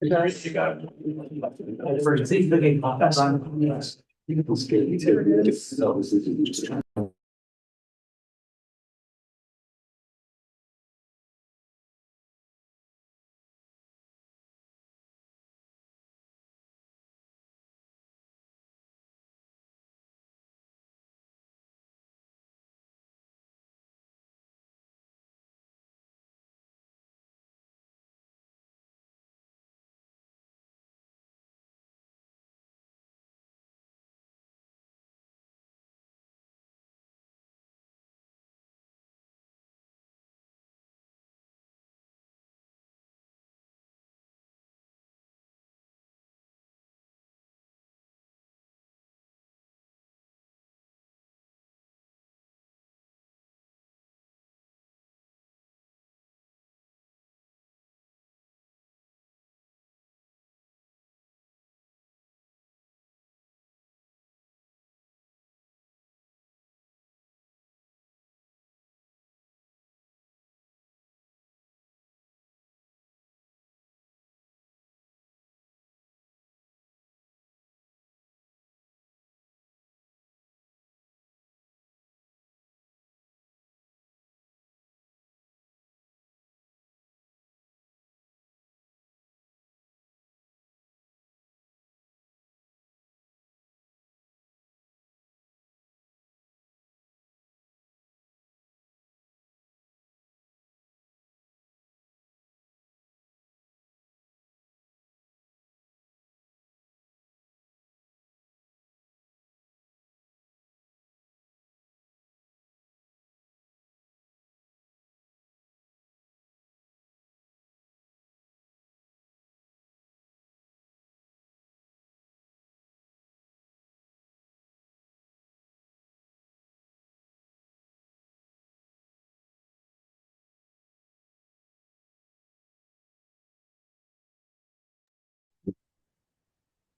You got it. Emergency cooking. That's on. Yes.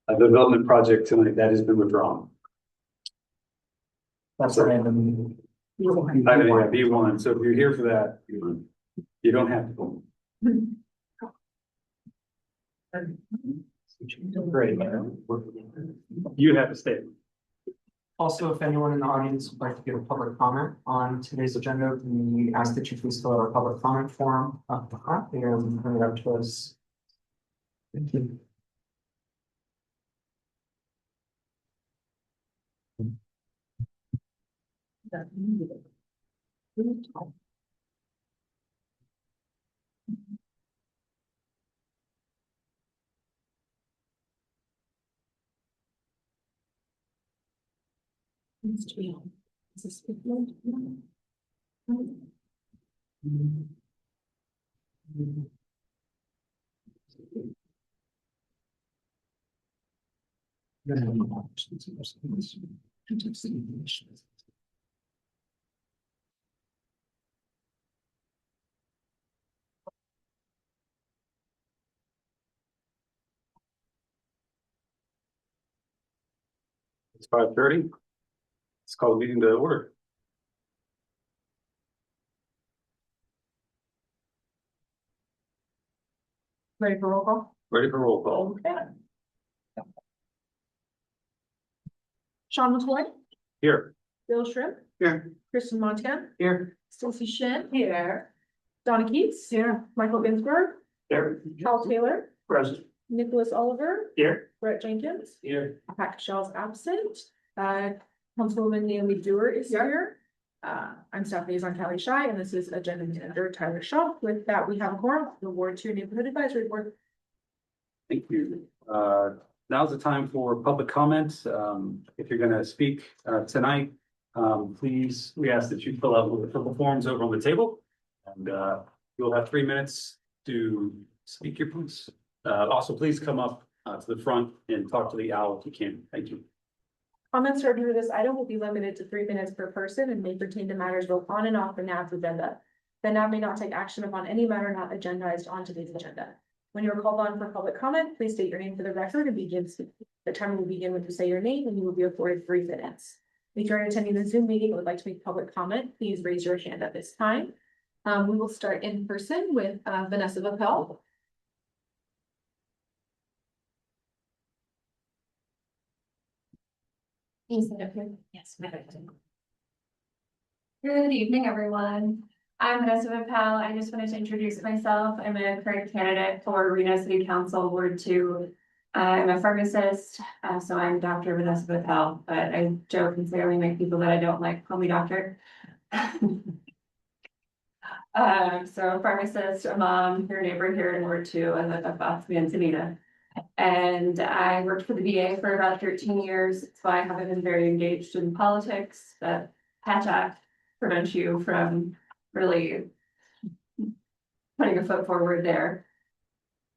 The development project tonight that has been withdrawn. That's random. I mean, yeah, B1. So if you're here for that, you don't have to go. Great. You have to stay. Also, if anyone in the audience would like to give a public comment on today's agenda, we ask that you please fill out our public comment form up the front and bring it up to us. Thank you. It's 5:30. Let's call the meeting to order. Ready for roll call? Ready for roll call. Okay. Sean McCoy, Here. Bill Shrimp, Here. Kristen Montana, Here. Stacy Shin, here, Donna Keats, here, Michael Ginsberg, Here. Cal Taylor, Present. Nicholas Oliver, Here. Brett Jenkins, Here. Pat Cashell's absent, Councilwoman Naomi Dewar is here. I'm staff liaison Kelly Shy, and this is agenda manager Tyler Shaw. With that, we have a quorum, the Ward 2 Neighborhood Advisory Board. Thank you. Now's the time for public comments. If you're going to speak tonight, please, we ask that you fill out the forms over on the table, and you'll have 3 minutes to speak your piece. Also, please come up to the front and talk to the owl if you can. Thank you. Comments to review this item will be limited to 3 minutes per person and may pertain to matters both on and off the NAV agenda. The NAV may not take action upon any matter not agendized on today's agenda. When you are called on for public comment, please state your name for the record and begin speaking. The timer will begin when you say your name, and you will be afforded 3 minutes. If you're attending the Zoom meeting and would like to make public comment, please raise your hand at this time. We will start in person with Vanessa Vappel. Yes. Good evening, everyone. I'm Vanessa Papel. I just wanted to introduce myself. I'm a current candidate for Reno City Council Ward 2. I'm a pharmacist, so I'm Dr. Vanessa Papel, but I joke and say I only make people that I don't like call me doctor. So a pharmacist, a mom, your neighbor here in Ward 2, and live up Boston and Savita. And I worked for the VA for about 13 years, so I haven't been very engaged in politics, but Patch Act prevents you from really putting a foot forward there.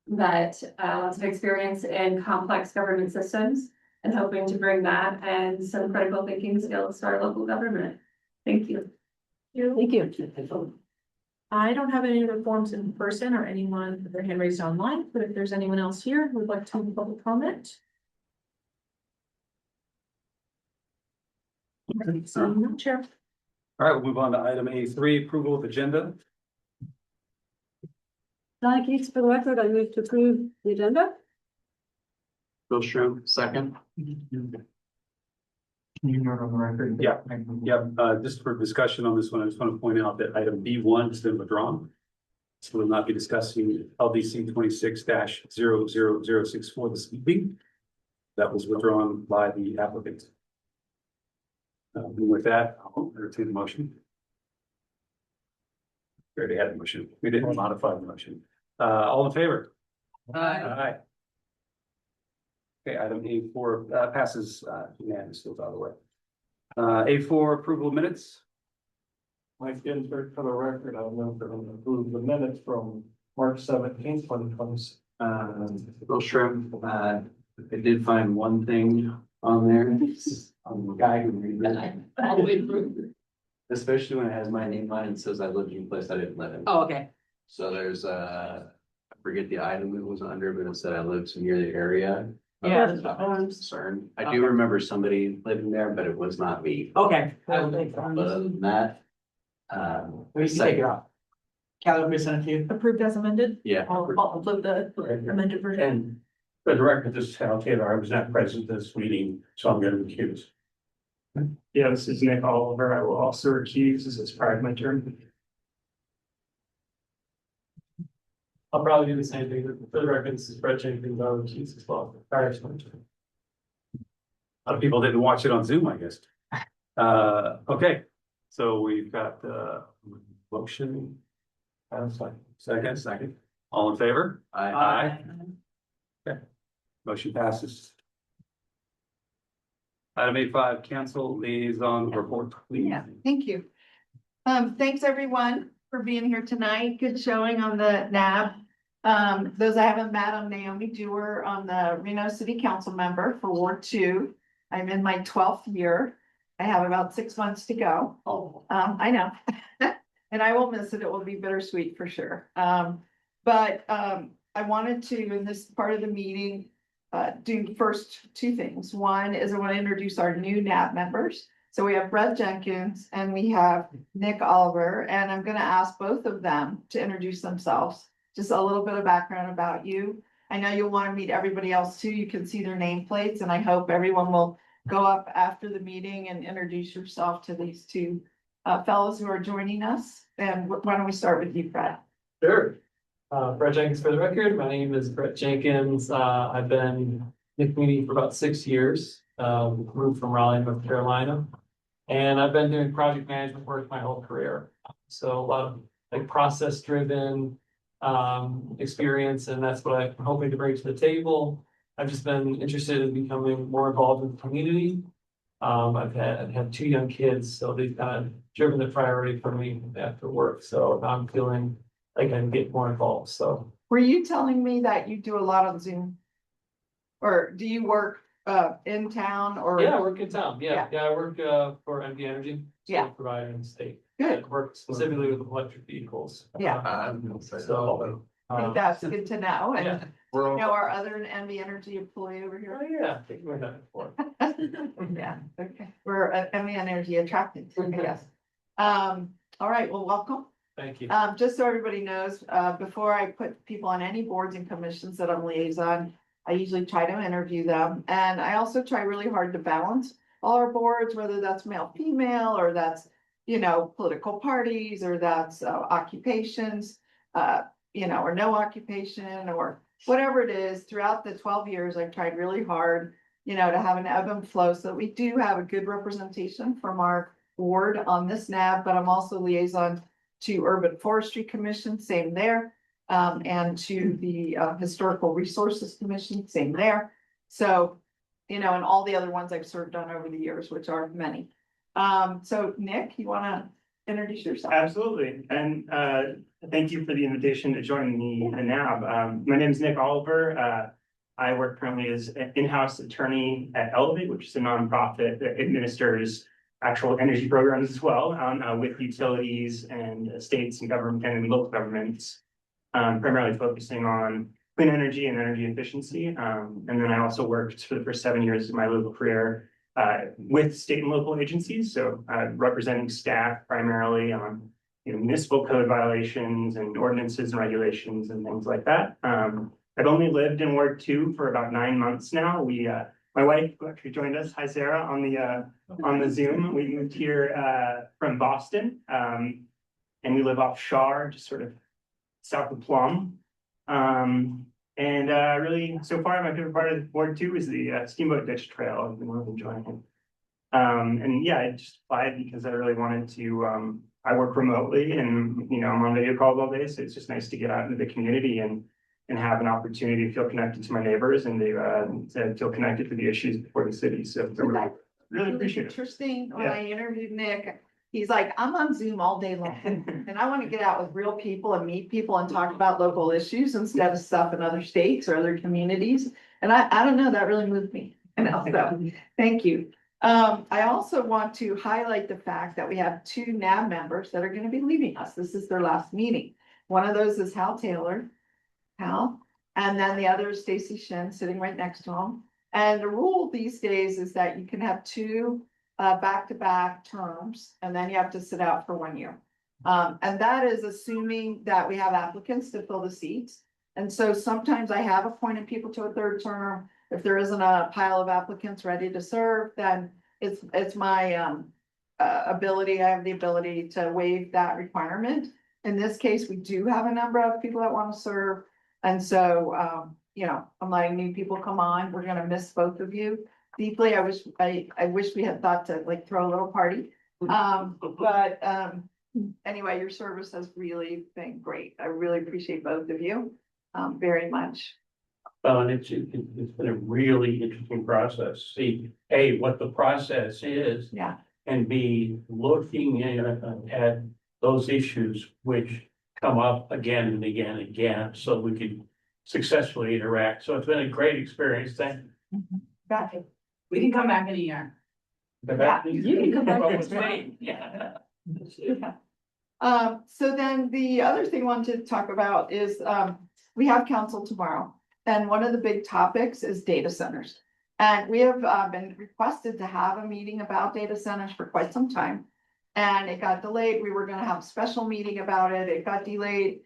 But lots of experience in complex government systems and hoping to bring that and some critical thinking skills to our local government. Thank you. Thank you. I don't have any other forms in person or anyone with their hand raised online, but if there's anyone else here who would like to have a public comment. So, no, Chair. All right, we'll move on to item A3, approval of agenda. Keith, for the record, I move to approve the agenda. Bill Shrew, second. Can you note on the record? Yeah. Just for discussion on this one, I just want to point out that item B1 has been withdrawn. So we'll not be discussing LDC 26-00064 this evening. That was withdrawn by the applicant. And with that, I'll entertain the motion. We already had the motion. We didn't modify the motion. All in favor? Aye. Okay, item A4 passes unanimously out of the way. A4 approval of minutes. Mike Ginsburg, for the record, I move to approve the minutes from March 17th, 2026. Bill Shrew, I did find one thing on there. On the guy who read that. All the way through. Especially when it has my name on it, it says I lived in a place I didn't live in. Oh, okay. So there's I forget the item it was under, but it said I lived near the area. Yeah. I was not concerned. I do remember somebody living there, but it was not me. Okay. But other than that. We can take it off. Callie, let me send it to you. Approved as amended. Yeah. I'll upload the amended version. And for the record, this is Hal Taylor. I was not present this meeting, so I'm going to recuse. Yeah, this is Nick Oliver. I will also recuse. This is prior to my turn. I'll probably do the same thing. For the record, this is Brett Jenkins. I'll recuse as well. Prior to my turn. A lot of people didn't watch it on Zoom, I guess. Okay, so we've got motion. Second. All in favor? Aye. Okay, motion passes. Item A5, cancel liaison report, please. Yeah, thank you. Thanks everyone for being here tonight. Good showing on the NAB. Those I haven't met, I'm Naomi Dewar. I'm the Reno City Council member for Ward 2. I'm in my 12th year. I have about 6 months to go. Oh. I know. And I will miss it. It will be bittersweet for sure. But I wanted to, in this part of the meeting, do first two things. One is I want to introduce our new NAB members. So we have Brett Jenkins and we have Nick Oliver, and I'm going to ask both of them to introduce themselves. Just a little bit of background about you. I know you'll want to meet everybody else too. You can see their nameplates, and I hope everyone will go up after the meeting and introduce yourself to these two fellows who are joining us. And why don't we start with you, Brett? Sure. Brett Jenkins for the record. My name is Brett Jenkins. I've been in the community for about 6 years. Moved from Raleigh, North Carolina. And I've been doing project management work my whole career. So a lot of like process driven experience, and that's what I'm hoping to bring to the table. I've just been interested in becoming more involved in the community. I've had 2 young kids, so they've kind of driven the priority for me after work. So now I'm feeling like I can get more involved. So Were you telling me that you do a lot on Zoom? Or do you work in town or? yeah, I work in town. Yeah. Yeah, I work for MD Energy. Yeah. Provider in the state. Good. I work specifically with electric vehicles. Yeah. So. I think that's good to know. And Yeah. you know our other MV Energy employee over Oh, here. yeah, I think we're done before. Yeah, okay. We're MV Energy attracted, I guess. All right, well, welcome. Thank you. Just so everybody knows, before I put people on any boards and commissions that I'm liaison, I usually try to interview them. And I also try really hard to balance all our boards, whether that's male, female, or that's, you know, political parties, or that's occupations, you know, or no occupation, or whatever it is, throughout the 12 years, I've tried really hard, you know, to have an ebb and flow, so that we do have a good representation from our board on this NAB, but I'm also liaison to Urban Forestry Commission, same there. And to the Historical Resources Commission, same there. So, you know, and all the other ones I've served on over the years, which are many. So Nick, you wanna introduce yourself? Absolutely, and thank you for the invitation to join the NAB. My name is Nick Oliver. I work currently as an in-house attorney at Elevate, which is a nonprofit that administers actual energy programs as well, with utilities and states and government and local governments, primarily focusing on clean energy and energy efficiency. And then I also worked for the first 7 years of my legal career with state and local agencies, so representing staff primarily on municipal code violations and ordinances and regulations and things like that. I've only lived in Ward 2 for about 9 months now. My wife who actually joined us, hi Sarah, on the Zoom. We moved here from Boston, and we live off Shar, just sort of south of Plum. And really, so far, my favorite part of Ward 2 is the Steamboat Ditch Trail. I've been really enjoying it. And yeah, I just applied because I really wanted to. I work remotely, and I'm on video calls all day, so it's just nice to get out into the community and have an opportunity to feel connected to my neighbors and to feel connected to the issues before the city. So I really appreciate it. Interesting, when I interviewed Nick, he's like, I'm on Zoom all day long, and I want to get out with real people and meet people and talk about local issues instead of stuff in other states or other communities. And I don't know, that really moved me. So thank you. I also want to highlight the fact that we have 2 NAB members that are going to be leaving us. This is their last meeting. One of those is Hal Taylor. And then the other is Stacy Shin, sitting right next to him. And the rule these days is that you can have 2 back-to-back terms, and then you have to sit out for 1 year. And that is assuming that we have applicants to fill the seats. And so sometimes I have appointed people to a 3rd term. If there isn't a pile of applicants ready to serve, then it's my ability. I have the ability to waive that requirement. In this case, we do have a number of people that want to serve. And so, I'm letting new people come on. We're gonna miss both of you deeply. I wish we had thought to like throw a little party. But anyway, your service has really been great. I really appreciate both of you very much. Well, and it's been a really interesting process. See, A, what the process is, Yeah. and B, looking at those issues which come up again and again and again, so we can successfully interact. So it's been a great experience. Thank you. Got it. We can come back in a year. Yeah, you can come back Well, next yeah. So then the other thing I wanted to talk about is, we have council tomorrow. And one of the big topics is data centers. And we have been requested to have a meeting about data centers for quite some time. And it got delayed. We were gonna have a special meeting about it. It got delayed.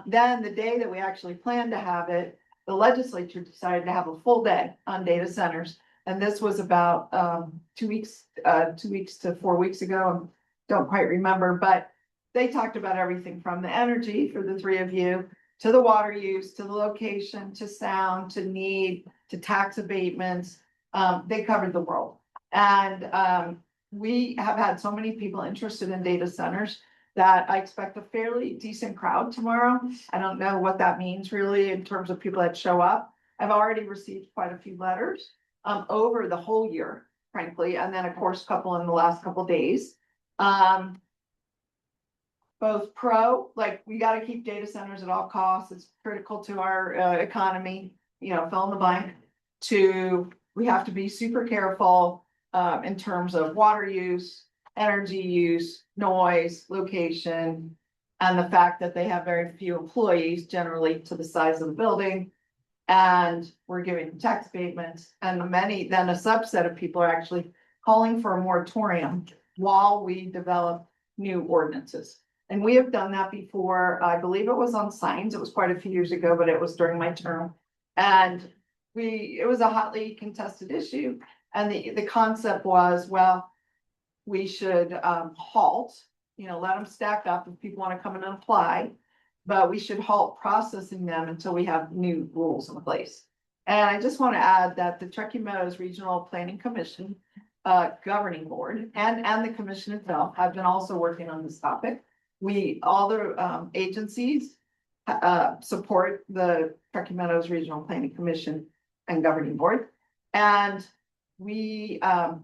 Then the day that we actually planned to have it, the legislature decided to have a full day on data centers. And this was about 2 weeks to 4 weeks ago. Don't quite remember, but they talked about everything from the energy for the 3 of you, to the water use, to the location, to sound, to need, to tax abatements. They covered the world. And we have had so many people interested in data centers that I expect a fairly decent crowd tomorrow. I don't know what that means really in terms of people that show up. I've already received quite a few letters over the whole year, frankly, and then of course, a couple in the last couple days. Both pro, like we got to keep data centers at all costs. It's critical to our economy, fill in the blank. To, we have to be super careful in terms of water use, energy use, noise, location, and the fact that they have very few employees generally to the size of the building. And we're giving them tax abatements, and then a subset of people are actually calling for a moratorium while we develop new ordinances. And we have done that before. I believe it was on signs. It was quite a few years ago, but it was during my term. And it was a hotly contested issue. And the concept was, well, we should halt, let them stack up if people want to come in and apply. But we should halt processing them until we have new rules in place. And I just want to add that the Truckee Meadows Regional Planning Commission governing board and the commission itself have been also working on this topic. All the agencies support the Truckee Meadows Regional Planning Commission and governing board. And we have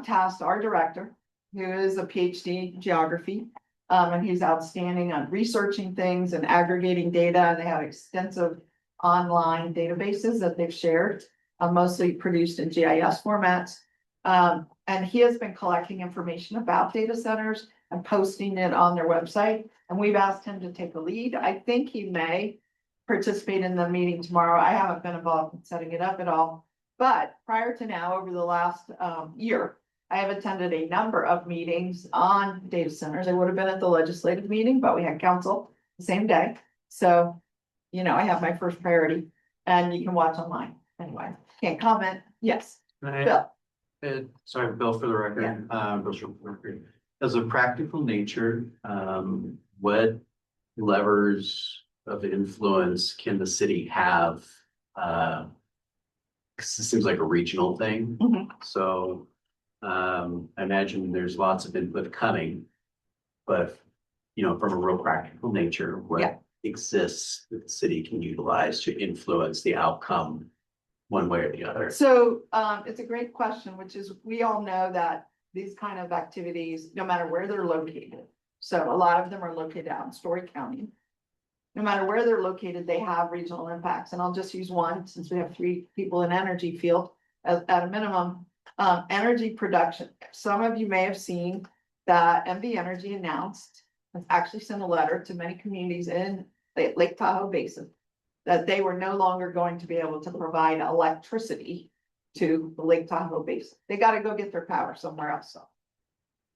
tasked our director, who is a PhD in geography, and he's outstanding on researching things and aggregating data. And they have extensive online databases that they've shared, mostly produced in GIS formats. And he has been collecting information about data centers and posting it on their website. And we've asked him to take a lead. I think he may participate in the meeting tomorrow. I haven't been involved in setting it up at all. But prior to now, over the last year, I have attended a number of meetings on data centers. I would have been at the legislative meeting, but we had council the same day. So, I have my first priority, and you can watch online. Anyway, can't comment. Yes, Bill. Sorry, Bill, for the record, Bill's for the record. As a practical nature, what levers of influence can the city have? 'Cause it seems like a regional thing. Mhm. So I imagine there's lots of input coming. But, from a real practical nature, what Yeah. exists that the city can utilize to influence the outcome one way or the other? So it's a great question, which is, we all know that these kind of activities, no matter where they're located. So a lot of them are located out in Story County. No matter where they're located, they have regional impacts. And I'll just use one, since we have 3 people in energy field at a minimum. Energy production. Some of you may have seen that MV Energy announced, has actually sent a letter to many communities in the Lake Tahoe Basin, that they were no longer going to be able to provide electricity to the Lake Tahoe Basin. They got to go get their power somewhere else. So,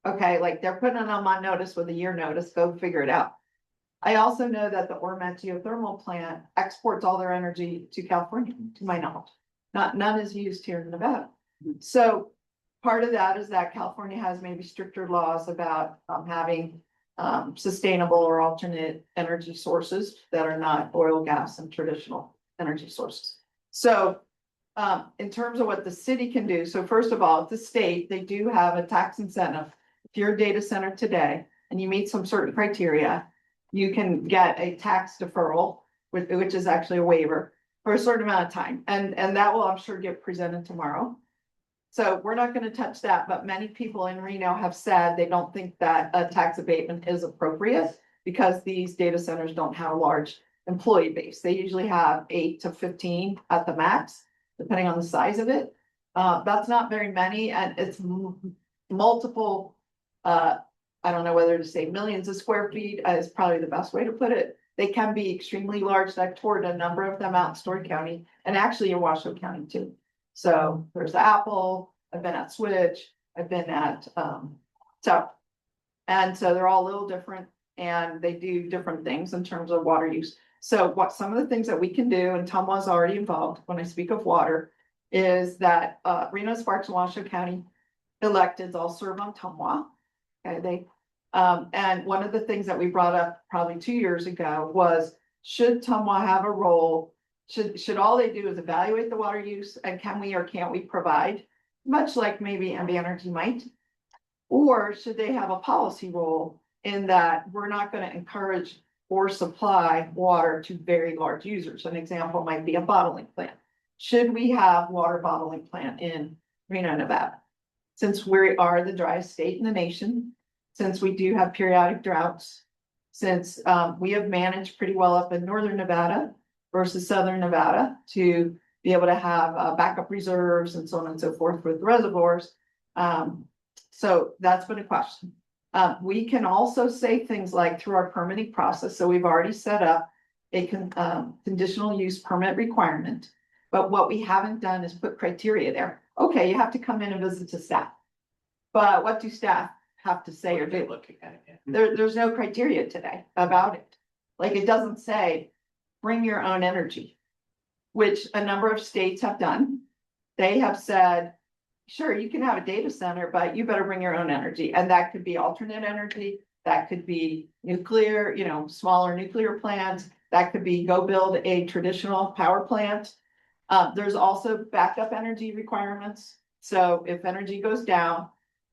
okay, like they're putting them on notice with a year notice, go figure it out. I also know that the Ormet geothermal plant exports all their energy to California, to my knowledge. None is used here in Nevada. So part of that is that California has maybe stricter laws about having sustainable or alternate energy sources that are not oil, gas, and traditional energy sources. So in terms of what the city can do, so first of all, at the state, they do have a tax incentive. If you're a data center today and you meet some certain criteria, you can get a tax deferral, which is actually a waiver for a certain amount of time. And that will, I'm sure, get presented tomorrow. So we're not going to touch that, but many people in Reno have said they don't think that a tax abatement is appropriate because these data centers don't have a large employee base. They usually have 8 to 15 at the max, depending on the size of it. That's not very many, and it's multiple, I don't know whether to say millions of square feet is probably the best way to put it. They can be extremely large. I've toured a number of them out in Story County and actually in Washoe County too. So there's Apple, I've been at Switch, I've been at, so they're all a little different and they do different things in terms of water use. So what some of the things that we can do, and Tom was already involved when I speak of water, is that Reno, Sparks, and Washoe County electeds all serve on Tumwa. Okay, and one of the things that we brought up probably 2 years ago was, should Tumwa have a role? Should all they do is evaluate the water use, and can we or can't we provide, much like maybe MB Energy might? Or should they have a policy role in that we're not going to encourage or supply water to very large users? An example might be a bottling plant. Should we have water bottling plant in Reno, Nevada? Since we are the driest state in the nation, since we do have periodic droughts, since we have managed pretty well up in northern Nevada versus southern Nevada to be able to have backup reserves and so on and so forth with reservoirs. So that's been a question. We can also say things like through our permitting process. So we've already set up a conditional use permit requirement. But what we haven't done is put criteria there. Okay, you have to come in and visit the staff. But what do staff have to say or do? Looking at it. There's no criteria today about it. Like, it doesn't say bring your own energy, which a number of states have done. they have said, sure, you can have a data center, but you better bring your own energy. And that could be alternate energy, that could be nuclear, smaller nuclear plants, that could be go build a traditional power plant. There's also backup energy requirements. So if energy goes down,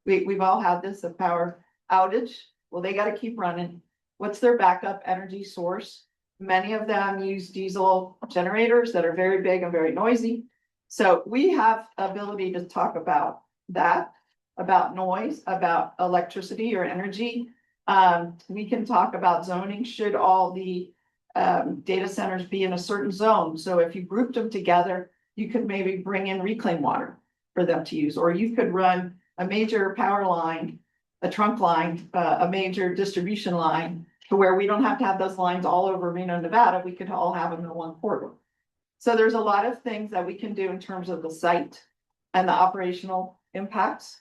we've all had this, a power outage. Well, they gotta keep running. What's their backup energy source? Many of them use diesel generators that are very big and very noisy. So we have ability to talk about that, about noise, about electricity or energy. We can talk about zoning. Should all the data centers be in a certain zone? So if you grouped them together, you could maybe bring in reclaimed water for them to use, or you could run a major power line, a trunk line, a major distribution line, to where we don't have to have those lines all over Reno, Nevada. We could all have them in one corridor. So there's a lot of things that we can do in terms of the site and the operational impacts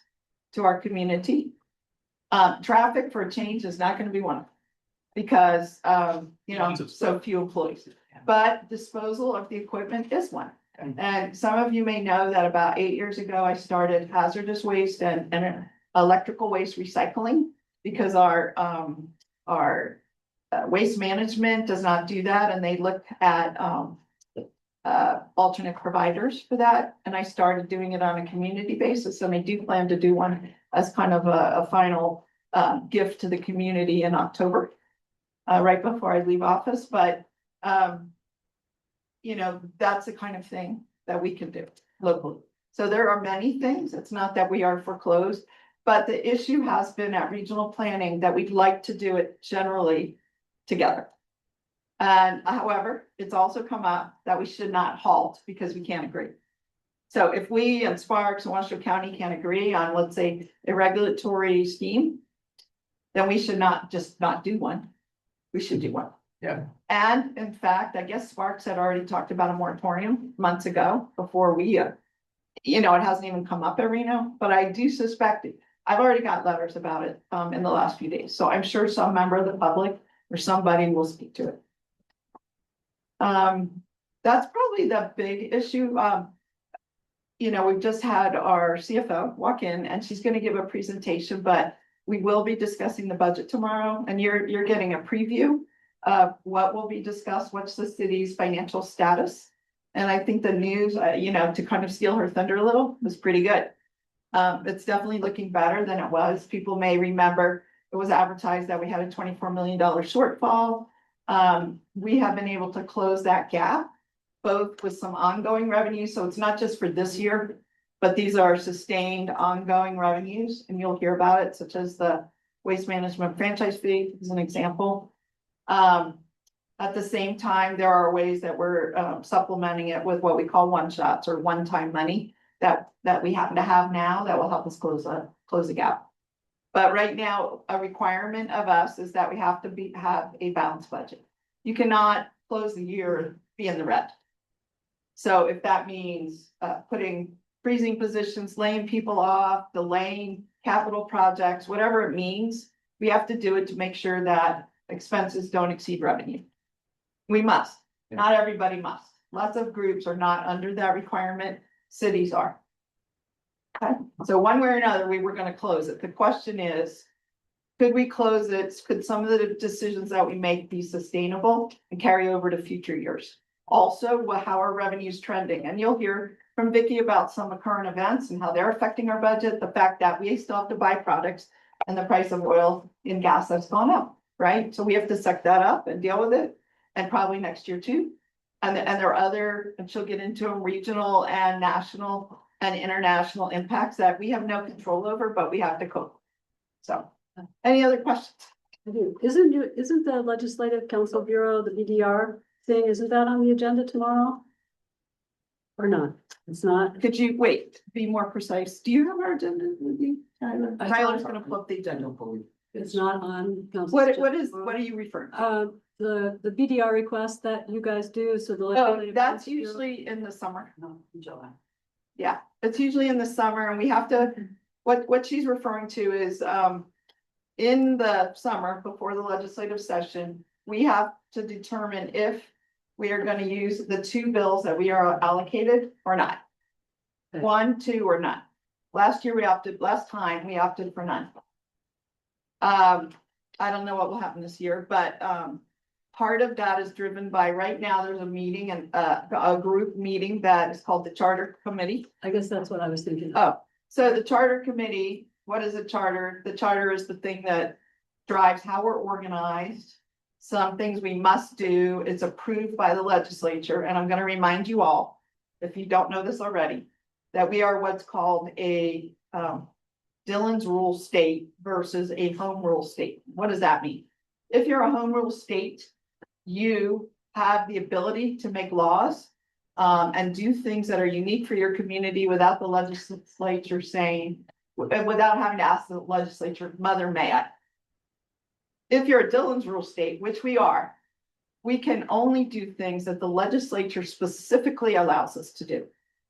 to our community. Traffic for a change is not going to be one, because so few employees, but disposal of the equipment is one. And some of you may know that about 8 years ago, I started hazardous waste and electrical waste recycling, because our waste management does not do that, and they look at alternate providers for that. And I started doing it on a community basis, and I do plan to do one as kind of a final gift to the community in October, right before I leave office. But that's the kind of thing that we can do locally. So there are many things. It's not that we are foreclosed, but the issue has been at regional planning that we'd like to do it generally together. And however, it's also come up that we should not halt because we can't agree. So if we and Sparks and Washoe County can't agree on, let's say, a regulatory scheme, then we should not just not do one. We should do one. Yeah. And in fact, I guess Sparks had already talked about a moratorium months ago before we, it hasn't even come up at Reno, but I do suspect it. I've already got letters about it in the last few days. So I'm sure some member of the public or somebody will speak to it. That's probably the big issue. We've just had our CFO walk in, and she's going to give a presentation, but we will be discussing the budget tomorrow, and you're getting a preview of what will be discussed, what's the city's financial status. And I think the news, to kind of steal her thunder a little, was pretty good. It's definitely looking better than it was. People may remember it was advertised that we had a $24 million shortfall. We have been able to close that gap, both with some ongoing revenue. So it's not just for this year, but these are sustained ongoing revenues, and you'll hear about it, such as the waste management franchise fee as an example. At the same time, there are ways that we're supplementing it with what we call one shots or one-time money that we happen to have now that will help us close the gap. But right now, a requirement of us is that we have to have a balanced budget. You cannot close the year and be in the red. So if that means freezing positions, laying people off, delaying capital projects, whatever it means, we have to do it to make sure that expenses don't exceed revenue. We must. Not everybody must. Lots of groups are not under that requirement. Cities are. Okay. So one way or another, we were going to close it. The question is, could we close it? Could some of the decisions that we make be sustainable and carry over to future years? Also, how are revenues trending? And you'll hear from Vicki about some of current events and how they're affecting our budget. The fact that we still have to buy products and the price of oil and gas has gone up, right? So we have to suck that up and deal with it, and probably next year too. And there are other, and she'll get into them, regional and national and international impacts that we have no control over, but we have to cope. So, any other questions? Isn't the Legislative Council Bureau, the BDR thing, isn't that on the agenda tomorrow? Or not? It's not? Could you be more precise? Do you have our agenda with you, Tyler? Tyler's gonna pull up the agenda. It's not on. What are you referring to? The BDR request that you guys do, so the. Oh, Legislative that's Council Bureau- usually in the summer. No, in July. Yeah, it's usually in the summer, and we have to, what she's referring to is, in the summer before the legislative session, we have to determine if we are going to use the two bills that we are allocated or not. 1, 2, or none. Last time we opted for none. I don't know what will happen this year, but, part of that is driven by, right now, there's a meeting and, a group meeting that is called the Charter Committee. I guess that's what I was thinking. Oh, so the Charter Committee, what is a charter? The charter is the thing that drives how we're organized. Some things we must do. It's approved by the legislature, and I'm gonna remind you all, if you don't know this already, that we are what's called a Dillon's rule state versus a home rule state. What does that mean? If you're a home rule state, you have the ability to make laws and do things that are unique for your community without the legislature saying, without having to ask the legislature, mother, may I? If you're a Dillon's rule state, which we are, we can only do things that the legislature specifically allows us to do.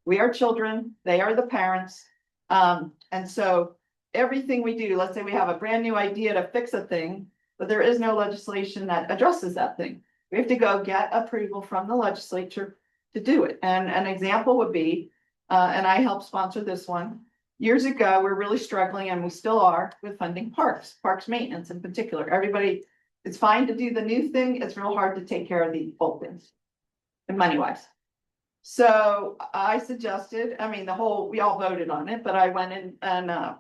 We are children, they are the parents. And so everything we do, let's say we have a brand new idea to fix a thing, but there is no legislation that addresses that thing. We have to go get approval from the legislature to do it. And an example would be, and I helped sponsor this one. Years ago, we're really struggling, and we still are, with funding parks maintenance in particular. Everybody, it's fine to do the new thing. It's real hard to take care of the old things and money wise. So I suggested, I mean, we all voted on it, but I went in and,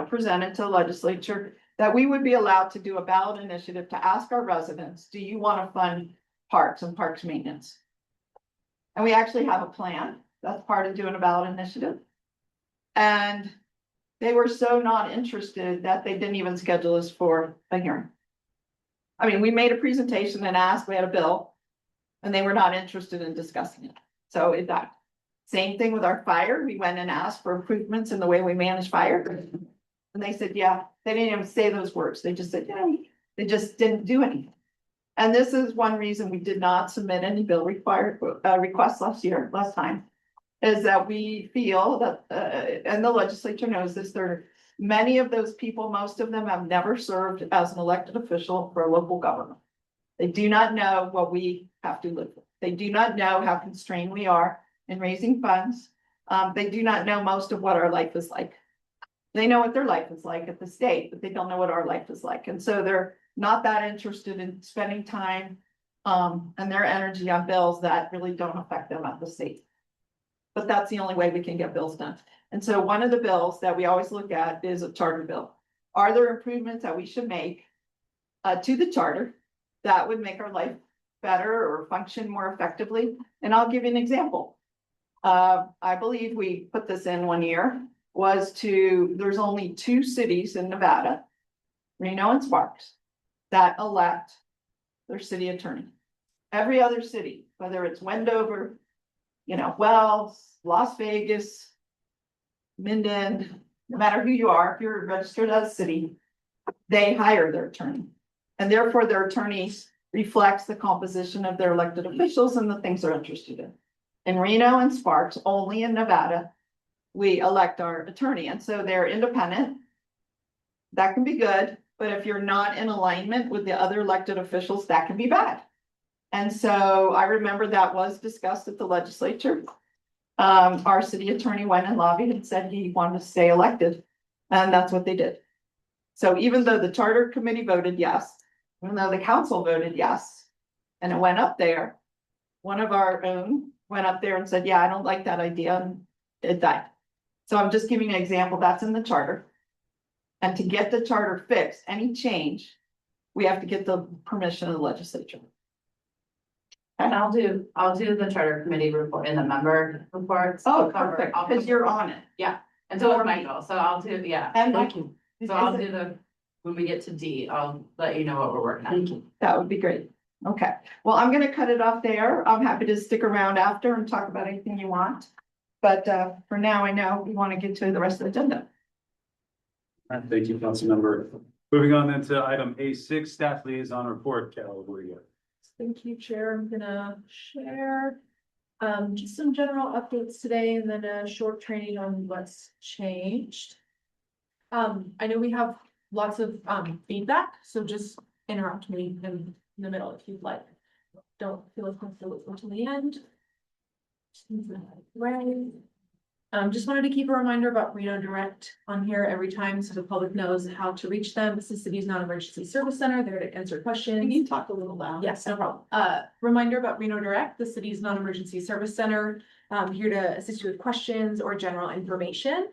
presented to the legislature that we would be allowed to do a ballot initiative to ask our residents, do you want to fund parks and parks maintenance? And we actually have a plan. That's part of doing a ballot initiative. And they were so not interested that they didn't even schedule us for a hearing. I mean, we made a presentation and asked, we had a bill, and they were not interested in discussing it. So it died. Same thing with our fire. We went and asked for improvements in the way we manage fire. And they said, yeah, they didn't even say those words. They just said, yeah, they just didn't do anything. And this is one reason we did not submit any bill requests last time, is that we feel that, and the legislature knows this, many of those people, most of them have never served as an elected official for a local government. They do not know what we have to live with. They do not know how constrained we are in raising funds. They do not know most of what our life is like. They know what their life is like at the state, but they don't know what our life is like. And so they're not that interested in spending time and their energy on bills that really don't affect them at the state. But that's the only way we can get bills done. And so one of the bills that we always look at is a charter bill. Are there improvements that we should make to the charter that would make our life better or function more effectively? And I'll give you an example. I believe we put this in one year, there's only 2 cities in Nevada, Reno and Sparks, that elect their city attorney. Every other city, whether it's Wendover, Wells, Las Vegas, Minden, no matter who you are, if you're registered as a city, they hire their attorney. And therefore their attorney reflects the composition of their elected officials and the things they're interested in. In Reno and Sparks, only in Nevada, we elect our attorney. And so they're independent. That can be good, but if you're not in alignment with the other elected officials, that can be bad. And so I remember that was discussed at the legislature. Our city attorney went and lobbied and said he wanted to stay elected, and that's what they did. So even though the charter committee voted yes, even though the council voted yes, and it went up there, one of our own went up there and said, yeah, I don't like that idea, and it died. So I'm just giving an example. That's in the charter. And to get the charter fixed, any change, we have to get the permission of the legislature. And I'll do the charter committee report and the member reports. Oh, perfect, because you're on it. Yeah, and so is Michael, so I'll do, yeah. And Thank you. So I'll do when we get to D, I'll let you know what we're working on. That would be great. Okay, well, I'm gonna cut it off there. I'm happy to stick around after and talk about anything you want. But for now, I know we want to get to the rest of the agenda. All right, thank you, Councilmember. Moving on then to item A6, staff liaison report. Carol, where you go? Thank you, Chair. I'm gonna share just some general updates today and then a short training on what's changed. I know we have lots of feedback, so just interrupt me in the middle if you'd like. Don't feel comfortable until the end. Right. Just wanted to keep a reminder about Reno Direct on here every time so the public knows how to reach them. It's the city's non-emergency service center. They're to answer questions. Can you talk a little loud? Yes, no problem. Reminder about Reno Direct, the city's non-emergency service center. Here to assist you with questions or general information.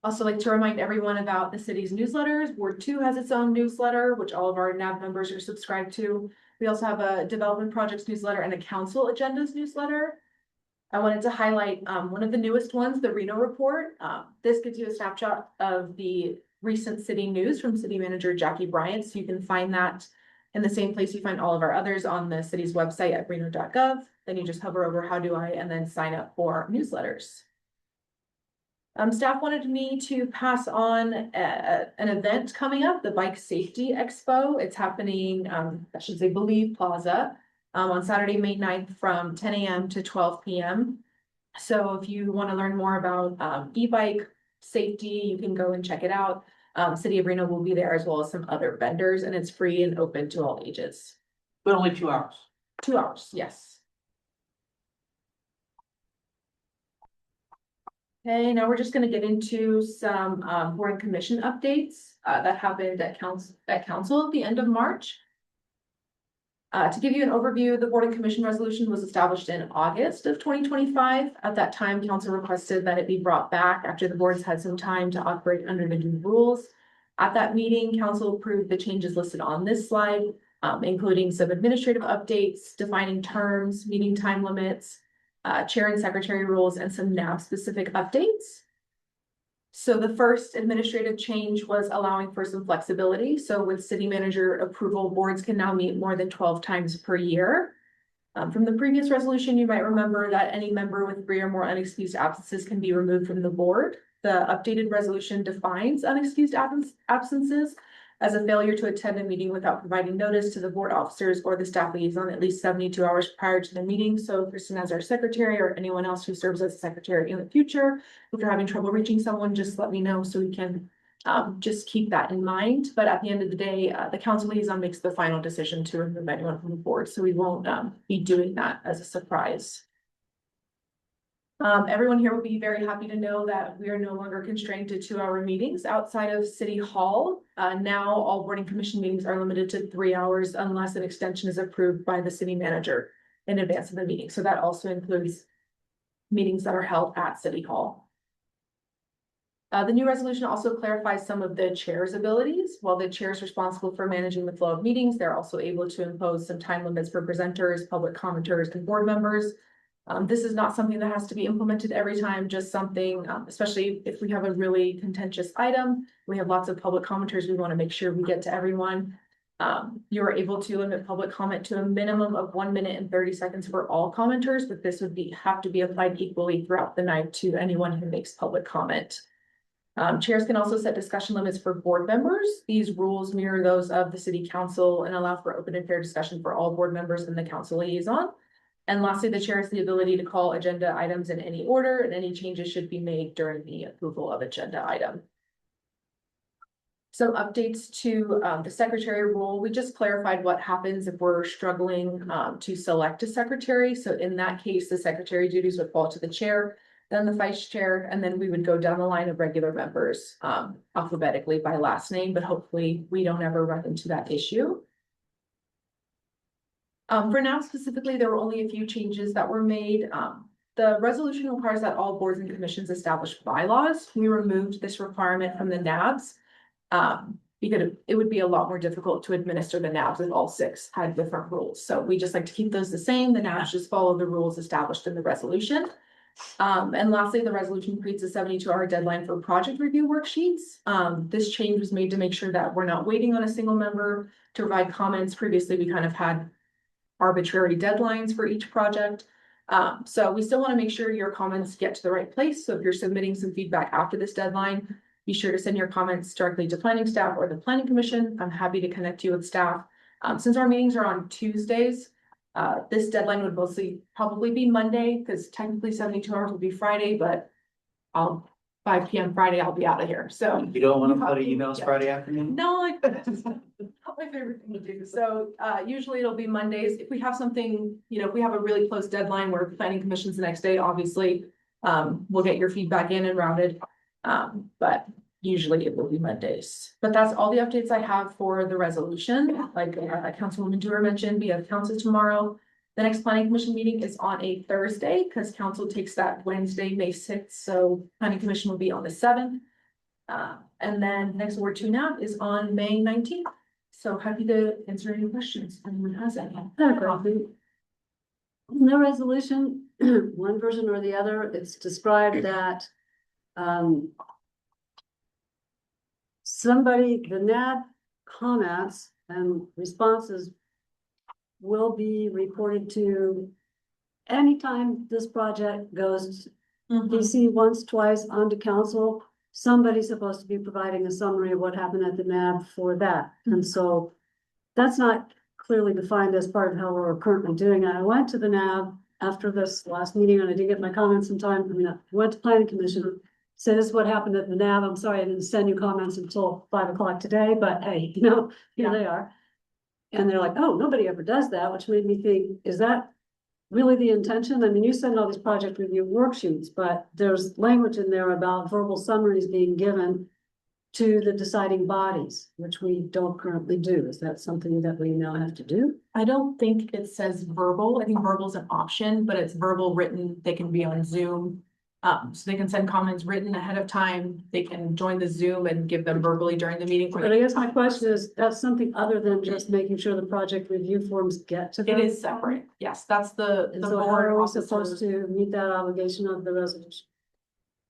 Also like to remind everyone about the city's newsletters. Ward 2 has its own newsletter, which all of our NAB members are subscribed to. We also have a development projects newsletter and a council agendas newsletter. I wanted to highlight one of the newest ones, the Reno Report. This gives you a snapshot of the recent city news from City Manager Jackie Bryant. So you can find that in the same place you find all of our others on the city's website at Reno.Gov. Then you just hover over how do I and then sign up for newsletters. Staff wanted me to pass on an event coming up, the Bike Safety Expo. It's happening, I should say, Believe Plaza, on Saturday, May 9th from 10 a.m. to 12 p.m. So if you want to learn more about e-bike safety, you can go and check it out. City of Reno will be there as well as some other vendors, and it's free and open to all ages. But only 2 hours. 2 hours, yes. Okay, now we're just gonna get into some board and commission updates that happened at council at the end of March. To give you an overview, the board and commission resolution was established in August of 2025. At that time, council requested that it be brought back after the boards had some time to operate under the new rules. At that meeting, council approved the changes listed on this slide, including some administrative updates, defining terms, meeting time limits, chair and secretary rules, and some NAB specific updates. So the first administrative change was allowing for some flexibility. So with city manager approval, boards can now meet more than 12 times per year. From the previous resolution, you might remember that any member with 3 or more unexcused absences can be removed from the board. The updated resolution defines unexcused absences as a failure to attend a meeting without providing notice to the board officers or the staff liaison at least 72 hours prior to the meeting. So Kristen, as our secretary, or anyone else who serves as a secretary in the future, if you're having trouble reaching someone, just let me know so we can just keep that in mind. But at the end of the day, the council liaison makes the final decision to remove anyone from the board. So we won't be doing that as a surprise. Everyone here will be very happy to know that we are no longer constrained to 2-hour meetings outside of City Hall. Now all board and commission meetings are limited to 3 hours unless an extension is approved by the city manager in advance of the meeting. So that also includes meetings that are held at City Hall. The new resolution also clarifies some of the chair's abilities. While the chair is responsible for managing the flow of meetings, they're also able to impose some time limits for presenters, public commenters, and board members. This is not something that has to be implemented every time, just something, especially if we have a really contentious item, we have lots of public commenters, we want to make sure we get to everyone. You are able to limit public comment to a minimum of 1 minute and 30 seconds for all commenters, but this would have to be applied equally throughout the night to anyone who makes public comment. Chairs can also set discussion limits for board members. These rules mirror those of the city council and allow for open and fair discussion for all board members and the council liaison. And lastly, the chair has the ability to call agenda items in any order, and any changes should be made during the approval of agenda item. Some updates to the secretary role. We just clarified what happens if we're struggling to select a secretary. So in that case, the secretary duties would fall to the chair, then the vice chair, and then we would go down the line of regular members alphabetically by last name, but hopefully we don't ever run into that issue. For now specifically, there were only a few changes that were made. The resolution requires that all boards and commissions establish bylaws. We removed this requirement from the NABs because it would be a lot more difficult to administer the NABs if all 6 had different rules. So we just like to keep those the same. The NABs just follow the rules established in the resolution. And lastly, the resolution creates a 72-hour deadline for project review worksheets. This change was made to make sure that we're not waiting on a single member to provide comments. Previously, we kind of had arbitrary deadlines for each project. So we still want to make sure your comments get to the right place. So if you're submitting some feedback after this deadline, be sure to send your comments directly to planning staff or the planning commission. I'm happy to connect you with staff. Since our meetings are on Tuesdays, this deadline would mostly probably be Monday because technically 72 hours would be Friday, but I'll 5 p.m. Friday, I'll be out of here, so. You don't want to put emails Friday afternoon? No, it's not my favorite thing to do. So usually it'll be Mondays. If we have something, if we have a really close deadline where planning commission's the next day, obviously, we'll get your feedback in and routed. But usually it will be Mondays. But that's all the updates I have for the resolution. Like Councilwoman Dewar mentioned, we have council tomorrow. The next planning commission meeting is on a Thursday because council takes that Wednesday, May 6th. So planning commission will be on the 7th. And then next Ward 2 NAP is on May 19th. So happy to answer any questions. Anyone has any? No resolution, one version or the other, it's described that the NAB comments and responses will be reported to anytime this project goes DC once, twice onto council. Somebody's supposed to be providing a summary of what happened at the NAB for that. And so that's not clearly defined as part of how we're currently doing it. I went to the NAB after this last meeting and I didn't get my comments in time. I went to planning commission, said this is what happened at the NAB. I'm sorry I didn't send you comments until 5 o'clock today, but hey, here they are. And they're like, oh, nobody ever does that, which made me think, is that really the intention? I mean, you send all these project review worksheets, but there's language in there about verbal summaries being given to the deciding bodies, which we don't currently do. Is that something that we now have to do? I don't think it says verbal. I think verbal is an option, but it's verbal written. They can be on Zoom. So they can send comments written ahead of time. They can join the Zoom and give them verbally during the meeting. But I guess my question is, that's something other than just making sure the project review forms get to them? It is separate. Yes, that's the And so how board are we officers. supposed to meet that obligation of the resolution?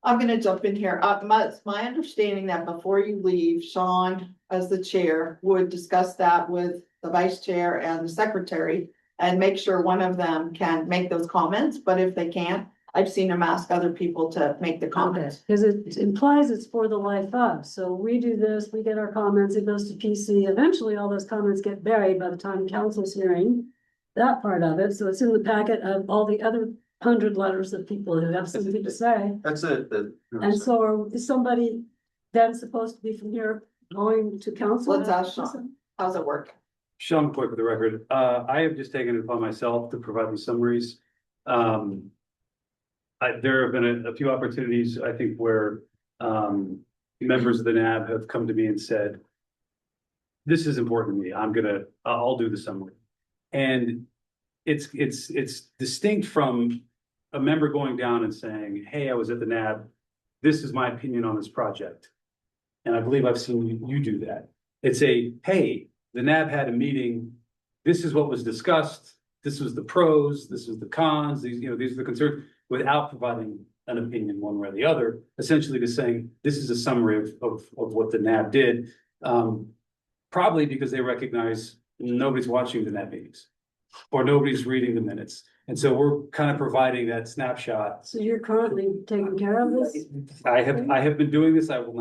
I'm gonna jump in here. It's my understanding that before you leave, Sean, as the chair, would discuss that with the vice chair and the secretary and make sure one of them can make those comments, but if they can't, I've seen him ask other people to make the comments. Because it implies it's for the life of, so we do this, we get our comments, it goes to PC, eventually all those comments get buried by the time council's hearing that part of it, so it's in the packet of all the other 100 letters of people who have something to say. That's And so is somebody then supposed to be from here going to council? Let's ask Sean. How's it work? Sean McCoy for the record. I have just taken it upon myself to provide the summaries. There have been a few opportunities, I think, where members of the NAB have come to me and said, this is important to me. I'll do the summary. And it's distinct from a member going down and saying, hey, I was at the NAB. This is my opinion on this project. And I believe I've seen you do that. It's hey, the NAB had a meeting. This is what was discussed. This was the pros. This was the cons. These are the concerns, without providing an opinion one way or the other, essentially just saying, this is a summary of what the NAB did. Probably because they recognize nobody's watching the NAB meetings or nobody's reading the minutes. And so we're kind of providing that snapshot. So you're currently taking care of this? I have been doing this. I will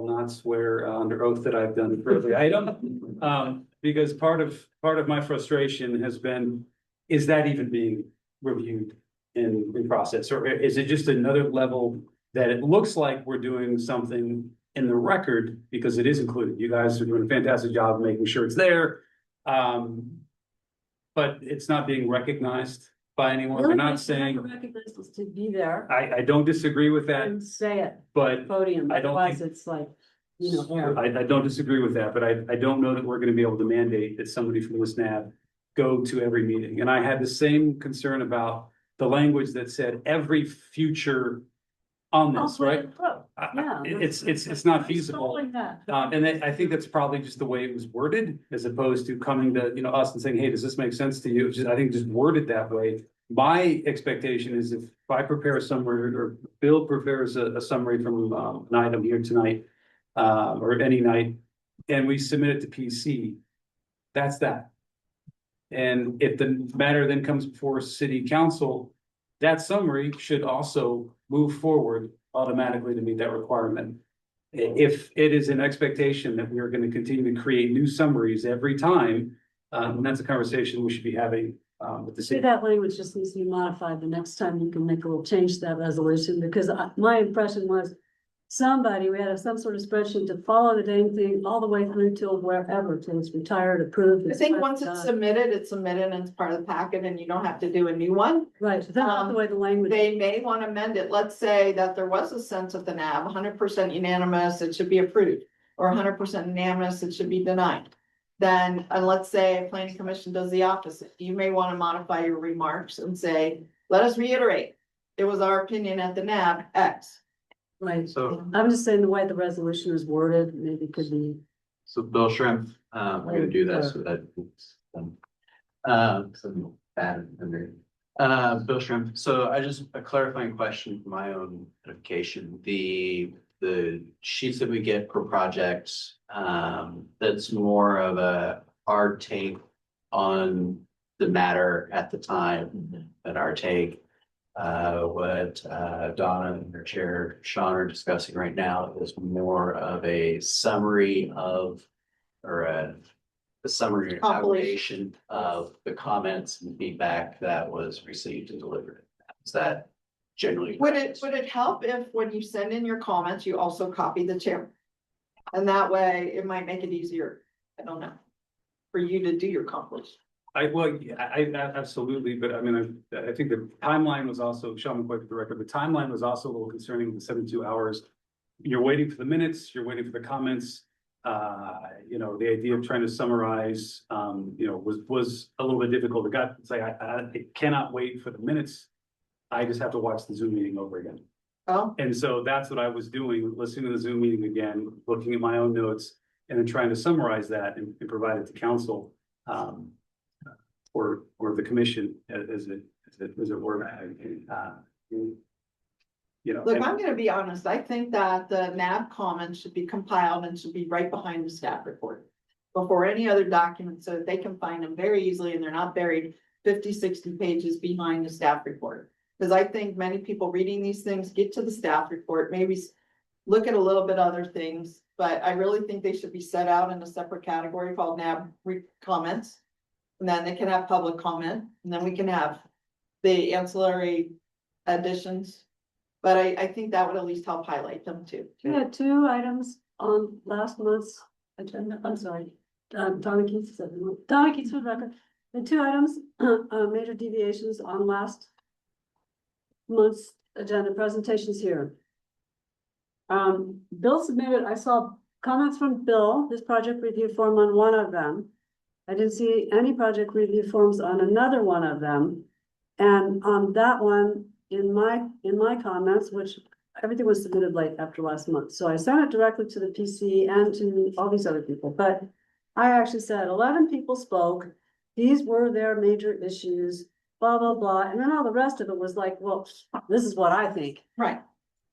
not swear under oath that I've done for every item. Because part of my frustration has been, is that even being reviewed in process? Or is it just another level that it looks like we're doing something in the record because it is included? You guys are doing a fantastic job of making sure it's there. But it's not being recognized by anyone. We're not saying. Recognized is to be there I don't disagree with that, and say it, but podium, I don't otherwise think- it's like, air. I don't disagree with that, but I don't know that we're gonna be able to mandate that somebody from this NAB go to every meeting. And I had the same concern about the language that said every future on this, right? Yeah. It's not feasible. Like that. And I think that's probably just the way it was worded, as opposed to coming to, us and saying, hey, does this make sense to you? I think just worded that way. My expectation is if I prepare a summary or Bill prepares a summary from an item here tonight, or any night, and we submit it to PC, that's that. And if the matter then comes before city council, that summary should also move forward automatically to meet that requirement. If it is an expectation that we are going to continue to create new summaries every time, that's a conversation we should be having with the See, city. that language just needs to be modified the next time you can make a little change to that resolution, because my impression was somebody, we had some sort of spreadsheet to follow the dang thing all the way through till wherever, till it's retired, approved. I think once it's submitted and it's part of the packet and you don't have to do a new one. Right, but that's not the way the language. They may want to amend it. Let's say that there was a sense of the NAB, 100% unanimous, it should be approved. Or 100% unanimous, it should be denied. Then, and let's say a planning commission does the opposite. You may want to modify your remarks and say, let us reiterate. It was our opinion at the NAB X. Right, So, I'm just saying the way the resolution is worded, maybe could be. so Bill Shrimp, I'm gonna do this so that. Some bad memory. Bill Shrimp, so I just, a clarifying question for my own edification, the sheets that we get per project, that's more of our take on the matter at the time, than our take. What Donna and her chair Sean are discussing right now is more of a summary of, or a summary evaluation of the comments and feedback that was received and delivered. Is that generally? Would it help if when you send in your comments, you also copy the chair? And that way it might make it easier, I don't know, for you to do your comments. I absolutely, but I mean, I think the timeline was also, Sean McCoy for the record, the timeline was also a little concerning with the 72 hours. You're waiting for the minutes, you're waiting for the comments. You know, the idea of trying to summarize, you know, was a little bit difficult. It's like, I cannot wait for the minutes. I just have to watch the Zoom meeting over again. Oh, And so that's what I was doing, listening to the Zoom meeting again, looking at my own notes, and then trying to summarize that and provide it to council. Or the commission as it were. You know. look, and- I'm gonna be honest, I think that the NAB comments should be compiled and should be right behind the staff report. Before any other document, so that they can find them very easily and they're not buried 50, 60 pages behind the staff report. Because I think many people reading these things get to the staff report, maybe look at a little bit other things. But I really think they should be set out in a separate category called NAB comments. And then they can have public comment, and then we can have the ancillary additions. But I think that would at least help highlight them too. We had two items on last month's agenda, I'm sorry, Donna Keats said, Donna Keats for the record. The two items, major deviations on last month's agenda presentations here. Bill submitted, I saw comments from Bill, his project review form on one of them. I didn't see any project review forms on another one of them. And on that one, in my comments, which everything was submitted late after last month. So I sent it directly to the PC and to all these other people, but I actually said 11 people spoke. These were their major issues, blah, blah, blah. And then all the rest of it was like, well, this is what I think. Right.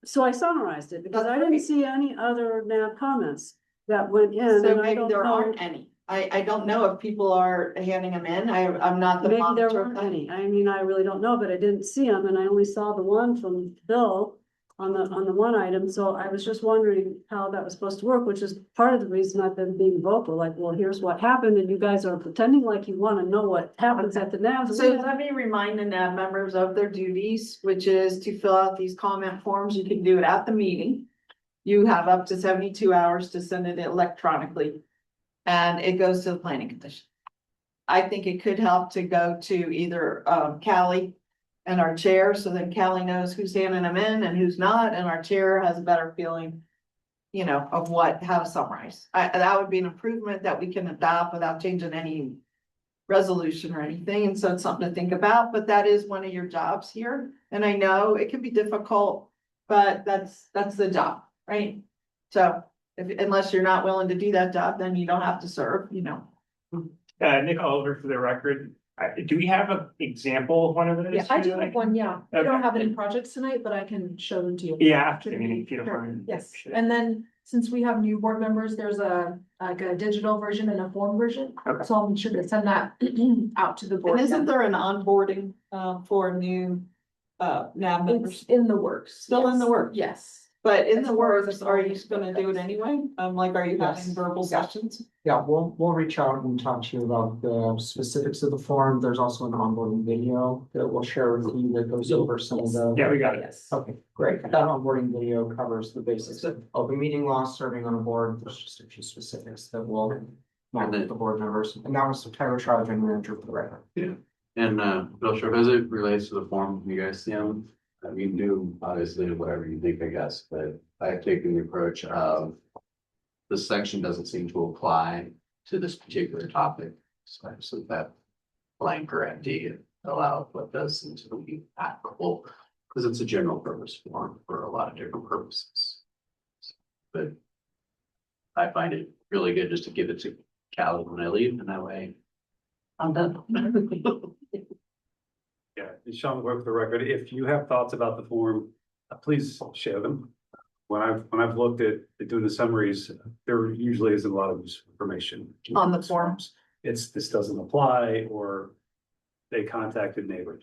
So I summarized it because That's I didn't great. see any other NAB comments that went in. So and I maybe don't there know- aren't any. I don't know if people are handing them in. I'm not the Maybe there monitor. weren't any. I mean, I really don't know, but I didn't see them and I only saw the one from Bill on the one item. So I was just wondering how that was supposed to work, which is part of the reason I've been being vocal, like, well, here's what happened and you guys are pretending like you want to know what happens at the NAB. So let me remind the NAB members of their duties, which is to fill out these comment forms. You can do it at the meeting. You have up to 72 hours to send it electronically. And it goes to the planning commission. I think it could help to go to either Callie and our chair, so then Callie knows who's handing them in and who's not, and our chair has a better feeling, you know, of how to summarize. That would be an improvement that we can adopt without changing any resolution or anything, and so it's something to think about, but that is one of your jobs here. And I know it can be difficult, but that's the job, right? So unless you're not willing to do that job, then you don't have to serve, you know. Nick Oliver for the record. Do we have an example of one of those? Yeah, I do too? have one, yeah. I Okay. don't have any projects tonight, but I can show them to you. Yeah, after the meeting, if you don't Sure. mind. Yes, Sure. and then since we have new board members, there's a digital version and a form version. Okay. So I'll make sure to send that out to the board. And isn't there an onboarding for new NAB members? It's in the works. Still in the yes. works? Yes. But in the works, are you gonna do it anyway? Like, are you Yes. having verbal sessions? Yeah, we'll reach out and talk to you about the specifics of the form. There's also an onboarding video that we'll share with you that goes over some of the. Yeah, we got it. Yes. Okay, great. That onboarding video covers the basics of open meeting law, serving on a board. There's just a few specifics that will want the board members. And that was Tyler Trout, general manager for the record. And Bill, sure, as it relates to the form, you guys see them, you can do obviously whatever you think, I guess, but I've taken the approach of this section doesn't seem to apply to this particular topic. So I just leave that blank or empty and allow what does seem to be applicable, because it's a general purpose form for a lot of different purposes. But I find it really good just to give it to Callie when I leave, and that way I'm done. Yeah, and Sean, for the record, if you have thoughts about the form, please share them. When I've looked at doing the summaries, there usually isn't a lot of useful information. On the forms. This doesn't apply, or they contacted neighbor.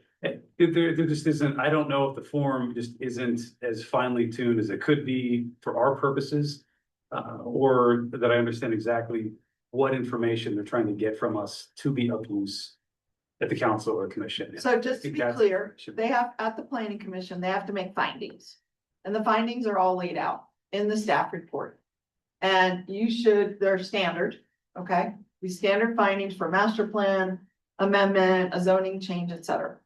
There just isn't, I don't know if the form just isn't as finely tuned as it could be for our purposes. Or that I understand exactly what information they're trying to get from us to be of use at the council or commission. So just to I think be that's- clear, they have, at the planning commission, they have to make findings. And the findings are all laid out in the staff report. And they're standard, okay? These standard findings for master plan, amendment, a zoning change, et cetera.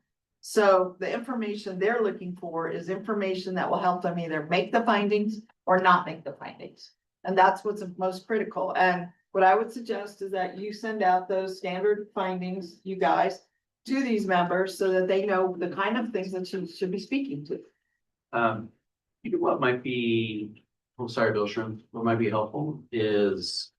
So the information they're looking for is information that will help them either make the findings or not make the findings. And that's what's most critical. And what I would suggest is that you send out those standard findings, you guys, to these members so that they know the kind of things that you should be speaking to. You know what might be, I'm sorry, Bill Shrimp, what might be helpful is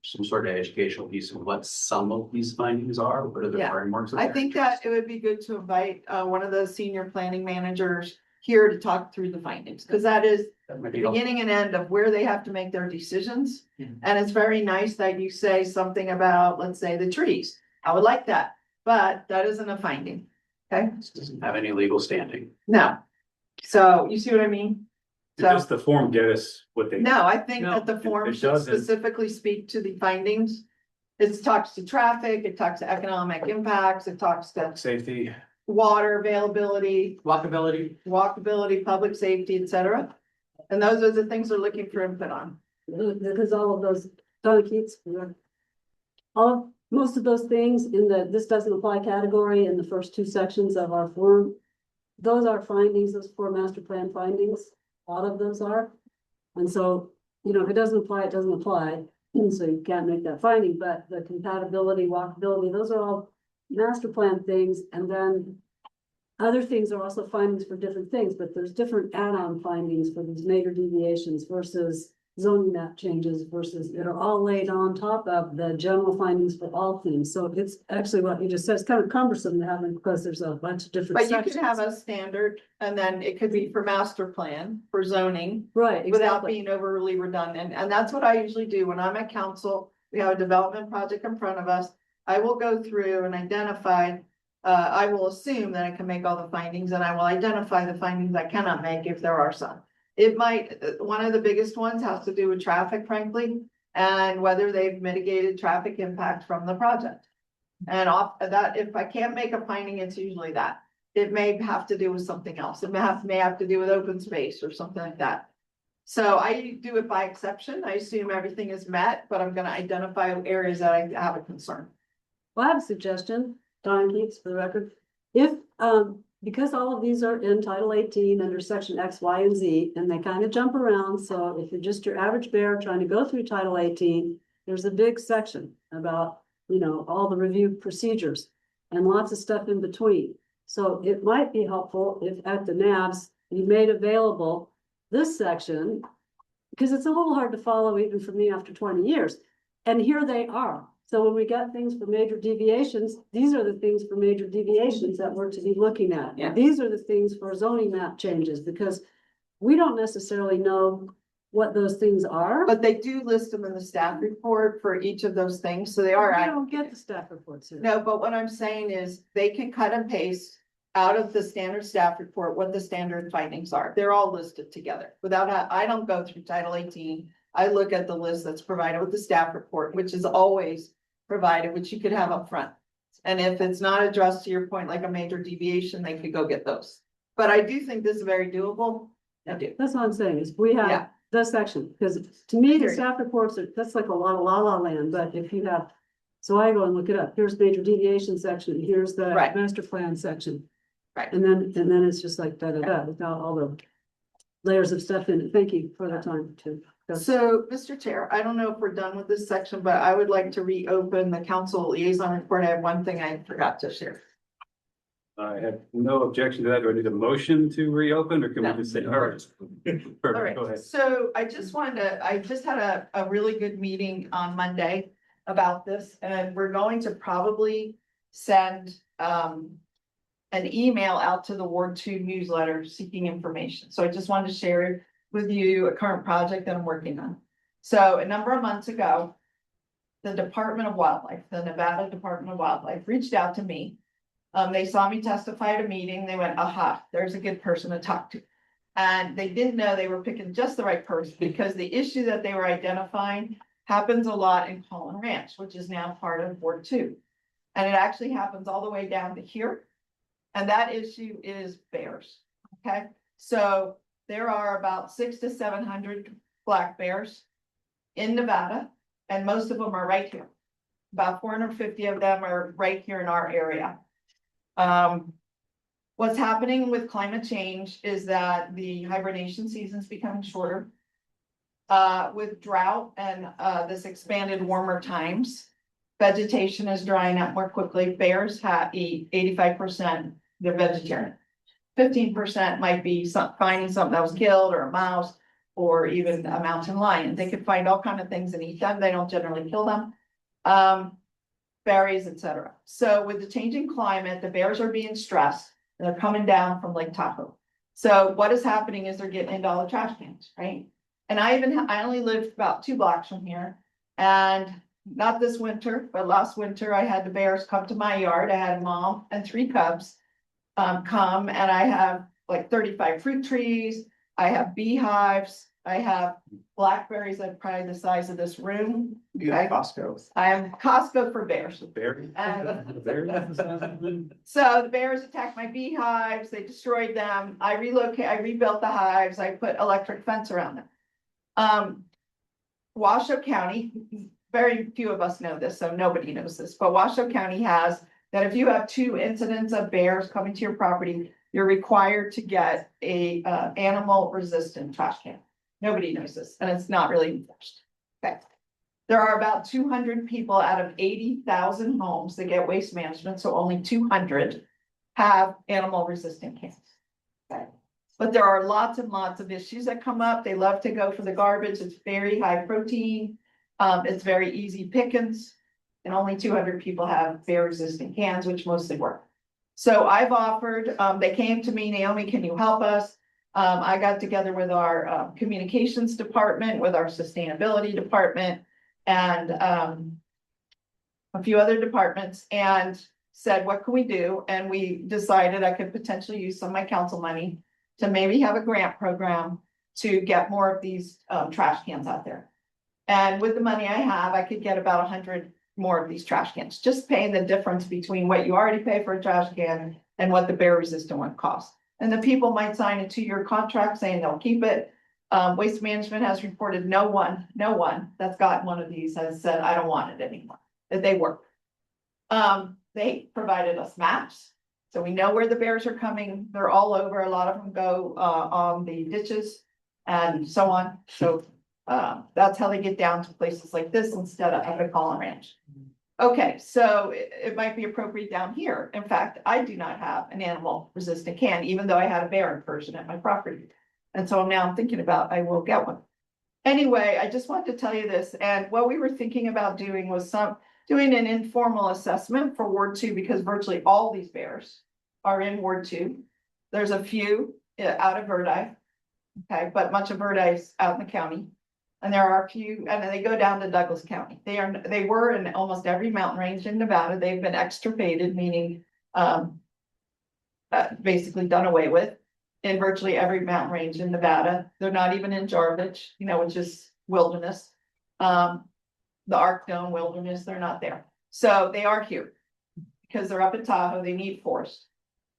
some sort of educational piece of what some of these findings are, what are the Yeah. frameworks? I think that it would be good to invite one of the senior planning managers here to talk through the findings, because that is That might the be helpful. beginning and end of where they have to make their decisions. Mhm. And it's very nice that you say something about, let's say, the trees. I would like that, but that isn't a finding. Okay, Doesn't have any legal standing. no. So you see what I mean? Did just the form get us what they? No, I think No, that the form it should doesn't. specifically speak to the findings. It talks to traffic, it talks to economic impacts, it talks to Safety. water availability, walkability, public safety, et cetera. And those are the things they're looking for input on. Because all of those, Donna Keats, most of those things in the this doesn't apply category in the first two sections of our form. Those are findings, those 4 master plan findings, a lot of those are. And so, you know, if it doesn't apply, it doesn't apply, and so you can't make that finding, but the compatibility, walkability, those are all master plan things, and then other things are also findings for different things, but there's different add-on findings for these major deviations versus zoning map changes versus that are all laid on top of the general findings for all things. So it's actually what you just said, it's kind of cumbersome to have them because there's a bunch of different But you sections. could have a standard, and then it could be for master plan, for zoning, Right, without exactly. being overly redundant. And that's what I usually do when I'm at council. We have a development project in front of us. I will go through and identify, I will assume that I can make all the findings, and I will identify the findings I cannot make if there are some. It might, one of the biggest ones has to do with traffic, frankly, and whether they've mitigated traffic impact from the project. And off that, if I can't make a finding, it's usually that. It may have to do with something else. It may have to do with open space or something like that. So I do it by exception. I assume everything is met, but I'm gonna identify areas that I have a concern. Well, I have a suggestion, Don Keats, for the record. If, because all of these are in Title 18 under section X, Y, and Z, and they kind of jump around, so if you're just your average bear trying to go through Title 18, there's a big section about, you know, all the review procedures and lots of stuff in between. So it might be helpful if at the NABs, you made available this section, because it's a little hard to follow even for me after 20 years. And here they are. So when we got things for major deviations, these are the things for major deviations that we're to be looking at. Yeah. These are the things for zoning map changes, because we don't necessarily know what those things are. But they do list them in the staff report for each of those things, so they are. We don't get the staff reports here. No, but what I'm saying is they can cut and paste out of the standard staff report, what the standard findings are. They're all listed together without, I don't go through Title 18. I look at the list that's provided with the staff report, which is always provided, which you could have up front. And if it's not addressed to your point, like a major deviation, they could go get those. But I do think this is very doable. I do. That's what I'm saying, is we Yeah. have the section, because to me, the Period. staff reports are, that's like a lot of la land, but if you have. So I go and look it up, here's major deviation section, here's the Right. master plan section. Right. And then it's just like da, without all the layers of stuff in it. Thank you for the time to. So, Mr. Chair, I don't know if we're done with this section, but I would like to reopen the council liaison report. I have one thing I forgot to share. I have no objection to that. Do I need a motion to reopen or can we No. just say, all right? All Perfect, go right, ahead. so I just had a really good meeting on Monday about this, and we're going to probably send an email out to the Ward 2 newsletter seeking information. So I just wanted to share with you a current project that I'm working on. So a number of months ago, the Department of Wildlife, the Nevada Department of Wildlife, reached out to me. They saw me testify at a meeting. They went, aha, there's a good person to talk to. And they didn't know they were picking just the right person because the issue that they were identifying happens a lot in Collin Ranch, which is now part of Ward 2. And it actually happens all the way down to here. And that issue is bears. Okay, so there are about 600 to 700 black bears in Nevada, and most of them are right here. About 450 of them are right here in our area. What's happening with climate change is that the hibernation season is becoming shorter. With drought and this expanded warmer times, vegetation is drying up more quickly. Bears eat 85%, they're vegetarian. 15% might be finding something that was killed or a mouse or even a mountain lion. They could find all kinds of things and eat them. They don't generally kill them. Berries, etc. So with the changing climate, the bears are being stressed and they're coming down from Lake Tahoe. So what is happening is they're getting into all the trash cans, right? And I only lived about 2 blocks from here, and not this winter, but last winter I had the bears come to my yard. I had a mom and 3 cubs come, and I have like 35 fruit trees. I have beehives. I have blackberries that are probably the size of this room. You have Costco. I am Costco for bears. Bear? And Bear? so the bears attacked my beehives, they destroyed them, I rebuilt the hives, I put electric fence around them. Washoe County, very few of us know this, so nobody knows this, but Washoe County has that if you have 2 incidents of bears coming to your property, you're required to get a animal resistant trash can. Nobody knows this, and it's not really enforced. Okay. There are about 200 people out of 80,000 homes that get waste management, so only 200 have animal resistant cans. Okay. But there are lots and lots of issues that come up. They love to go for the garbage. It's very high protein. It's very easy pickings. And only 200 people have bear resistant cans, which mostly work. So I've offered, they came to me, Naomi, can you help us? I got together with our communications department, with our sustainability department, and a few other departments, and said, what can we do? And we decided I could potentially use some of my council money to maybe have a grant program to get more of these trash cans out there. And with the money I have, I could get about 100 more of these trash cans, just paying the difference between what you already pay for a trash can and what the bear resistant one costs. And the people might sign a 2-year contract saying they'll keep it. Waste Management has reported no one that's gotten one of these has said, I don't want it anymore, that they work. They provided us maps, so we know where the bears are coming. They're all over. A lot of them go on the ditches and so on. So that's how they get down to places like this instead of up at Collin Ranch. Okay, so it might be appropriate down here. In fact, I do not have an animal resistant can, even though I had a bear incursion at my property. And so now I'm thinking about, I will get one. Anyway, I just wanted to tell you this. And what we were thinking about doing was doing an informal assessment for Ward 2, because virtually all these bears are in Ward 2. There's a few out of Verdi, okay, but much of Verdi is out in the county. And there are a few, and they go down to Douglas County. They were in almost every mountain range in Nevada. They've been extirpated, meaning basically done away with in virtually every mountain range in Nevada. They're not even in Jarvich, which is wilderness. The Arc Dome wilderness, they're not there. So they are here because they're up in Tahoe, they need forest.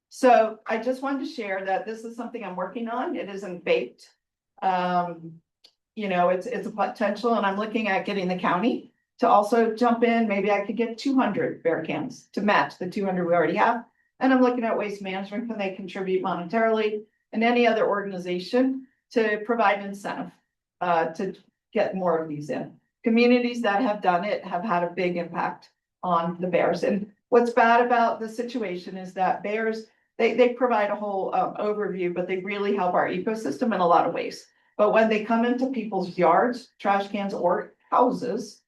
So I just wanted to share that this is something I'm working on. It isn't baked. It's a potential, and I'm looking at getting the county to also jump in. Maybe I could get 200 bear cams to match the 200 we already have. And I'm looking at waste management. Can they contribute monetarily, and any other organization to provide an incentive to get more of these in? Communities that have done it have had a big impact on the bears. And what's bad about the situation is that bears, they provide a whole overview, but they really help our ecosystem in a lot of ways. But when they come into people's yards, trash cans, or houses,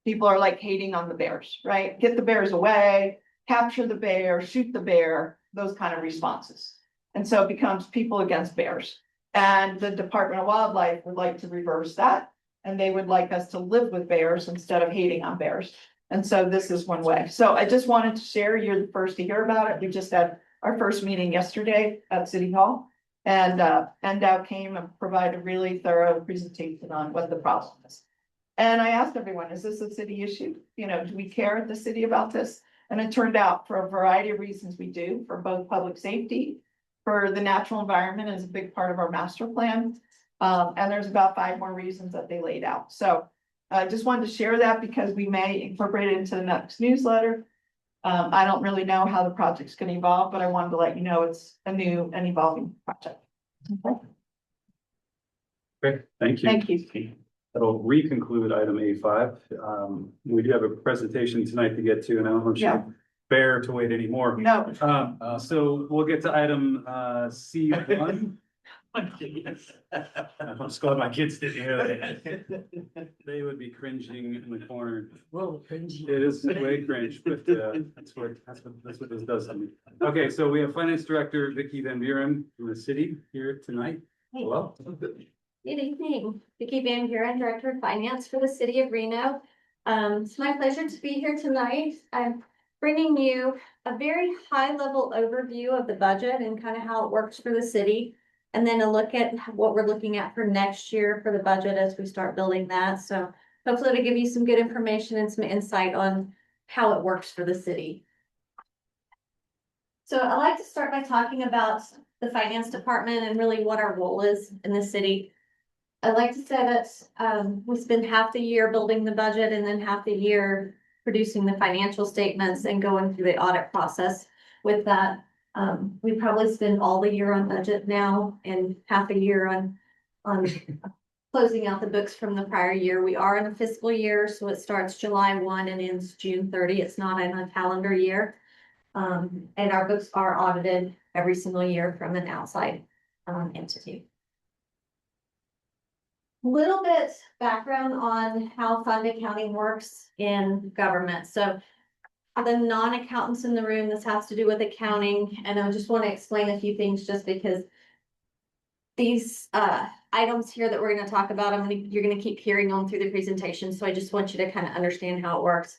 people are like hating on the bears, right? Get the bears away, capture the bear, shoot the bear, those kind of responses. And so it becomes people against bears. And the Department of Wildlife would like to reverse that. And they would like us to live with bears instead of hating on bears. And so this is one way. So I just wanted to share, you're the first to hear about it. We just had our first meeting yesterday at City Hall. And NDOW came and provided a really thorough presentation on what the problem is. And I asked everyone, is this a city issue? Do we care at the city about this? And it turned out, for a variety of reasons, we do, for both public safety, for the natural environment is a big part of our master plan. And there's about 5 more reasons that they laid out. So I just wanted to share that because we may incorporate it into the next newsletter. I don't really know how the project's going to evolve, but I wanted to let you know it's a new and evolving project. Okay. Great, thank you. Thank you. That'll reconclude item A5. We do have a presentation tonight to get to, and I don't know if Yeah. you bear to wait anymore. No, So we'll get to item C1. I'm just glad my kids didn't hear that. They would be cringing in the corner. Well, cringy. It is way cringe, but that's what this does to me. Okay, so we have Finance Director Vicky Van Buren from the city here tonight. Hello. Good evening, Vicki Van Buren, Director of Finance for the City of Reno. It's my pleasure to be here tonight. I'm bringing you a very high-level overview of the budget and kind of how it works for the city. And then a look at what we're looking at for next year for the budget as we start building that. So hopefully it'll give you some good information and some insight on how it works for the city. So I'd like to start by talking about the finance department and really what our role is in the city. I'd like to say that we spend half the year building the budget and then half the year producing the financial statements and going through the audit process with that. We probably spend all the year on budget now and half a year on closing out the books from the prior year. We are in a fiscal year, so it starts July 1 and ends June 30. It's not in a calendar year. And our books are audited every single year from an outside entity. Little bit background on how fund accounting works in government. So the non-accountants in the room, this has to do with accounting, and I just want to explain a few things just because these items here that we're going to talk about, you're going to keep hearing on through the presentation. So I just want you to kind of understand how it works.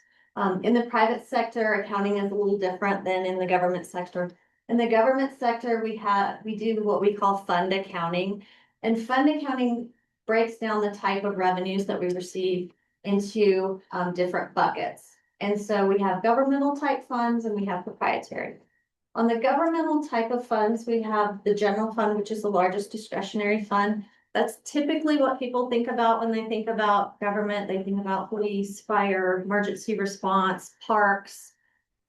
In the private sector, accounting is a little different than in the government sector. In the government sector, we do what we call fund accounting, and fund accounting breaks down the type of revenues that we receive into different buckets. And so we have governmental type funds and we have proprietary. On the governmental type of funds, we have the general fund, which is the largest discretionary fund. That's typically what people think about when they think about government. They think about police, fire, emergency response, parks,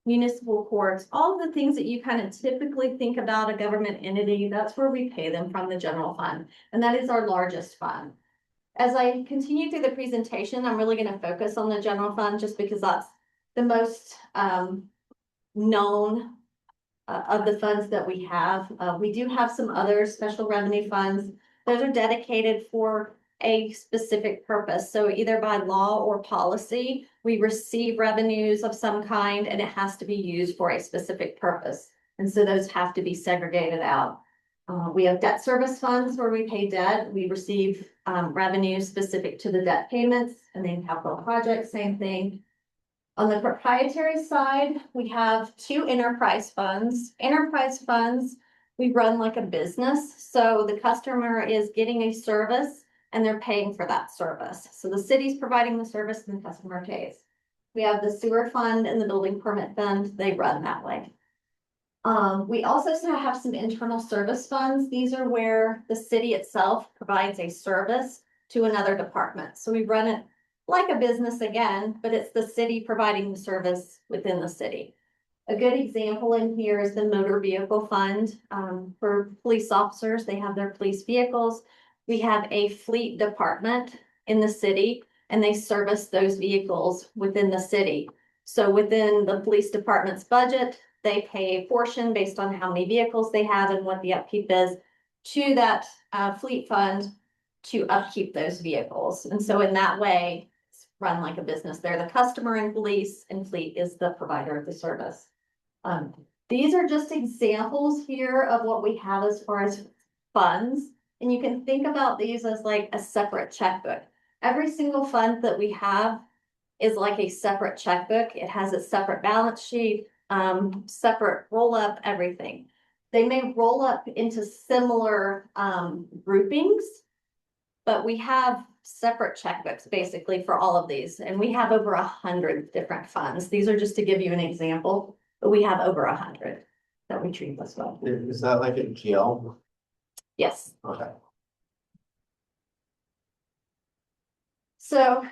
municipal courts, all the things that you kind of typically think about a government entity. That's where we pay them from, the general fund. And that is our largest fund. As I continue through the presentation, I'm really going to focus on the general fund just because that's the most known of the funds that we have. We do have some other special revenue funds. Those are dedicated for a specific purpose. So either by law or policy, we receive revenues of some kind and it has to be used for a specific purpose. And so those have to be segregated out. We have debt service funds where we pay debt. We receive revenue specific to the debt payments, and then capital projects, same thing. On the proprietary side, we have two enterprise funds. Enterprise funds, we run like a business, so the customer is getting a service and they're paying for that service. So the city's providing the service and the customer pays. We have the sewer fund and the building permit fund, they run that way. We also have some internal service funds. These are where the city itself provides a service to another department. So we run it like a business again, but it's the city providing the service within the city. A good example in here is the motor vehicle fund, for police officers. They have their police vehicles. We have a fleet department in the city and they service those vehicles within the city. So within the police department's budget, they pay a portion based on how many vehicles they have and what the upkeep is to that fleet fund to upkeep those vehicles. And so in that way, it's run like a business. They're the customer and police, and fleet is the provider of the service. These are just examples here of what we have as far as funds. And you can think about these as like a separate checkbook. Every single fund that we have is like a separate checkbook. It has a separate balance sheet, separate roll up, everything. They may roll up into similar groupings, but we have separate checkbooks basically for all of these. And we have over 100 different funds. These are just to give you an example, but we have over 100 that we treat this way. Is that like a GL? Yes. Okay. So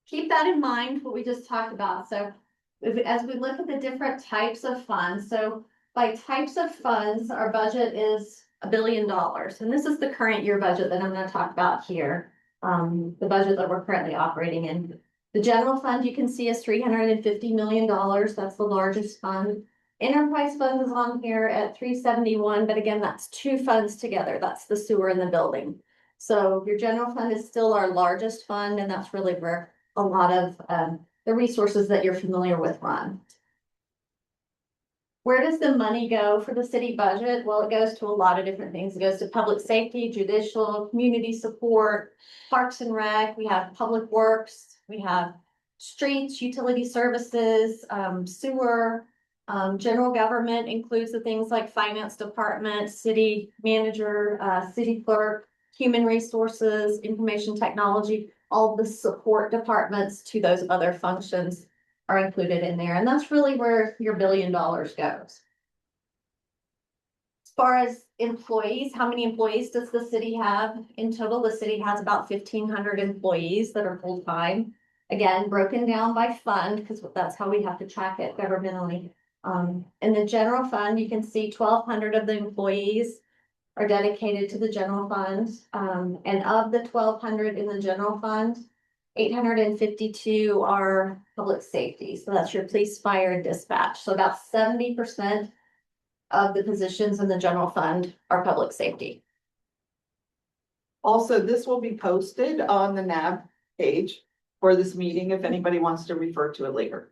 keep that in mind, what we just talked about. So as we look at the different types of funds, so by types of funds, our budget is $1 billion. And this is the current year budget that I'm going to talk about here. The budget that we're currently operating in. The general fund you can see is $350 million. That's the largest fund. Enterprise fund is on here at 371, but again, that's two funds together. That's the sewer and the building. So your general fund is still our largest fund, and that's really where a lot of the resources that you're familiar with run. Where does the money go for the city budget? Well, it goes to a lot of different things. It goes to public safety, judicial, community support, parks and rec. We have public works. We have streets, utility services, sewer. General government includes the things like finance department, city manager, city clerk, human resources, information technology. All the support departments to those other functions are included in there. And that's really where your $1 billion goes. As far as employees, how many employees does the city have? In total, the city has about 1,500 employees that are full-time. Again, broken down by fund, because that's how we have to track it governmentally. In the general fund, you can see 1,200 of the employees are dedicated to the general fund. And of the 1,200 in the general fund, 852 are public safety. So that's your police, fire, and dispatch. So about 70% of the positions in the general fund are public safety. Also, this will be posted on the NAB page for this meeting if anybody wants to refer to it later.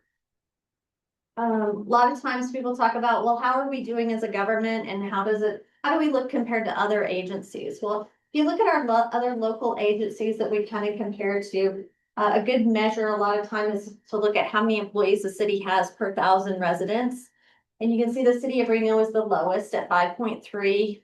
A lot of times people talk about, well, how are we doing as a government and how do we look compared to other agencies? Well, if you look at our other local agencies that we kind of compare to, a good measure a lot of times is to look at how many employees the city has per 1,000 residents. And you can see the city of Reno is the lowest at 5.3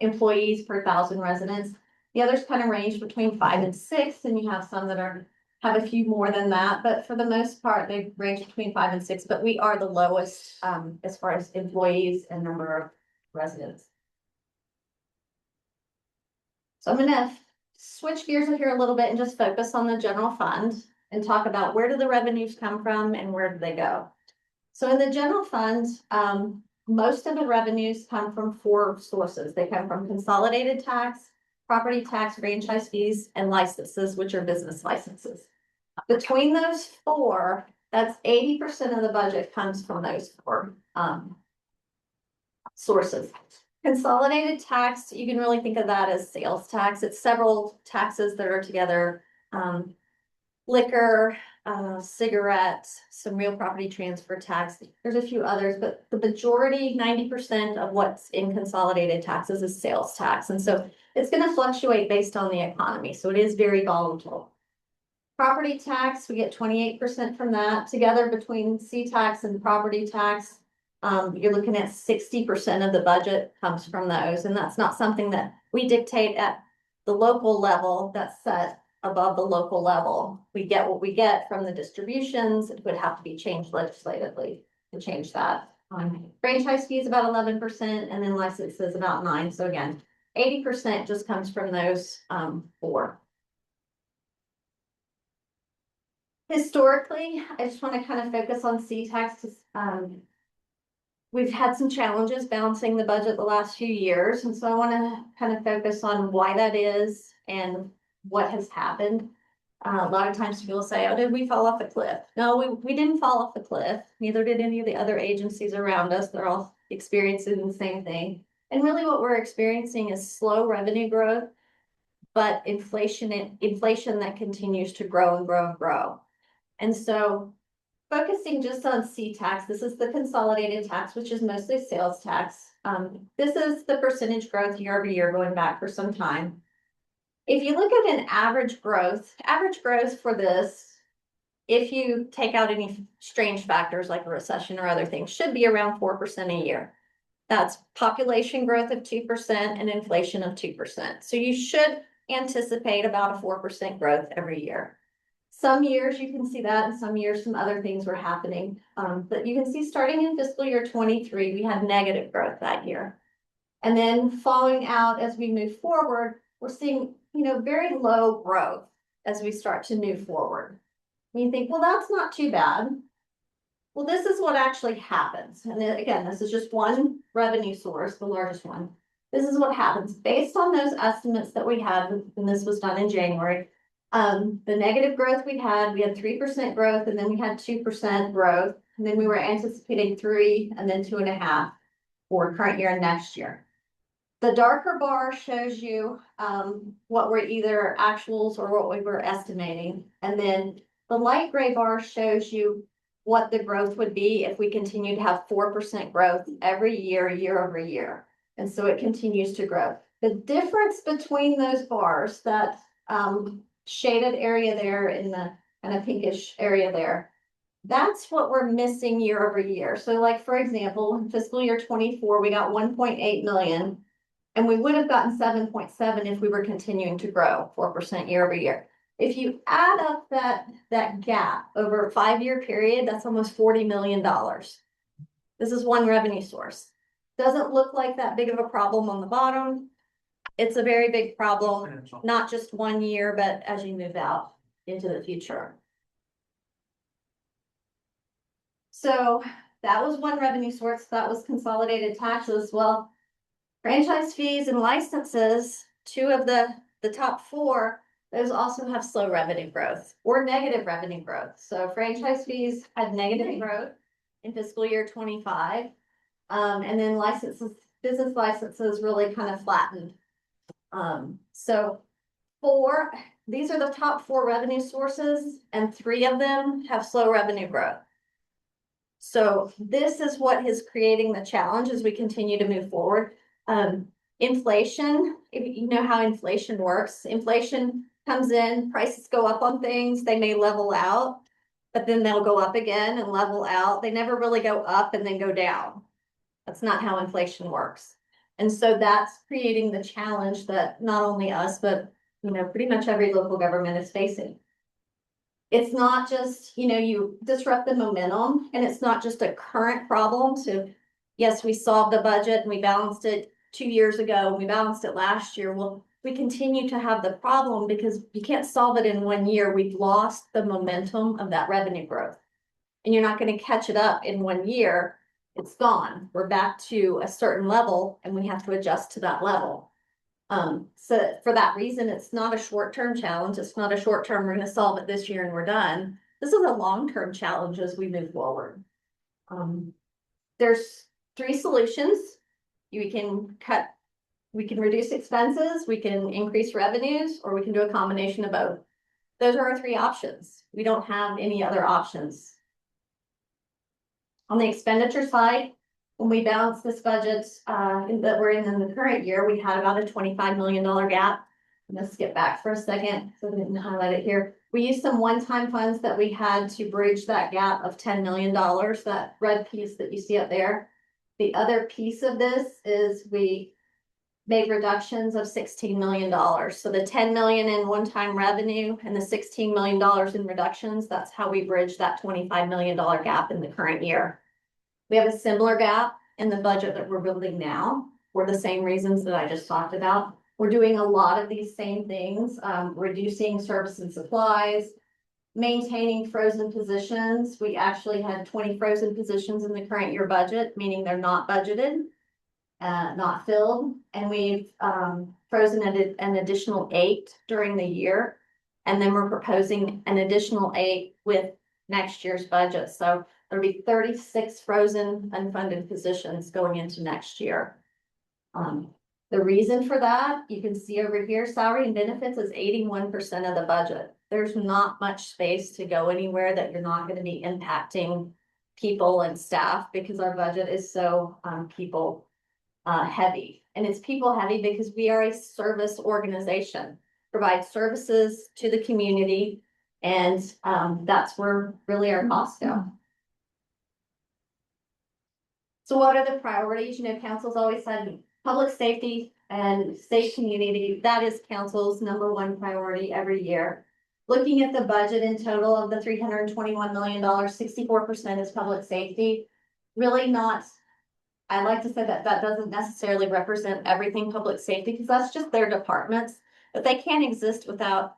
employees per 1,000 residents. The others kind of range between 5 and 6, and you have some that have a few more than that, but for the most part, they range between 5 and 6, but we are the lowest as far as employees and number of residents. So I'm gonna switch gears here a little bit and just focus on the general fund and talk about where do the revenues come from and where do they go. So in the general fund, most of the revenues come from 4 sources. They come from consolidated tax, property tax, franchise fees, and licenses, which are business licenses. Between those 4, that's 80% of the budget comes from those 4 sources. Consolidated tax, you can really think of that as sales tax. It's several taxes that are together. Liquor, cigarettes, some real property transfer tax. There's a few others, but the majority, 90% of what's in consolidated taxes is sales tax. And so it's going to fluctuate based on the economy. So it is very volatile. Property tax, we get 28% from that. Together between C-tax and property tax, you're looking at 60% of the budget comes from those, and that's not something that we dictate at the local level. That's set above the local level. We get what we get from the distributions. It would have to be changed legislatively to change that. Franchise fees about 11%, and then licenses about 9%. So again, 80% just comes from those four. Historically, I just want to kind of focus on C-tax. We've had some challenges balancing the budget the last few years, and so I want to kind of focus on why that is and what has happened. A lot of times people say, oh, did we fall off a cliff? No, we didn't fall off the cliff. Neither did any of the other agencies around us. They're all experiencing the same thing. And really what we're experiencing is slow revenue growth, but inflation that continues to grow and grow and grow. And so focusing just on C-tax, this is the consolidated tax, which is mostly sales tax. This is the percentage growth year over year going back for some time. If you look at an average growth for this, if you take out any strange factors like a recession or other things, should be around 4% a year. That's population growth of 2% and inflation of 2%. So you should anticipate about a 4% growth every year. Some years you can see that, and some years some other things were happening. But you can see starting in fiscal year 23, we had negative growth that year. And then falling out as we move forward, we're seeing, very low growth as we start to move forward. And you think, well, that's not too bad. Well, this is what actually happens. And then, again, this is just one revenue source, the largest one. This is what happens based on those estimates that we had, and this was done in January. The negative growth we had 3% growth, and then we had 2% growth, and then we were anticipating 3 and then 2.5 for current year and next year. The darker bar shows you what were either actuals or what we were estimating, and then the light gray bar shows you what the growth would be if we continue to have 4% growth every year, year over year, and so it continues to grow. The difference between those bars, that shaded area there in the kind of pinkish area there, that's what we're missing year over year. So like, for example, in fiscal year 24, we got 1.8 million, and we would have gotten 7.7 if we were continuing to grow 4% year over year. If you add up that gap over a 5-year period, that's almost $40 million. This is one revenue source. Doesn't look like that big of a problem on the bottom. It's a very big problem, not just 1 year, but as you move out into the future. So that was one revenue source. That was consolidated taxes. Well, franchise fees and licenses, 2 of the top 4, those also have slow revenue growth or negative revenue growth. So franchise fees had negative growth in fiscal year 25. And then business licenses really kind of flattened. So these are the top 4 revenue sources, and 3 of them have slow revenue growth. So this is what is creating the challenge as we continue to move forward. Inflation, if you know how inflation works, inflation comes in, prices go up on things, they may level out, but then they'll go up again and level out. They never really go up and then go down. That's not how inflation works. And so that's creating the challenge that not only us, but pretty much every local government is facing. It's not just, you disrupt the momentum, and it's not just a current problem. So yes, we solved the budget and we balanced it 2 years ago, and we balanced it last year. Well, we continue to have the problem because you can't solve it in 1 year. We've lost the momentum of that revenue growth, and you're not going to catch it up in 1 year. It's gone. We're back to a certain level, and we have to adjust to that level. So for that reason, it's not a short-term challenge. It's not a short-term, we're going to solve it this year and we're done. This is a long-term challenge as we move forward. There's 3 solutions. We can reduce expenses, we can increase revenues, or we can do a combination of both. Those are our 3 options. We don't have any other options. On the expenditure side, when we balance this budget that we're in the current year, we had about a $25 million gap. I'm gonna skip back for a second, so I didn't highlight it here. We used some one-time funds that we had to bridge that gap of $10 million, that red piece that you see up there. The other piece of this is we made reductions of $16 million. So the 10 million in one-time revenue and the $16 million in reductions, that's how we bridge that $25 million gap in the current year. We have a similar gap in the budget that we're building now for the same reasons that I just talked about. We're doing a lot of these same things, reducing service and supplies, maintaining frozen positions. We actually had 20 frozen positions in the current year budget, meaning they're not budgeted, not filled. And we've frozen an additional 8 during the year. And then we're proposing an additional 8 with next year's budget. So there'll be 36 frozen unfunded positions going into next year. The reason for that, you can see over here, salary and benefits is 81% of the budget. There's not much space to go anywhere that you're not going to be impacting people and staff, because our budget is so people heavy. And it's people heavy because we are a service organization, provide services to the community, and that's where really our costs go. So what are the priorities? You know, council's always said public safety and safe community. That is council's #1 priority every year. Looking at the budget in total of the $321 million, 64% is public safety. Really not, I like to say that that doesn't necessarily represent everything public safety, because that's just their departments, but they can't exist without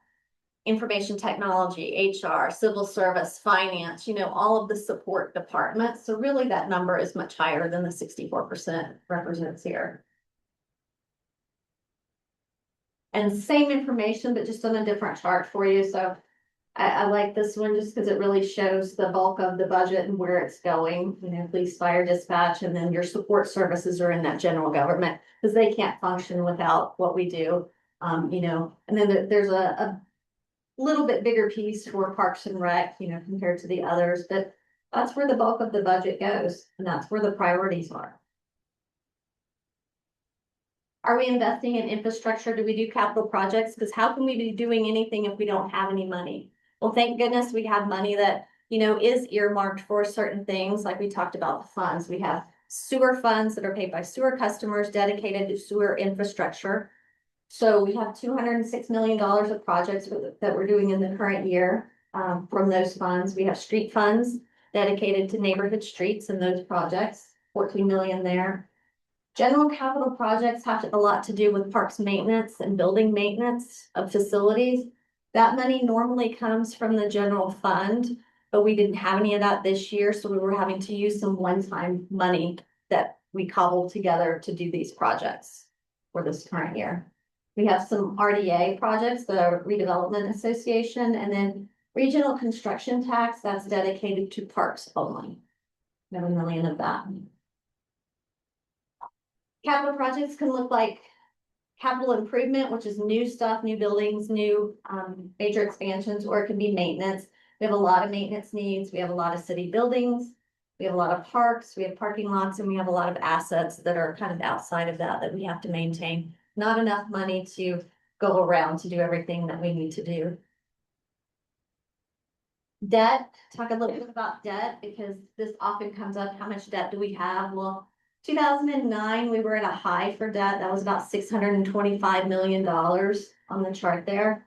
information technology, HR, civil service, finance, you know, all of the support departments. So really that number is much higher than the 64% represents here. And same information, but just on a different chart for you. So I like this one just because it really shows the bulk of the budget and where it's going. You know, police, fire, dispatch, and then your support services are in that general government, because they can't function without what we do. You know, and then there's a little bit bigger piece for Parks and Rec, you know, compared to the others, but that's where the bulk of the budget goes, and that's where the priorities are. Are we investing in infrastructure? Do we do capital projects? Because how can we be doing anything if we don't have any money? Well, thank goodness we have money that, you know, is earmarked for certain things. Like we talked about the funds. We have sewer funds that are paid by sewer customers dedicated to sewer infrastructure. So we have $206 million of projects that we're doing in the current year from those funds. We have street funds dedicated to neighborhood streets and those projects, 14 million there. General capital projects have a lot to do with parks maintenance and building maintenance of facilities. That money normally comes from the general fund, but we didn't have any of that this year. So we were having to use some one-time money that we cobbled together to do these projects for this current year. We have some RDA projects, the Redevelopment Association, and then regional construction tax that's dedicated to parks only. $7 million of that. Capital projects can look like capital improvement, which is new stuff, new buildings, new major expansions, or it can be maintenance. We have a lot of maintenance needs. We have a lot of city buildings. We have a lot of parks. We have parking lots, and we have a lot of assets that are kind of outside of that we have to maintain. Not enough money to go around to do everything that we need to do. Debt, talk a little bit about debt, because this often comes up. How much debt do we have? Well, 2009, we were at a high for debt. That was about $625 million on the chart there.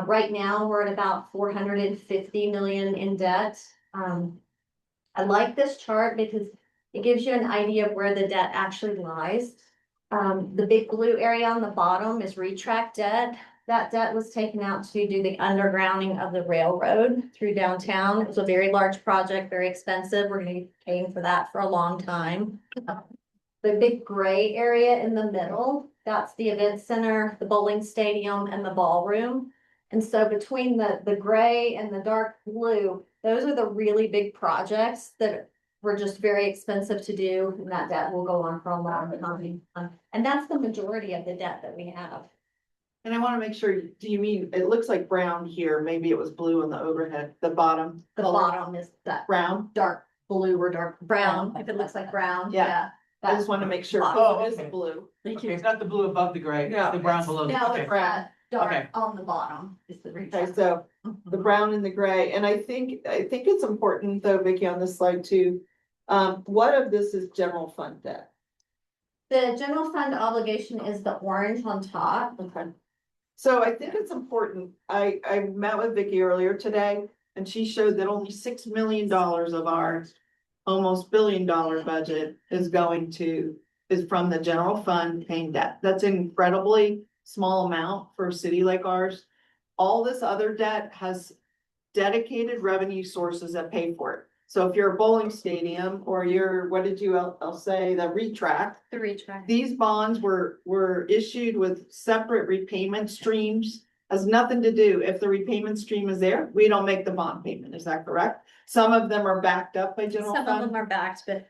Right now, we're at about $450 million in debt. I like this chart because it gives you an idea of where the debt actually lies. The big blue area on the bottom is retract debt. That debt was taken out to do the undergrounding of the railroad through downtown. It was a very large project, very expensive. We're going to be paying for that for a long time. The big gray area in the middle, that's the event center, the bowling stadium, and the ballroom. And so between the gray and the dark blue, those are the really big projects that were just very expensive to do, and that debt will go on for a long time. And that's the majority of the debt that we have. And I want to make sure, do you mean, it looks like brown here, maybe it was blue on the overhead, the bottom? The bottom is that Brown? dark blue or dark brown, if it looks like brown, yeah. I just want to make sure, Oh, it is blue. Okay, it's not the blue above the gray, No, it's the brown below. No, Okay. it's that Okay. dark on the bottom is the reach. Okay, so the brown and the gray, and I think it's important though, Vicky, on this slide too. What of this is general fund debt? The general fund obligation is the orange on top. Okay. So I think it's important, I met with Vicky earlier today, and she showed that only $6 million of our almost $1 billion budget is from the general fund paying debt. That's an incredibly small amount for a city like ours. All this other debt has dedicated revenue sources that pay for it. So if you're a bowling stadium or you're, what did you, I'll say, the retract, The retract. these bonds were issued with separate repayment streams. Has nothing to do, if the repayment stream is there, we don't make the bond payment, is that correct? Some of them are backed up by general Some of fund. them are backed, but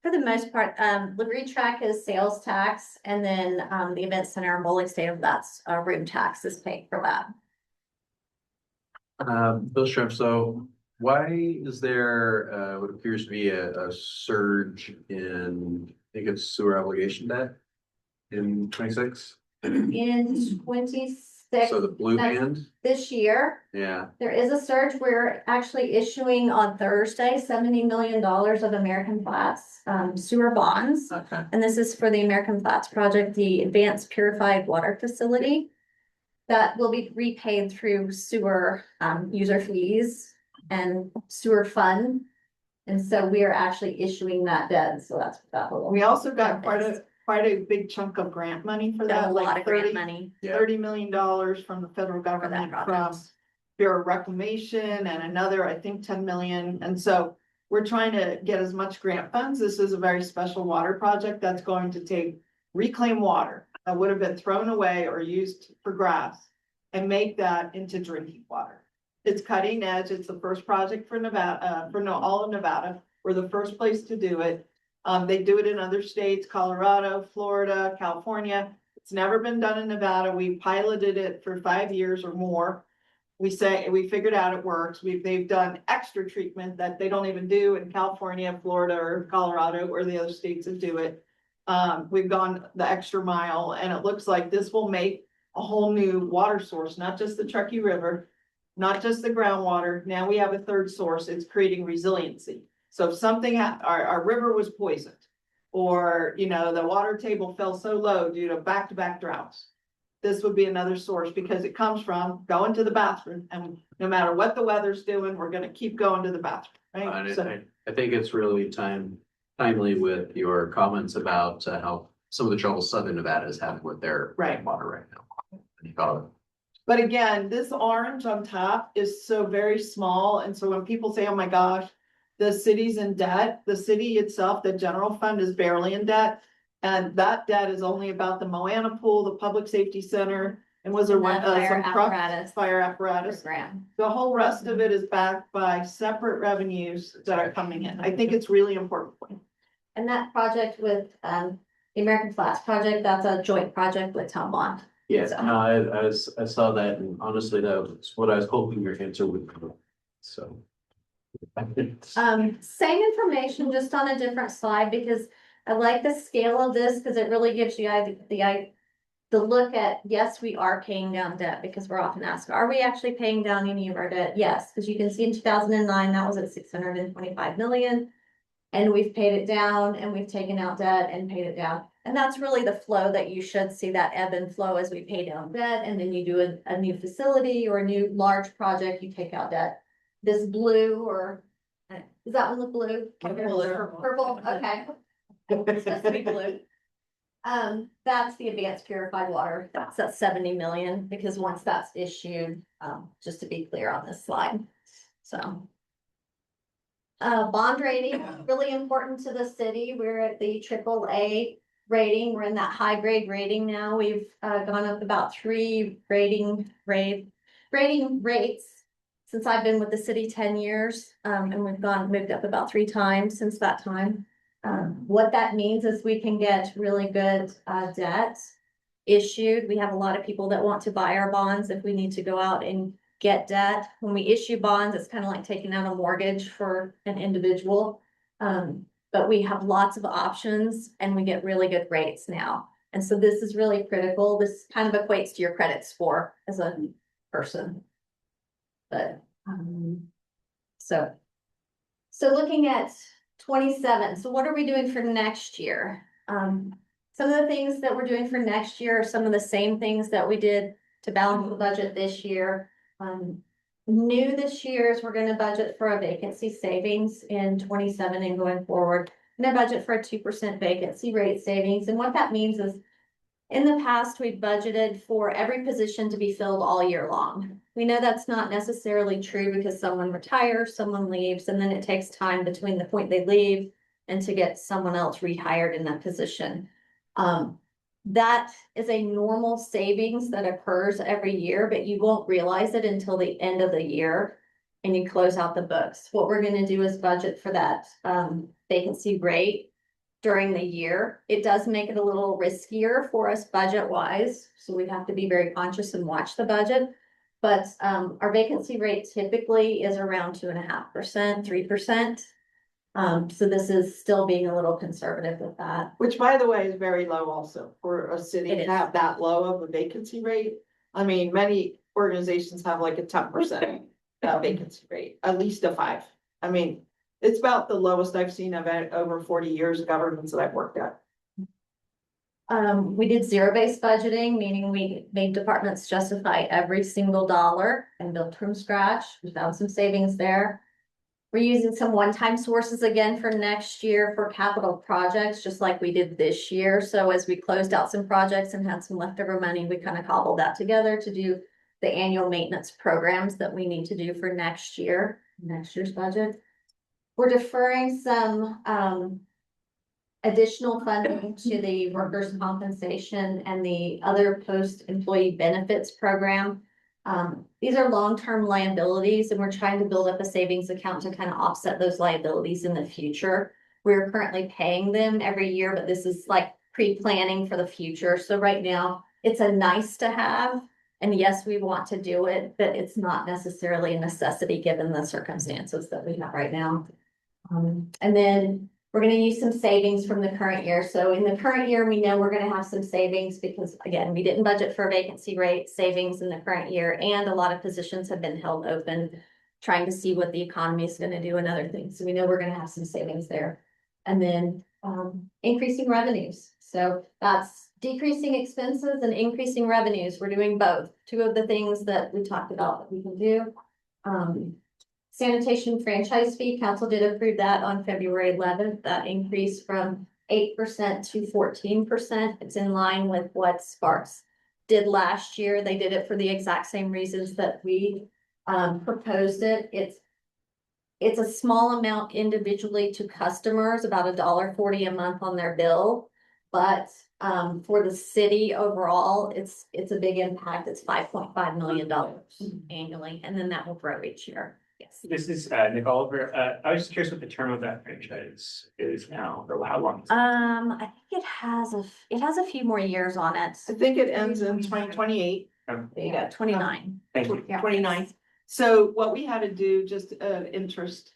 for the most part, the retract is sales tax, and then the event center and bowling stadium, that's room tax is paid for that. Bill Shrimp, so why is there, what appears to be a surge in, I think it's sewer obligation debt in 26? In 26 So the blue band, this year, yeah, there is a surge. We're actually issuing on Thursday $70 million of American Flats sewer bonds. okay. And this is for the American Flats project, the advanced purified water facility that will be repaid through sewer user fees and sewer fund. And so we are actually issuing that debt. So that's what that will. We also got quite a big chunk of grant money for Got that, a lot like of grant money. $30 million from the federal government, from project. Bureau of Reclamation, and another, I think, 10 million. And so we're trying to get as much grant funds. This is a very special water project that's going to take reclaimed water that would have been thrown away or used for grass and make that into drinking water. It's cutting edge. It's the first project for Nevada, all of Nevada. We're the first place to do it. They do it in other states, Colorado, Florida, California. It's never been done in Nevada. We piloted it for 5 years or more. We figured out it works. They've done extra treatment that they don't even do in California, Florida, or Colorado, or the other states that do it. We've gone the extra mile, and it looks like this will make a whole new water source, not just the Truckee River, not just the groundwater. Now we have a third source. It's creating resiliency. So if something, our river was poisoned, or, the water table fell so low due to back-to-back droughts, this would be another source, because it comes from going to the bathroom, and no matter what the weather's doing, we're gonna keep going to the bathroom, right? So, I think it's really timely with your comments about how some of the trouble Southern Nevada is having with their Right. water right now. You got it. but again, this orange on top is so very small, and so when people say, oh my gosh, the city's in debt, the city itself, the general fund is barely in debt. And that debt is only about the Moana pool, the public safety center, and was there one, Fire some trucks, apparatus. fire apparatus. Grant. The whole rest of it is backed by separate revenues that are coming in. I think it's really important point. And that project with the American Flats project, that's a joint project with Tom Bond. Yeah, So- no, I saw that, and honestly, that was what I was hoping your answer would be. So. Same information, just on a different slide, because I like the scale of this, because it really gives you the look at, yes, we are paying down debt, because we're often asked, are we actually paying down any of our debt? Yes, because you can see in 2009, that was at 625 million. And we've paid it down, and we've taken out debt and paid it down. And that's really the flow that you should see, that ebb and flow as we pay down debt, and then you do a new facility or a new large project, you take out debt. This blue, or does that one look blue? Purple, okay. It's supposed to be blue. That's the advanced purified water. That's at 70 million, because once that's issued, just to be clear on this slide, so. Bond rating, really important to the city. We're at the AAA rating. We're in that high grade rating now. We've gone up about 3 rating rates since I've been with the city 10 years. And we've moved up about 3 times since that time. What that means is we can get really good debt issued. We have a lot of people that want to buy our bonds if we need to go out and get debt. When we issue bonds, it's kind of like taking out a mortgage for an individual. But we have lots of options, and we get really good rates now. And so this is really critical. This kind of equates to your credit score as a person. But, so looking at 27, so what are we doing for next year? Some of the things that we're doing for next year are some of the same things that we did to balance the budget this year. New this year is we're gonna budget for a vacancy savings in 27 and going forward. And a budget for a 2% vacancy rate savings. And what that means is in the past, we've budgeted for every position to be filled all year long. We know that's not necessarily true because someone retires, someone leaves, and then it takes time between the point they leave and to get someone else rehired in that position. That is a normal savings that occurs every year, but you won't realize it until the end of the year and you close out the books. What we're gonna do is budget for that vacancy rate during the year. It does make it a little riskier for us budget wise, so we have to be very conscious and watch the budget. But our vacancy rate typically is around 2.5%, 3%. So this is still being a little conservative with that. Which, by the way, is very low also for a city It to is. have that low of a vacancy rate. I mean, many organizations have like a 10% vacancy rate, at least a 5. I mean, it's about the lowest I've seen of it over 40 years of governments that I've worked at. We did zero-based budgeting, meaning we made departments justify every single dollar and built from scratch. We found some savings there. We're using some one-time sources again for next year for capital projects, just like we did this year. So as we closed out some projects and had some leftover money, we kind of cobbled that together to do the annual maintenance programs that we need to do for next year's budget. We're deferring some additional funding to the workers' compensation and the other post-employee benefits program. These are long-term liabilities, and we're trying to build up a savings account to kind of offset those liabilities in the future. We're currently paying them every year, but this is like pre-planning for the future. So right now, it's a nice to have. And yes, we want to do it, but it's not necessarily a necessity given the circumstances that we have right now. And then we're gonna use some savings from the current year. So in the current year, we know we're gonna have some savings because again, we didn't budget for a vacancy rate savings in the current year. And a lot of positions have been held open, trying to see what the economy is gonna do and other things. So we know we're gonna have some savings there. And then increasing revenues. So that's decreasing expenses and increasing revenues. We're doing both. Two of the things that we talked about that we can do. Sanitation franchise fee, council did approve that on February 11th. That increased from 8% to 14%. It's in line with what Sparks did last year. They did it for the exact same reasons that we proposed it. It's a small amount individually to customers, about $1.40 a month on their bill. But for the city overall, it's a big impact. It's $5.5 million annually, and then that will grow each year. Yes. This is Nick Oliver. I was just curious what the term of that franchise is now, or how long? I think it has a few more years on it. I think it ends in 2028. There you go, 29. Thank you. Yeah. 29. So what we had to do, just interest,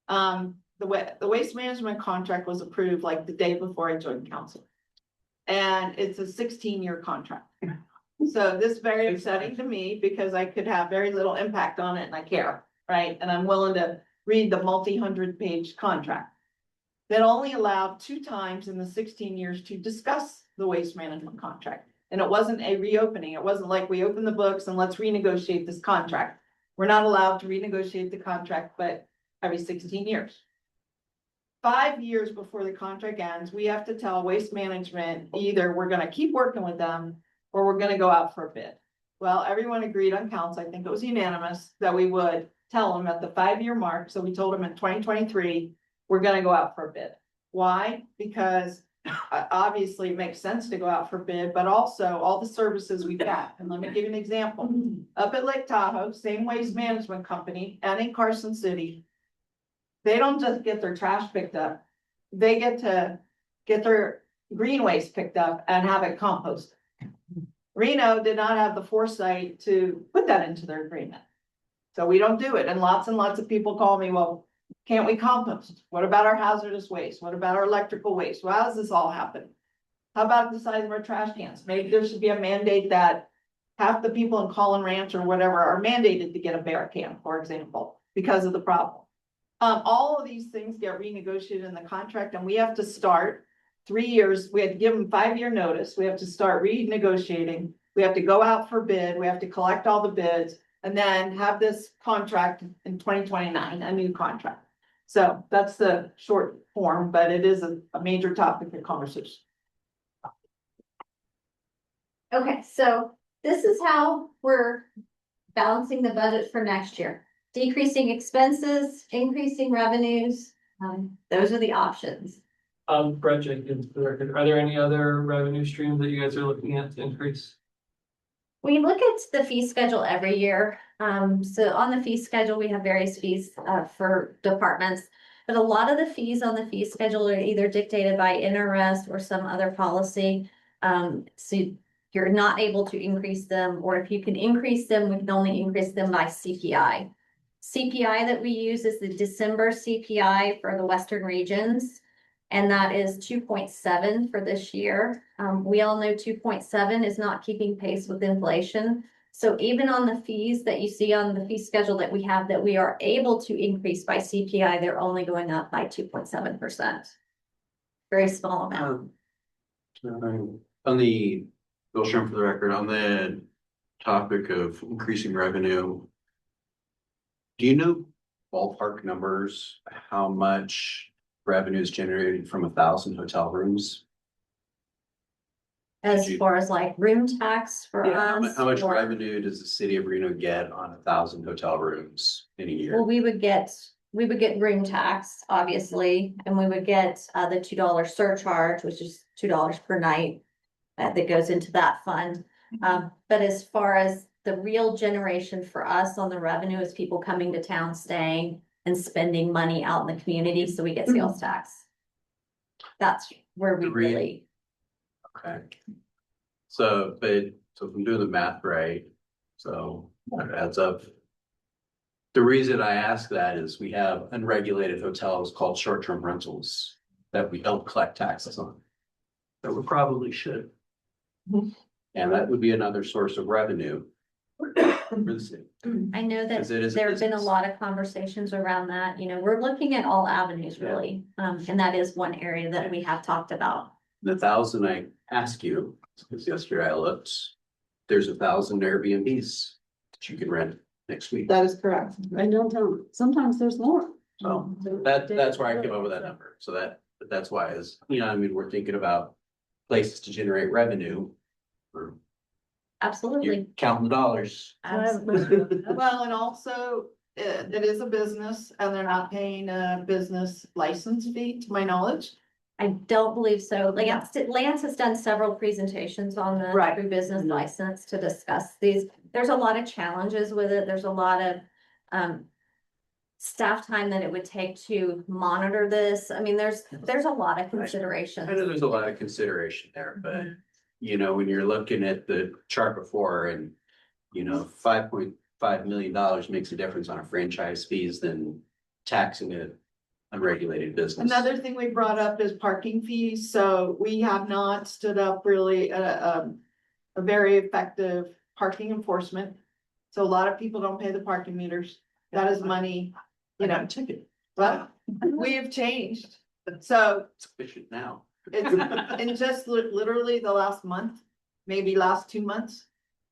the waste management contract was approved like the day before I joined council. And it's a 16-year contract. So this is very upsetting to me because I could have very little impact on it and I care, right? And I'm willing to read the multi-100-page contract that only allowed 2 times in the 16 years to discuss the waste management contract. And it wasn't a reopening. It wasn't like we open the books and let's renegotiate this contract. We're not allowed to renegotiate the contract, but every 16 years. 5 years before the contract ends, we have to tell waste management, either we're gonna keep working with them or we're gonna go out for a bid. Well, everyone agreed on council, I think it was unanimous, that we would tell them at the 5-year mark. So we told them in 2023, we're gonna go out for a bid. Why? Because obviously it makes sense to go out for bid, but also all the services we've got. And let me give you an example. Up at Lake Tahoe, same waste management company, and in Carson City, they don't just get their trash picked up. They get to get their green waste picked up and have it composted. Reno did not have the foresight to put that into their agreement. So we don't do it. And lots of people call me, well, can't we compost? What about our hazardous waste? What about our electrical waste? Well, how does this all happen? How about the size of our trash cans? Maybe there should be a mandate that half the people in Collin Ranch or whatever are mandated to get a bear can, for example, because of the problem. All of these things get renegotiated in the contract, and we have to start 3 years. We had to give them 5-year notice. We have to start renegotiating. We have to go out for bid. We have to collect all the bids and then have this contract in 2029, a new contract. So that's the short form, but it is a major topic of conversation. Okay, so this is how we're balancing the budget for next year. Decreasing expenses, increasing revenues, those are the options. Brett Jenkins, for the record, are there any other revenue streams that you guys are looking at to increase? We look at the fee schedule every year. So on the fee schedule, we have various fees for departments. But a lot of the fees on the fee schedule are either dictated by NRS or some other policy. So you're not able to increase them, or if you can increase them, we can only increase them by CPI. CPI that we use is the December CPI for the Western regions. And that is 2.7 for this year. We all know 2.7 is not keeping pace with inflation. So even on the fees that you see on the fee schedule that we have, that we are able to increase by CPI, they're only going up by 2.7%. Very small amount. On the, Bill Sherm for the record, on the topic of increasing revenue, do you know ballpark numbers, how much revenue is generated from 1,000 hotel rooms? As far as like room tax for us. How much or- revenue does the city of Reno get on 1,000 hotel rooms in a year? Well, we would get room tax, obviously, and we would get the $2 surcharge, which is $2 per night. That goes into that fund. But as far as the real generation for us on the revenue is people coming to town, staying and spending money out in the community, so we get sales tax. That's where we really. Okay. So if I'm doing the math right, so it adds up. The reason I ask that is we have unregulated hotels called short-term rentals that we don't collect taxes on. That we probably should. And that would be another source of revenue for the city. I know that Because it is a there have been a business. lot of conversations around that, we're looking at all avenues really. And that is one area that we have talked about. The 1,000 I ask you, because yesterday I looked, there's 1,000 Airbnbs that you can rent next week. That is correct. Right downtown. Sometimes there's more. So that's where I came up with that number. So that's why is, I mean, we're thinking about places to generate revenue. Or you're Absolutely. counting the dollars. Well, and also, it is a business and they're not paying a business license fee, to my knowledge. I don't believe so. Lance has done several presentations on the Right. true business license to discuss these. There's a lot of challenges with it. There's a lot of staff time that it would take to monitor this. I mean, there's a lot of considerations. I know there's a lot of consideration there, but when you're looking at the chart before and, $5.5 million makes a difference on a franchise fees than taxing an unregulated business. Another thing we brought up is parking fees. So we have not stood up really a very effective parking enforcement. So a lot of people don't pay the parking meters. That is money, ticket. Well, we have changed. So It's efficient now. it's in just literally the last month, maybe last 2 months.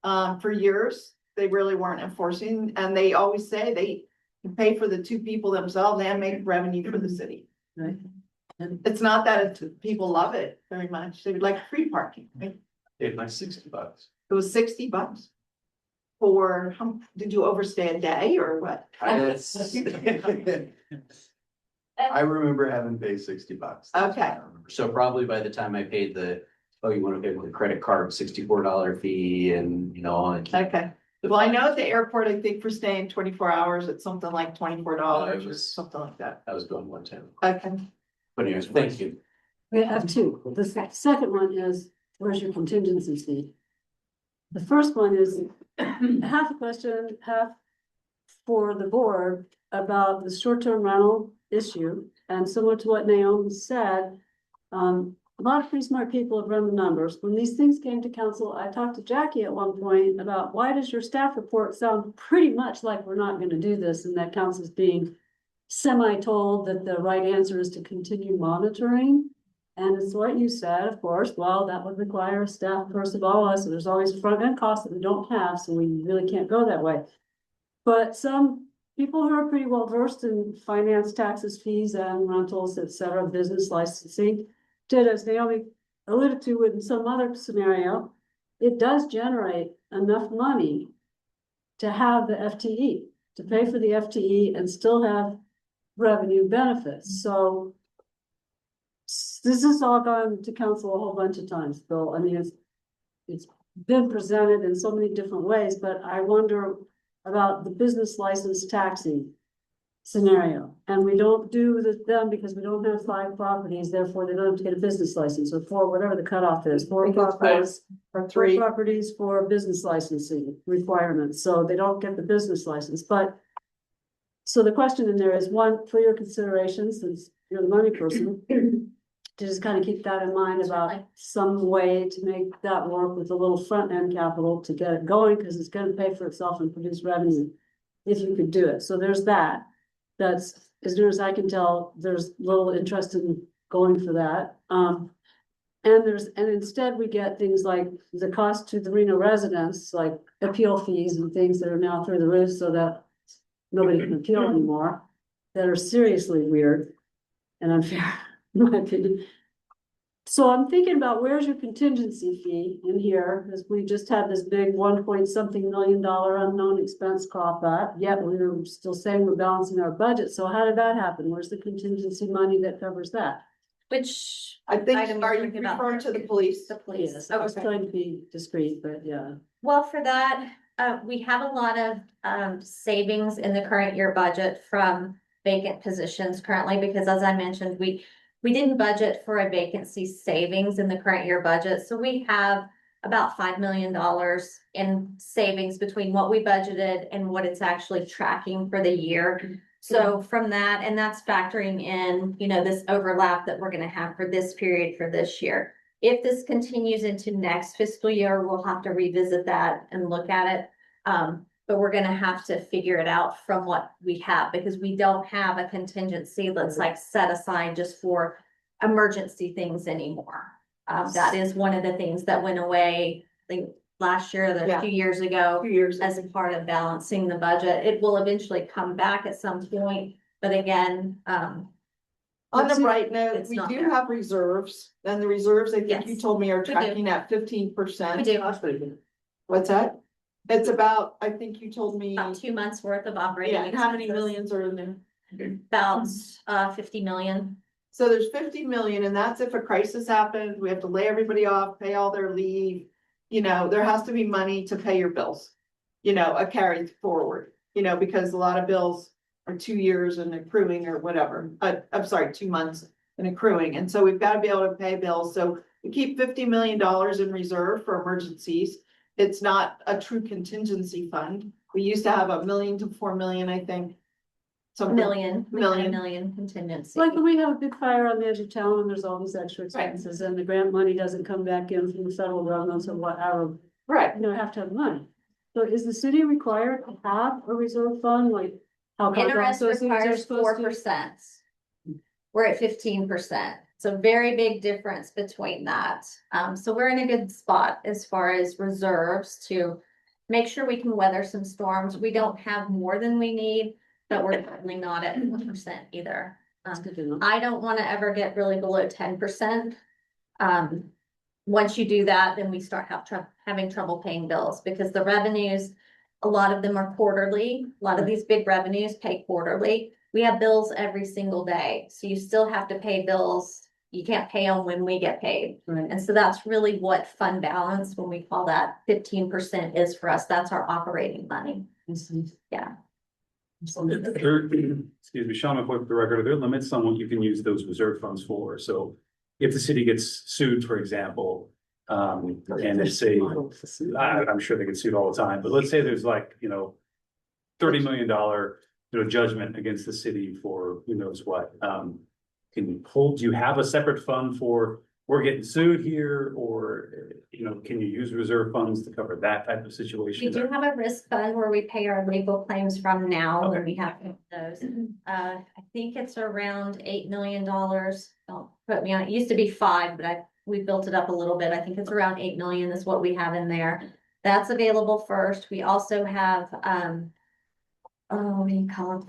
For years, they really weren't enforcing, and they always say they can pay for the 2 people themselves and make revenue for the city. Right. It's not that people love it very much. They would like free parking. Right? Paid like $60. It was $60 for, did you overstay a day or what? I remember having paid $60. Okay. So probably by the time I paid you want to pay with a credit card, $64 fee and, Okay. Well, I know at the airport, I think for staying 24 hours, it's something like $24 or something like that. I was going one time. Okay. But anyways, thank you. We have 2. The second one is, where's your contingency fee? The first one is half a question, half for the board about the short-term rental issue. And similar to what Naomi said, a lot of pretty smart people have run the numbers. When these things came to council, I talked to Jackie at one point about why does your staff report sound pretty much like we're not gonna do this, and that council's being semi-told that the right answer is to continue monitoring. And it's what you said, of course, well, that would require a staff person, blah, blah, so there's always front end costs that we don't have, so we really can't go that way. But some people who are pretty well versed in finance, taxes, fees and rentals, et cetera, business licensing, did, as Naomi alluded to in some other scenario, it does generate enough money to have the FTE, to pay for the FTE and still have revenue benefits. So this has all gone to council a whole bunch of times, Bill. I mean, it's been presented in so many different ways, but I wonder about the business license taxing scenario. And we don't do them because we don't have 5 properties, therefore they don't have to get a business license, or 4, whatever the cutoff is, 4 properties or 4 3. properties for business licensing requirements, so they don't get the business license. But so the question in there is, one, for your consideration, since you're the money person, to just kind of keep that in mind about some way to make that work with a little front end capital to get it going, because it's going to pay for itself and produce revenue if you could do it. So there's that. That's, as near as I can tell, there's little interest in going for that. And instead we get things like the cost to the Reno residents, like appeal fees and things that are now through the roof, so that nobody can appeal anymore, that are seriously weird and unfair, in my opinion. So I'm thinking about, where's your contingency fee in here, because we just had this big 1-point-something million unknown expense crop up, yet we were still saying we're balancing our budget. So how did that happen? Where's the contingency money that covers that? Which I think, item are you're you thinking about? referring to the police? The police. Yes, I was trying to be discreet, but yeah. Well, for that, we have a lot of savings in the current year budget from vacant positions currently, because as I mentioned, we didn't budget for a vacancy savings in the current year budget. So we have about $5 million in savings between what we budgeted and what it's actually tracking for the year. So from that, and that's factoring in, you know, this overlap that we're gonna have for this period for this year. If this continues into next fiscal year, we'll have to revisit that and look at it. But we're gonna have to figure it out from what we have, because we don't have a contingency that's like set aside just for emergency things anymore. That is one of the things that went away, I think last year, Yeah. 2 years ago, 2 years. as a part of balancing the budget. It will eventually come back at some point, but again, On the bright note, it's we not do there. have reserves, and the reserves, I think you Yes, told me, are do. tracking at 15%. we do What's that? It's about, I think you told me, about 2 months worth of operating. yeah, and how many expenses. millions are in there? About 50 million. So there's 50 million, and that's if a crisis happens, we have to lay everybody off, pay all their leave. You know, there has to be money to pay your bills, you know, a carry forward, you know, because a lot of bills are 2 years and accruing or whatever. I'm sorry, 2 months and accruing. And so we've got to be able to pay bills. So we keep $50 million in reserve for emergencies. It's not a true contingency fund. We used to have $1 million to $4 million, I think. Something. Million. We had a Million. million contingency. Like when we have a big fire on the edge of town and there's all these extra expenses and the grant money doesn't come back in from the federal government, so whatever, Right. you know, have to have money. So is the city required to have a reserve fund, like how? Interest associations are requires supposed to? 4%. We're at 15%. It's a very big difference between that. So we're in a good spot as far as reserves to make sure we can weather some storms. We don't have more than we need, but we're certainly not at 1% either. That's good to know. I don't want to ever get really below 10%. Once you do that, then we start having trouble paying bills, because the revenues, a lot of them are quarterly. A lot of these big revenues pay quarterly. We have bills every single day, so you still have to pay bills. You can't pay them when we get paid. Right. And so that's really what fund balance, when we call that 15%, is for us. That's our operating money. Yeah. Excuse me, Sean, for the record, are there limits on what you can use those reserve funds for? So if the city gets sued, for example, and they say, I'm sure they get sued all the time, but let's say there's like, you know, $30 million, you know, judgment against the city for who knows what. Can you hold, do you have a separate fund for we're getting sued here, or, can you use reserve funds to cover that type of We situation? do have a risk fund where we pay our legal claims from now, and Okay. we have those. I think it's around $8 million. Don't put me on, it used to be 5, but we built it up a little bit. I think it's around 8 million is what we have in there. That's available first. We also have, what do you call it?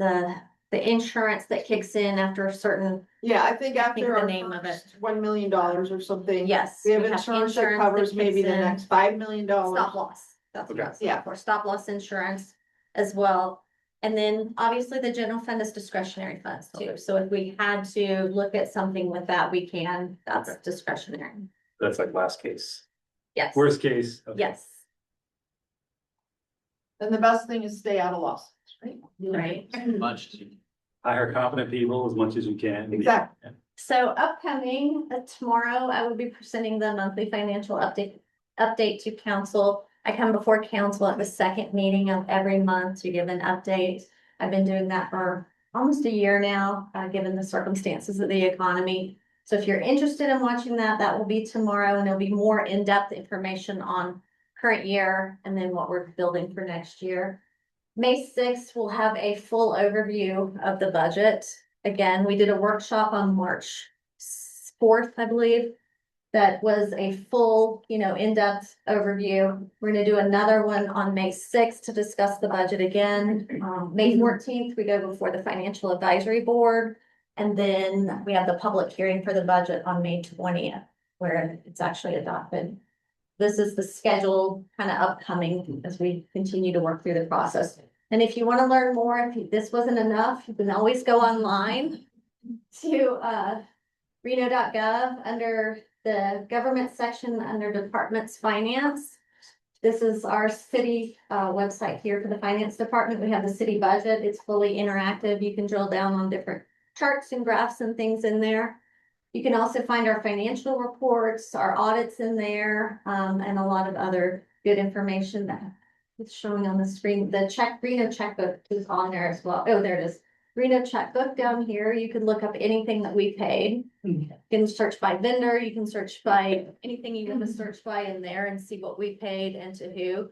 The insurance that kicks in after a certain, Yeah, I think think after the our name of first $1 million or something. yes. We have insurance that covers maybe the kicks in. next $5 million. Stop loss. That's what Okay. it's for, stop loss insurance as well. And then obviously the general fund is discretionary funds too. Okay. So if we had to look at something with that, we can, that's Okay. discretionary. That's like last case. Yes, Worst case. Okay. yes, And the best thing is stay out of lawsuits, right? right. Much as you Hire competent people as much as you can. Exactly. So upcoming, tomorrow, I will be presenting the monthly financial update to council. I come before council at the second meeting of every month to give an update. I've been doing that for almost a year now, given the circumstances of the economy. So if you're interested in watching that, that will be tomorrow, and there'll be more in-depth information on current year and then what we're building for next year. May 6th, we'll have a full overview of the budget. Again, we did a workshop on March 4th, I believe. That was a full, in-depth overview. We're gonna do another one on May 6th to discuss the budget again. May 14th, we go before the Financial Advisory Board. And then we have the public hearing for the budget on May 20th, where it's actually adopted. This is the schedule kind of upcoming as we continue to work through the process. And if you want to learn more, if this wasn't enough, you can always go online to Reno.Gov under the government section under departments finance. This is our city website here for the finance department. We have the city budget. It's fully interactive. You can drill down on different charts and graphs and things in there. You can also find our financial reports, our audits in there, and a lot of other good information that is showing on the screen. The Reno checkbook is on there as well. Oh, there it is. Reno checkbook down here. You can look up anything that we paid. You can search by vendor. You can search by anything you want to search by in there and see what we paid and to who.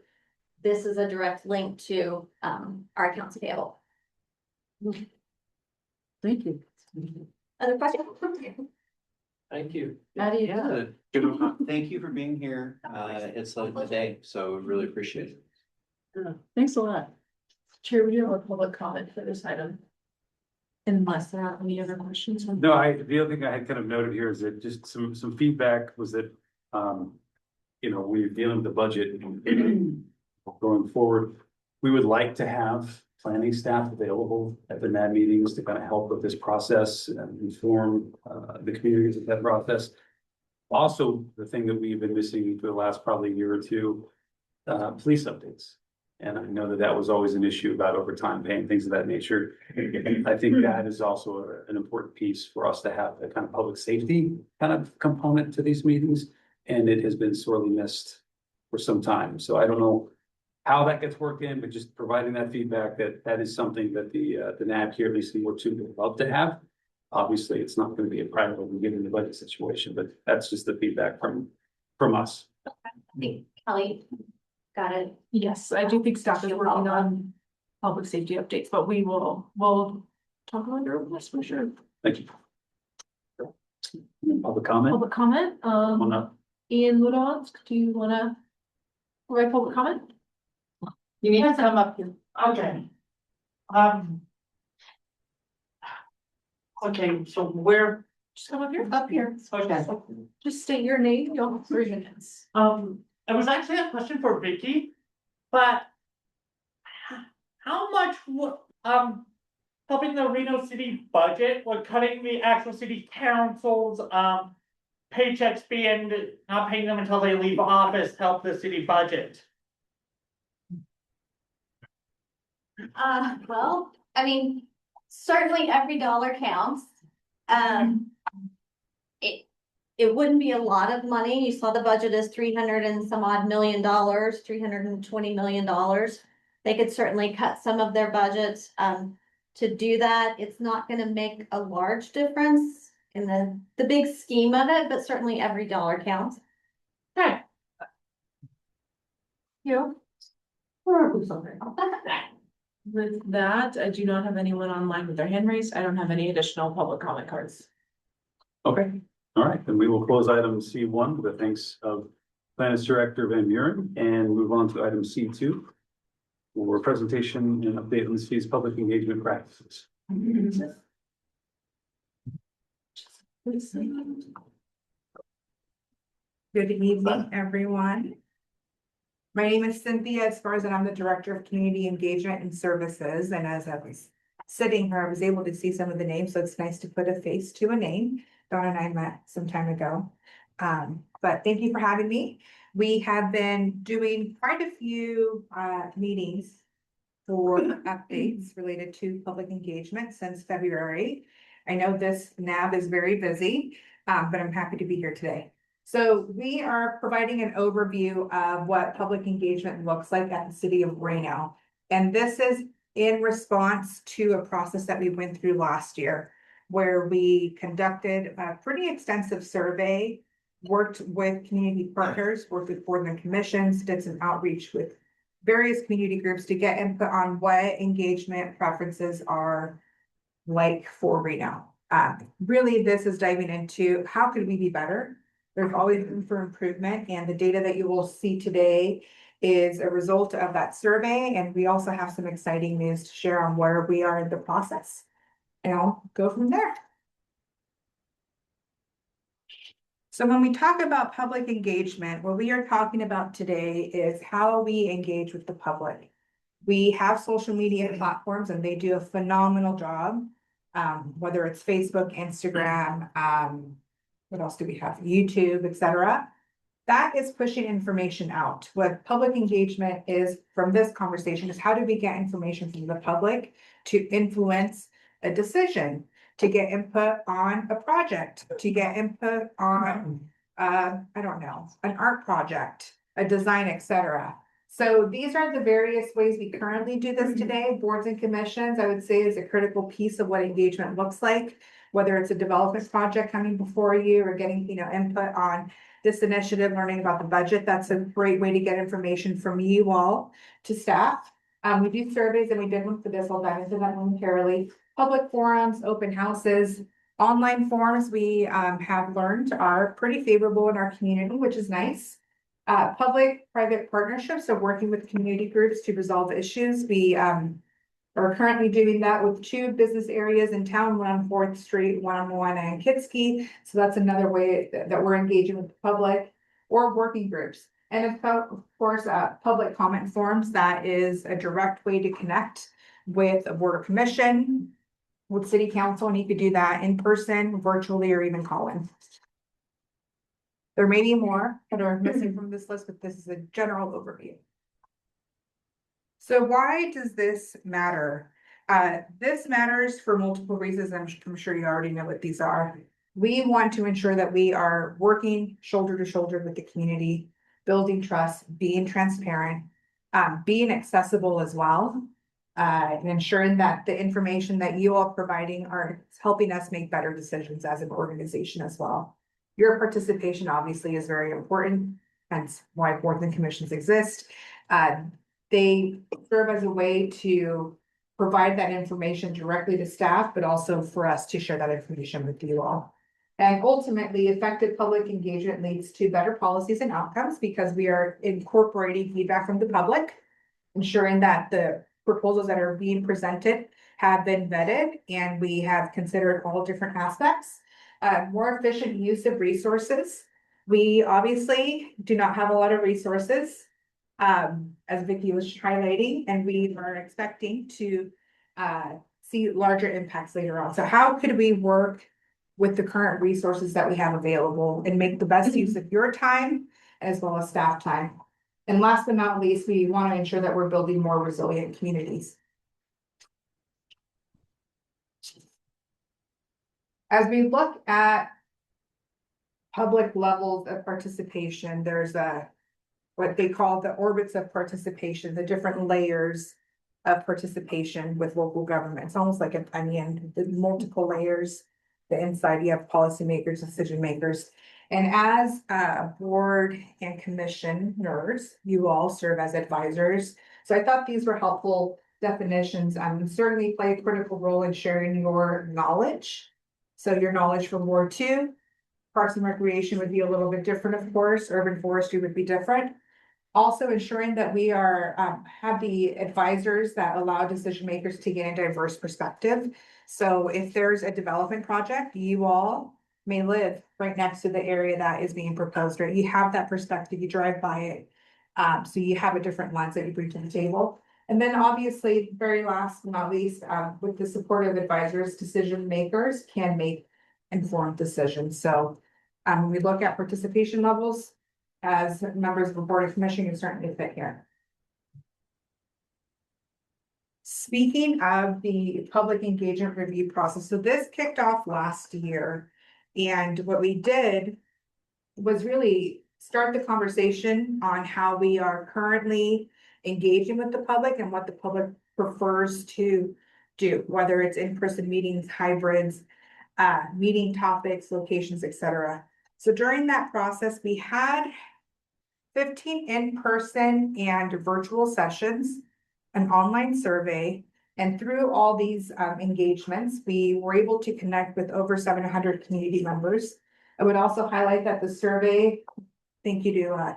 This is a direct link to our accounts payable. Thank you. Other questions? Thank you. How do you do it? Thank you for being here. It's late in the day, so we really appreciate it. Thanks a lot. Chair, we do have a public comment for this item. Unless there are any other questions. No, the other thing I had kind of noted here is that just some feedback was that, we're dealing with the budget going forward. We would like to have planning staff available at the NAB meetings to kind of help with this process and inform the communities of that process. Also, the thing that we've been missing for the last probably year or two, police updates. And I know that was always an issue about overtime pay and things of that nature. I think that is also an important piece for us to have a kind of public safety kind of component to these meetings. And it has been sorely missed for some time. So I don't know how that gets worked in, but just providing that feedback that is something that the NAB here, at least in Ward 2, would love to have. Obviously, it's not going to be a priority given the budget situation, but that's just the feedback from us. I think Kelly got it. Yes, I do think staff is working on public safety updates, but we'll talk about this for sure. Thank you. Public comment? Public comment, Come on up. Ian Ludonsk, do you wanna provide public comment? You need to come up here. Okay. Okay, so where, Just come up here. Up here. okay, Just state your name, you'll have 3 minutes. it was actually a question for Vicky, but how much would, helping the Reno city budget, would cutting the actual city council's, paychecks be and not paying them until they leave office help the city budget? Well, I mean, certainly every dollar counts. It wouldn't be a lot of money. You saw the budget is 300 and some odd $million, $320 million. They could certainly cut some of their budgets. To do that, it's not gonna make a large difference in the big scheme of it, but certainly every dollar counts. Okay. You. With that, I do not have anyone online with their hand raised. I don't have any additional public comment cards. Okay, all right, then we will close item C1 with the thanks of Finance Director Van Buren and move on to item C2 for presentation and update on the city's public engagement practices. Good evening, everyone. My name is Cynthia Esparza, and I'm the Director of Community Engagement and Services. And as I was sitting here, I was able to see some of the names, so it's nice to put a face to a name. Dawn and I met some time ago. But thank you for having me. We have been doing quite a few meetings for updates related to public engagement since February. I know this NAB is very busy, but I'm happy to be here today. So we are providing an overview of what public engagement looks like at the city of Reno. And this is in response to a process that we went through last year, where we conducted a pretty extensive survey, worked with community partners, worked with board and commissions, did some outreach with various community groups to get input on what engagement preferences are like for Reno. Really, this is diving into how could we be better? There's always room for improvement, and the data that you will see today is a result of that survey. And we also have some exciting news to share on where we are in the process. And I'll go from there. So when we talk about public engagement, what we are talking about today is how we engage with the public. We have social media platforms and they do a phenomenal job. Whether it's Facebook, Instagram, what else do we have? YouTube, etc. That is pushing information out. What public engagement is from this conversation is how do we get information from the public to influence a decision, to get input on a project, to get input on, I don't know, an art project, a design, etc. So these are the various ways we currently do this today. Boards and commissions, I would say, is a critical piece of what engagement looks like, whether it's a development project coming before you or getting, input on this initiative, learning about the budget. That's a great way to get information from you all to staff. We do surveys and we did one for this. I'll dive into that momentarily. Public forums, open houses, online forums we have learned are pretty favorable in our community, which is nice. Public-private partnerships, so working with community groups to resolve issues. We are currently doing that with 2 business areas in town, one on 4th Street, one on Moana and Kitski. So that's another way that we're engaging with the public, or working groups. And of course, public comment forums, that is a direct way to connect with a board or commission, with city council, and you could do that in person, virtually, or even call in. There may be more that are missing from this list, but this is a general overview. So why does this matter? This matters for multiple reasons. I'm sure you already know what these are. We want to ensure that we are working shoulder to shoulder with the community, building trust, being transparent, being accessible as well, and ensuring that the information that you all providing are helping us make better decisions as an organization as well. Your participation obviously is very important, hence why boards and commissions exist. They serve as a way to provide that information directly to staff, but also for us to share that information with you all. And ultimately, effective public engagement leads to better policies and outcomes because we are incorporating feedback from the public, ensuring that the proposals that are being presented have been vetted and we have considered all different aspects. More efficient use of resources. We obviously do not have a lot of resources, as Vicki was highlighting, and we are expecting to see larger impacts later on. So how could we work with the current resources that we have available and make the best use of your time as well as staff time? And last but not least, we want to ensure that we're building more resilient communities. As we look at public levels of participation, there's what they call the orbits of participation, the different layers of participation with local government. It's almost like an onion with multiple layers. the inside, you have policymakers, decision makers. And as board and commissioners, you all serve as advisors. So I thought these were helpful definitions, certainly play a critical role in sharing your knowledge. So your knowledge from Ward 2, Parks and Recreation would be a little bit different, of course, urban forestry would be different. Also ensuring that we are, have the advisors that allow decision makers to gain a diverse perspective. So if there's a development project, you all may live right next to the area that is being proposed, right? You have that perspective, you drive by it. So you have a different lens that you bring to the table. And then obviously, very last but not least, with the support of advisors, decision makers can make informed decisions. So when we look at participation levels, as members of the Board of Commission, you certainly fit here. Speaking of the public engagement review process, so this kicked off last year. And what we did was really start the conversation on how we are currently engaging with the public and what the public prefers to do, whether it's in-person meetings, hybrids, meeting topics, locations, etc. So during that process, we had 15 in-person and virtual sessions, an online survey, and through all these engagements, we were able to connect with over 700 community members. I would also highlight that the survey, thank you to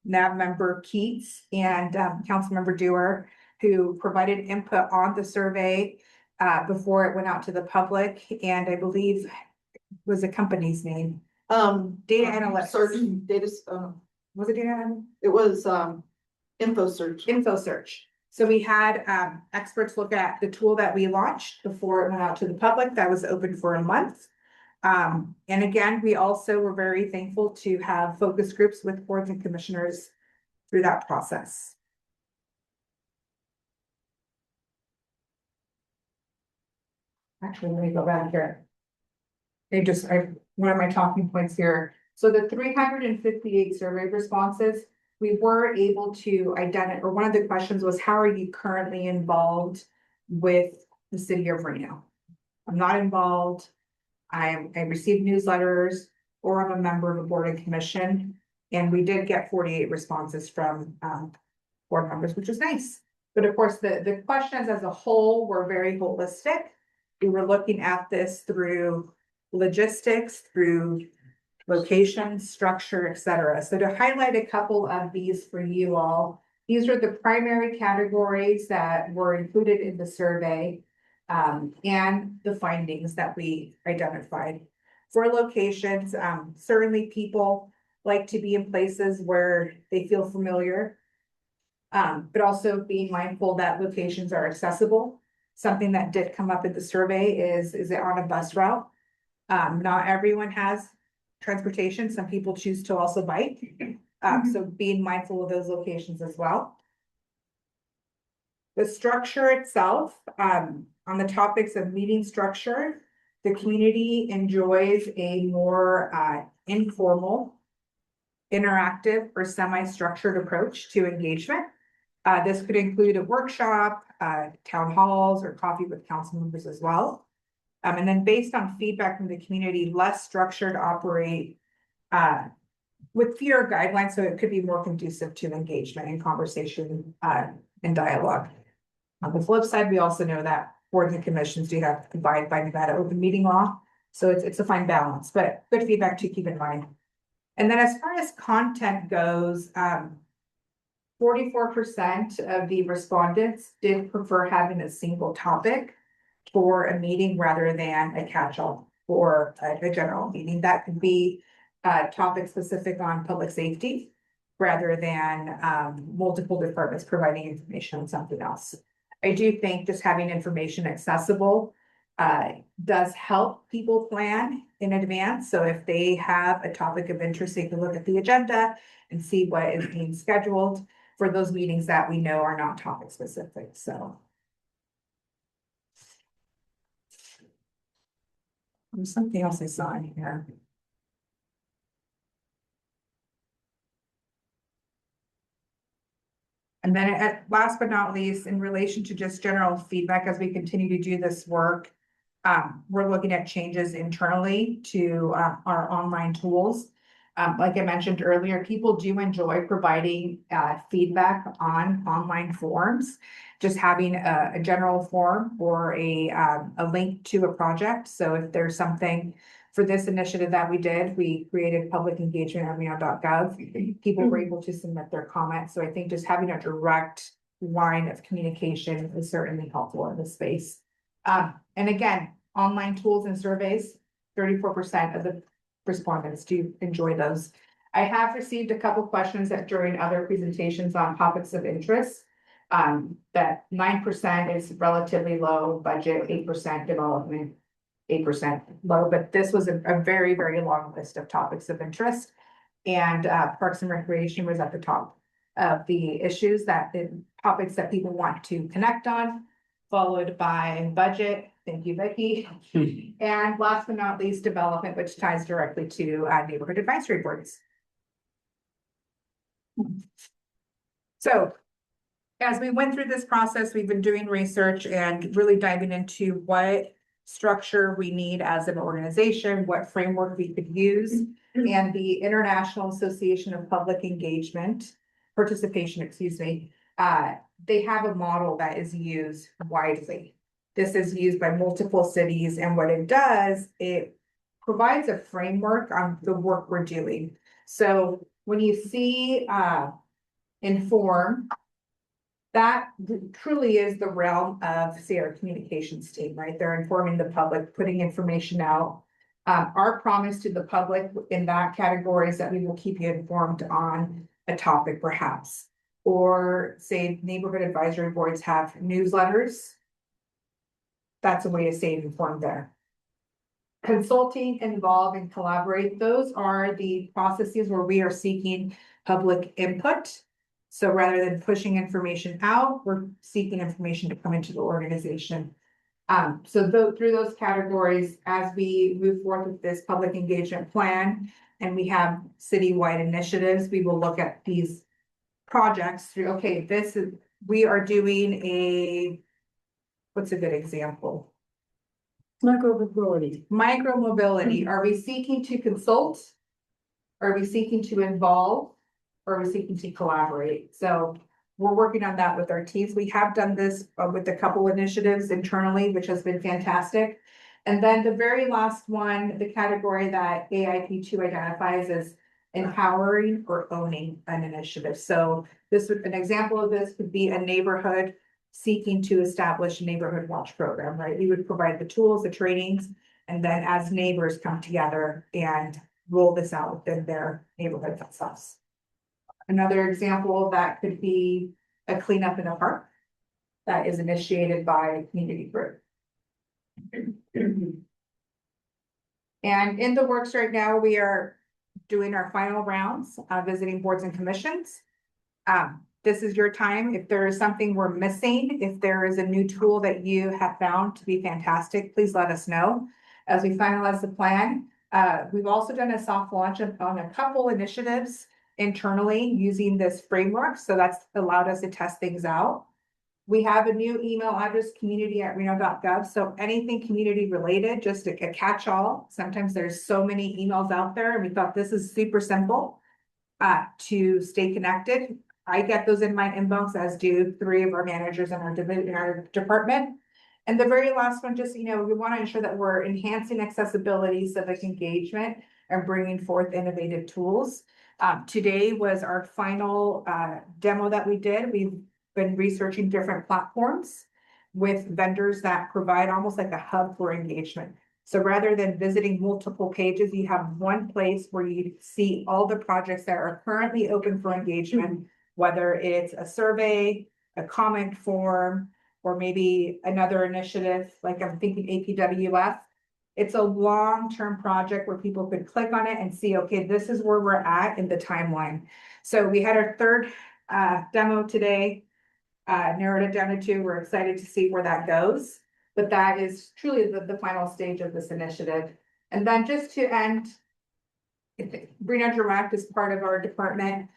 NAB member Keats and council member Dewar, who provided input on the survey before it went out to the public, and I believe was the company's name. Data analytics. Search, data, Was it data? it was, info search. So we had experts look at the tool that we launched before it went out to the public. That was open for a month. And again, we also were very thankful to have focus groups with boards and commissioners through that process. Actually, let me go back here. One of my talking points here. So the 358 survey responses, we were able to identify, or one of the questions was, how are you currently involved with the city of Reno? I'm not involved. I receive newsletters, or I'm a member of a board and commission. And we did get 48 responses from board members, which was nice. But of course, the questions as a whole were very holistic. We were looking at this through logistics, through location, structure, etc. So to highlight a couple of these for you all, these are the primary categories that were included in the survey and the findings that we identified. For locations, certainly people like to be in places where they feel familiar, but also being mindful that locations are accessible. Something that did come up in the survey is it on a bus route? Not everyone has transportation. Some people choose to also bike. So being mindful of those locations as well. The structure itself, on the topics of meeting structure, the community enjoys a more informal, interactive, or semi-structured approach to engagement. This could include a workshop, town halls, or coffee with council members as well. And then based on feedback from the community, less structured operate with fewer guidelines, so it could be more conducive to engagement and conversation and dialogue. On the flip side, we also know that boards and commissions do have to abide by Nevada open meeting law. So it's a fine balance, but good feedback to keep in mind. And then as far as content goes, 44% of the respondents did prefer having a single topic for a meeting rather than a catch-all for a general meeting. That could be topic specific on public safety rather than multiple departments providing information on something else. I do think just having information accessible does help people plan in advance. So if they have a topic of interest, they can look at the agenda and see what is being scheduled for those meetings that we know are not topic specific. So there's something else I saw in here. And then last but not least, in relation to just general feedback as we continue to do this work, We're looking at changes internally to our online tools. Like I mentioned earlier, people do enjoy providing feedback on online forums. Just having a general form or a link to a project. So if there's something for this initiative that we did, we created public engagement on Reno.Gov. People were able to submit their comments. So I think just having a direct line of communication is certainly helpful in this space. And again, online tools and surveys, 34% of the respondents do enjoy those. I have received a couple questions that during other presentations on topics of interest. That 9% is relatively low budget, 8% development, 8% low, but this was a very, very long list of topics of interest. And Parks and Recreation was at the top of the issues that the topics that people want to connect on, followed by budget. Thank you, Becky. And last but not least, development, which ties directly to neighborhood advisory boards. So as we went through this process, we've been doing research and really diving into what structure we need as an organization, what framework we could use. And the International Association of Public Engagement, Participation, excuse me, they have a model that is used widely. This is used by multiple cities, and what it does, it provides a framework on the work we're doing. So when you see inform, that truly is the realm of, say, our communications team, right? They're informing the public, putting information out. Our promise to the public in that category is that we will keep you informed on a topic perhaps. Or say neighborhood advisory boards have newsletters. That's a way to stay informed there. Consulting, involve, and collaborate. Those are the processes where we are seeking public input. So rather than pushing information out, we're seeking information to come into the organization. So through those categories, as we move forward with this public engagement plan, and we have citywide initiatives, we will look at these projects through, okay, we are doing what's a good example? Micromobility. Micromobility. Are we seeking to consult? Are we seeking to involve? Or are we seeking to collaborate? So we're working on that with our teams. We have done this with a couple initiatives internally, which has been fantastic. And then the very last one, the category that AIP2 identifies as empowering or owning an initiative. So an example of this could be a neighborhood seeking to establish a neighborhood watch program, right? We would provide the tools, the trainings, and then as neighbors come together and roll this out within their neighborhood themselves. Another example of that could be a cleanup in a park that is initiated by a community group. And in the works right now, we are doing our final rounds, visiting boards and commissions. This is your time. If there is something we're missing, if there is a new tool that you have found to be fantastic, please let us know as we finalize the plan. We've also done a soft launch on a couple initiatives internally using this framework. So that's allowed us to test things out. We have a new email address, community@Reno.Gov. So anything community related, just a catch-all. Sometimes there's so many emails out there, and we thought this is super simple to stay connected. I get those in my inbox, as do 3 of our managers in our department. And the very last one, just, we want to ensure that we're enhancing accessibility, civic engagement, and bringing forth innovative tools. Today was our final demo that we did. We've been researching different platforms with vendors that provide almost like a hub for engagement. So rather than visiting multiple pages, you have one place where you see all the projects that are currently open for engagement, whether it's a survey, a comment form, or maybe another initiative, like I'm thinking APWF. It's a long-term project where people could click on it and see, okay, this is where we're at in the timeline. So we had our third demo today, narrowed it down to 2. We're excited to see where that goes, but that is truly the final stage of this initiative. And then just to end, Reno Direct is part of our department.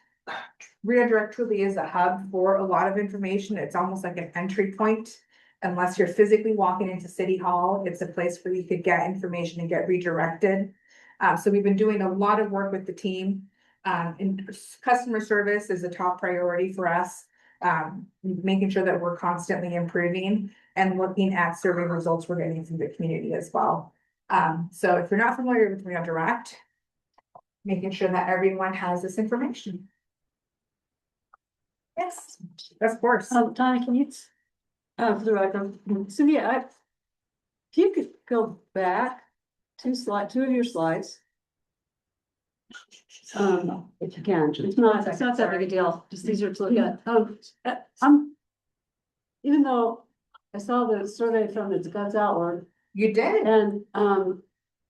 Reno Direct truly is a hub for a lot of information. It's almost like an entry point unless you're physically walking into City Hall, it's a place where you could get information and get redirected. So we've been doing a lot of work with the team. And customer service is a top priority for us. Making sure that we're constantly improving and looking at survey results we're getting from the community as well. So if you're not familiar with Reno.Direct, making sure that everyone has this information. Yes, of course. Donna, can you, for the record, so yeah, if you could go back two of your slides. If you can, it's not that big a deal, just easier to look at. Even though I saw the survey from its guts outward. You did. And,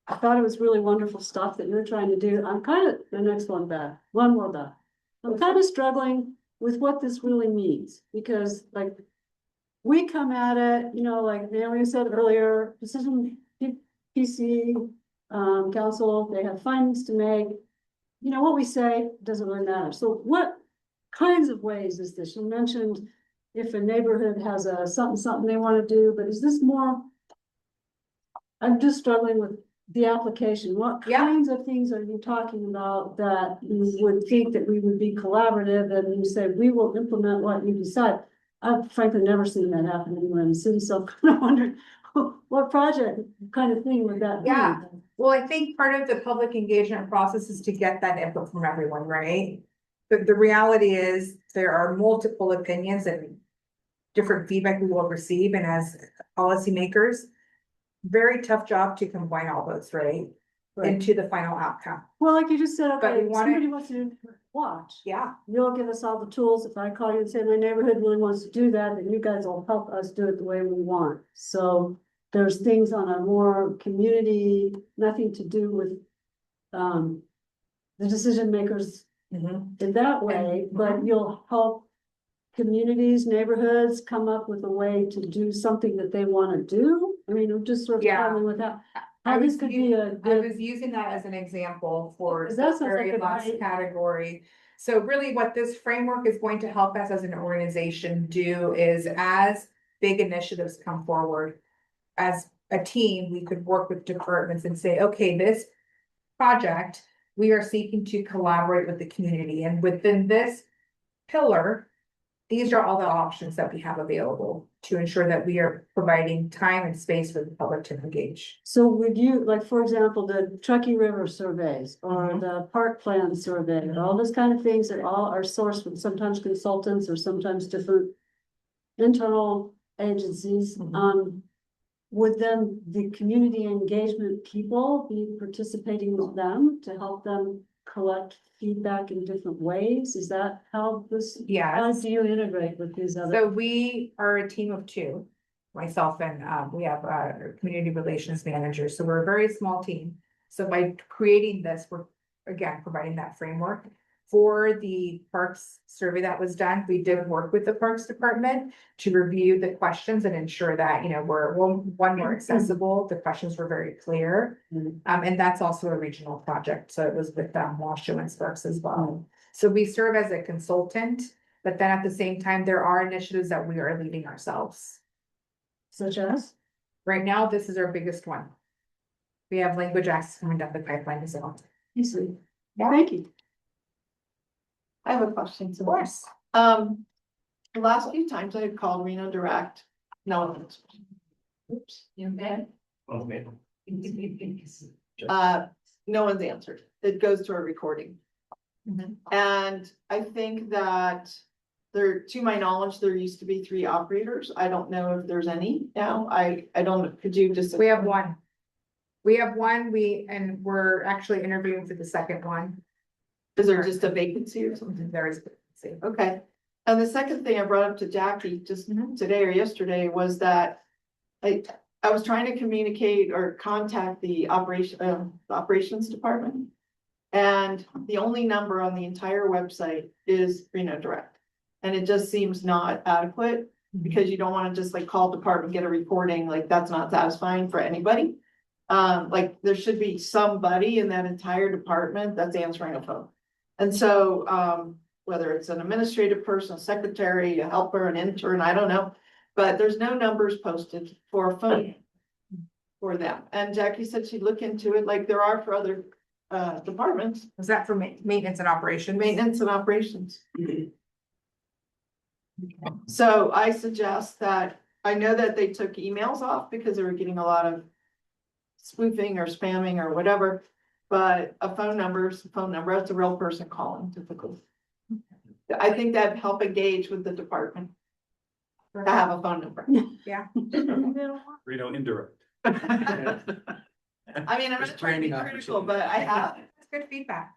I thought it was really wonderful stuff that you're trying to do. I'm kind of, the next one back, one more back. I'm kind of struggling with what this really means, because like, we come at it, you know, like Naomi said earlier, decision PC, council, they have findings to make. You know, what we say doesn't really matter. So what kinds of ways is this? You mentioned if a neighborhood has a something they want to do, but is this more? I'm just struggling with the application. What kinds of things are you talking about that you would think that we would be collaborative and you say, we will implement what you decide? I've frankly never seen that happen anywhere in the city, so I'm kind of wondering what project kind of thing would that be? Yeah, well, I think part of the public engagement process is to get that input from everyone, right? But the reality is there are multiple opinions and different feedback we will receive, and as policymakers, very tough job to combine all those, right? Into the final outcome. Well, like you just said, But okay, we wanna- somebody wants to watch. Yeah, You'll give us all the tools. If I call you and say my neighborhood really wants to do that, then you guys will help us do it the way we want. So there's things on a more community, nothing to do with the decision makers in that way, but you'll help communities, neighborhoods come up with a way to do something that they want to do. I mean, I'm just sort of struggling with that. How this could be a I good, was using that as an example for Because that the sounds very like a last great- category. So really what this framework is going to help us as an organization do is, as big initiatives come forward, as a team, we could work with departments and say, okay, this project, we are seeking to collaborate with the community, and within this pillar, these are all the options that we have available to ensure that we are providing time and space for the public to engage. so would you, like, for example, the Truckee River surveys or the park plan survey, all those kind of things that all are sourced from sometimes consultants or sometimes different internal agencies, would then the community engagement people be participating with them to help them collect feedback in different ways? Is that how this? Yes. How do you integrate with these other? So we are a team of two, myself and we have a community relations manager, so we're a very small team. So by creating this, we're again providing that framework. For the parks survey that was done, we did work with the Parks Department to review the questions and ensure that, you know, we're more accessible, the questions were very clear. And that's also a regional project, so it was with Washoe and Sparks as well. So we serve as a consultant, but then at the same time, there are initiatives that we are leading ourselves. Such as? Right now, this is our biggest one. We have language access coming down the pipeline as well. You see. Thank you. I have a question. Of course. The last few times I had called Reno.Direct, no one answered. Oops, you okay? Okay. No one's answered. It goes to a recording. And I think that there, to my knowledge, there used to be 3 operators. I don't know if there's any now. I don't, could you just? We have one. And we're actually interviewing for the second one. Is there just a vacancy or something? There is. a vacancy. Okay. And the second thing I brought up to Jackie just today or yesterday was that I was trying to communicate or contact the operations department. And the only number on the entire website is Reno.Direct. And it just seems not adequate because you don't want to just like call the department, get a reporting, like that's not satisfying for anybody. Like there should be somebody in that entire department that's answering a phone. And so, whether it's an administrative person, a secretary, a helper, an intern, I don't know. But there's no numbers posted for a phone for them. And Jackie said she'd look into it like there are for other departments, Is that for maintenance and operation? maintenance and operations. So I suggest that, I know that they took emails off because they were getting a lot of spoofing or spamming or whatever, but a phone number is a phone number, that's a real person calling typically. I think that'd help engage with the department to have a phone number. Yeah. Reno indirect. I mean, I'm not trying to be critical, but I have, That's good feedback.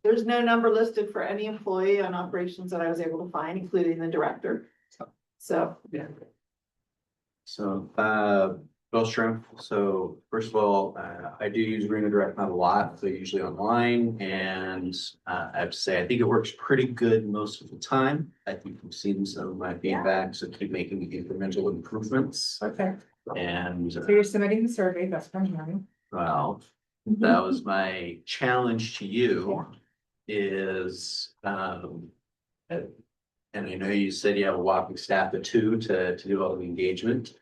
there's no number listed for any employee on operations that I was able to find, including the director. So, yeah. So, Bill Shrimp, so first of all, I do use Reno.Direct not a lot, so usually online, and I have to say, I think it works pretty good most of the time. I think you've seen some of my feedback, so keep making the incremental improvements. Okay. And, So you're submitting the survey, that's what I'm hearing. well, that was my challenge to you is, and I know you said you have a whopping staff of 2 to do all the engagement.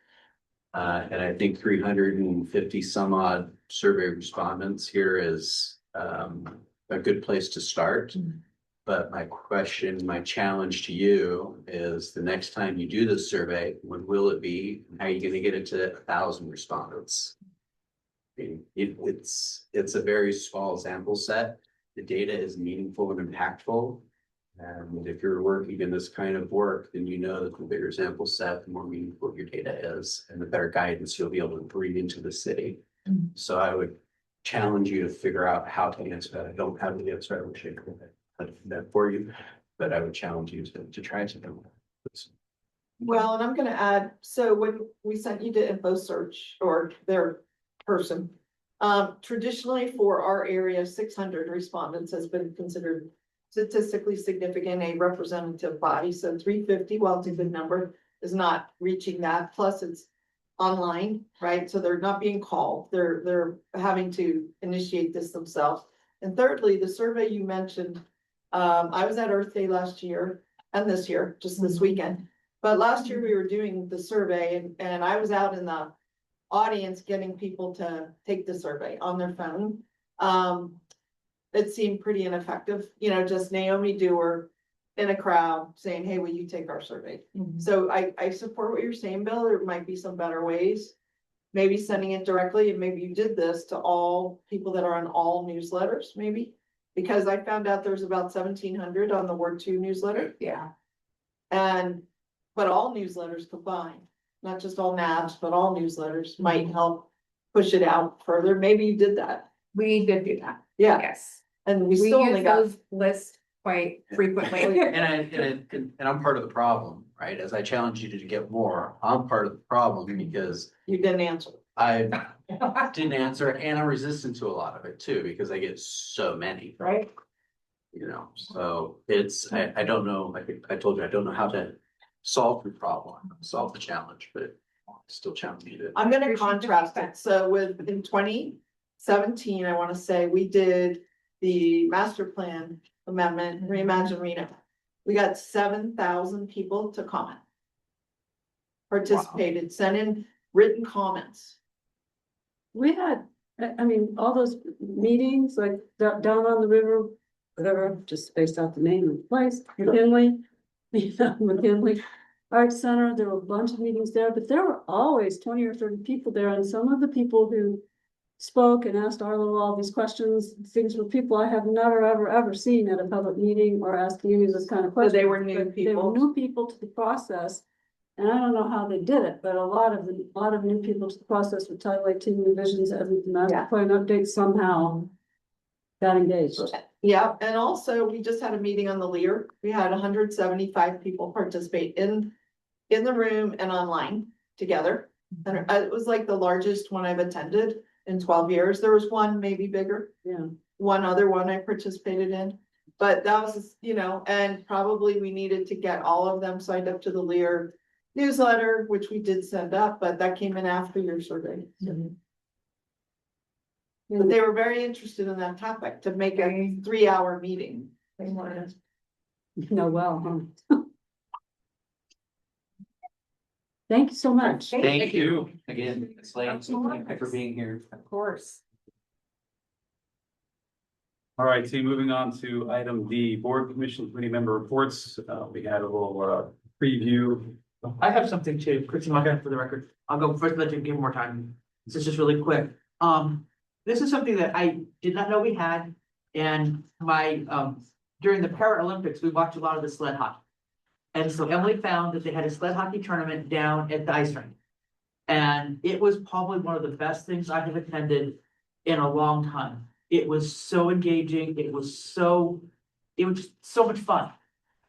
And I think 350 some odd survey respondents here is a good place to start. But my question, my challenge to you is the next time you do this survey, when will it be? How are you gonna get it to 1,000 respondents? I mean, it's a very small sample set. The data is meaningful and impactful. And if you're working in this kind of work, then you know that the bigger sample set, the more meaningful your data is, and the better guidance you'll be able to bring into the city. So I would challenge you to figure out how to answer that. I don't have the answer. I wish I could have that for you, but I would challenge you to try to do that. Well, and I'm gonna add, so when we sent you to info search or their person, traditionally for our area, 600 respondents has been considered statistically significant, a representative body. So 350, while it's a good number, is not reaching that. Plus it's online, right? So they're not being called. They're having to initiate this themselves. And thirdly, the survey you mentioned, I was at Earth Day last year and this year, just this weekend. But last year we were doing the survey and I was out in the audience getting people to take the survey on their phone. It seemed pretty ineffective, just Naomi Dewar in a crowd saying, hey, will you take our survey? So I support what you're saying, Bill. There might be some better ways. Maybe sending it directly, and maybe you did this to all people that are on all newsletters, maybe. Because I found out there's about 1,700 on the Word 2 newsletter. Yeah. But all newsletters combined, not just all NABs, but all newsletters might help push it out further. Maybe you did that. We did do that. Yeah, Yes. and we We still only use got. those lists quite frequently. And I'm part of the problem, right? As I challenge you to get more, I'm part of the problem because You didn't answer. I didn't answer and I'm resistant to a lot of it too, because I get so many, Right? so I don't know, I told you, I don't know how to solve the problem, solve the challenge, but I still challenge you to. I'm gonna Appreciate the contrast feedback. it. So in 2017, I wanna say we did the master plan amendment, Reimagine Reno. We got 7,000 people to comment. Participated, sent in written comments. We had, I mean, all those meetings, like down on the river, whatever, just based off the name of the place, McKinley. McKinley Arts Center, there were a bunch of meetings there, but there were always 20 or 30 people there, and some of the people who spoke and asked Arlo all these questions, things were people I have never, ever seen at a public meeting or asking any of this kind of So questions. they were new But They were people. new people to the process. And I don't know how they did it, but a lot of new people to the process with Title 18 revisions and the master Yeah. plan updates somehow got engaged. Yeah, and also we just had a meeting on the Lear. We had 175 people participate in the room and online together. And it was like the largest one I've attended in 12 years. There was one maybe bigger. Yeah. One other one I participated in, but that was, and probably we needed to get all of them signed up to the Lear newsletter, which we did send up, but that came in after your survey. But they were very interested in that topic to make a 3-hour meeting. They wanted. No, well, huh? Thank you so much. Thank you again, it's late, thank you for being here. Of course. All right, so moving on to item D, board commission committee member reports. We had a little preview. I have something too, Chrissy, for the record. I'll go first, let you give more time. This is just really quick. This is something that I did not know we had. And during the Paralympics, we watched a lot of the sled hockey. And so Emily found that they had a sled hockey tournament down at the ice rink. And it was probably one of the best things I have attended in a long time. It was so engaging. It was just so much fun.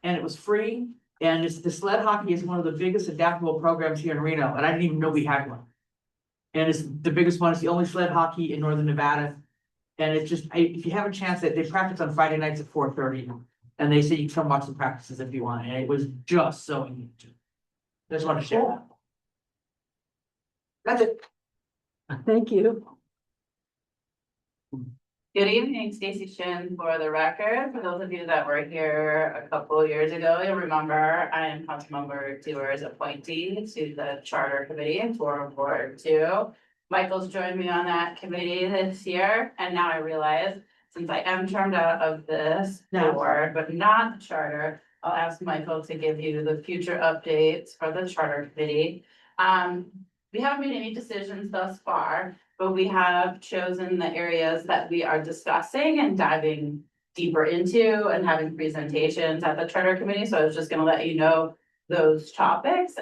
And it was free. And the sled hockey is one of the biggest adaptable programs here in Reno, and I didn't even know we had one. And it's the biggest one. It's the only sled hockey in northern Nevada. And it's just, if you have a chance, they practice on Friday nights at 4:30. And they say you can come watch the practices if you want. And it was just so engaging. I just want to share that. That's it. Thank you. Good evening, Stacy Shin for the record. For those of you that were here a couple of years ago, you'll remember I am Councilmember Dewar's appointee to the Charter Committee for Ward 2. Michael's joined me on that committee this year, and now I realize since I am termed out of this board, but not the charter, I'll ask Michael to give you the future updates for the Charter Committee. We haven't made any decisions thus far, but we have chosen the areas that we are discussing and diving deeper into and having presentations at the Charter Committee. So I was just gonna let you know those topics.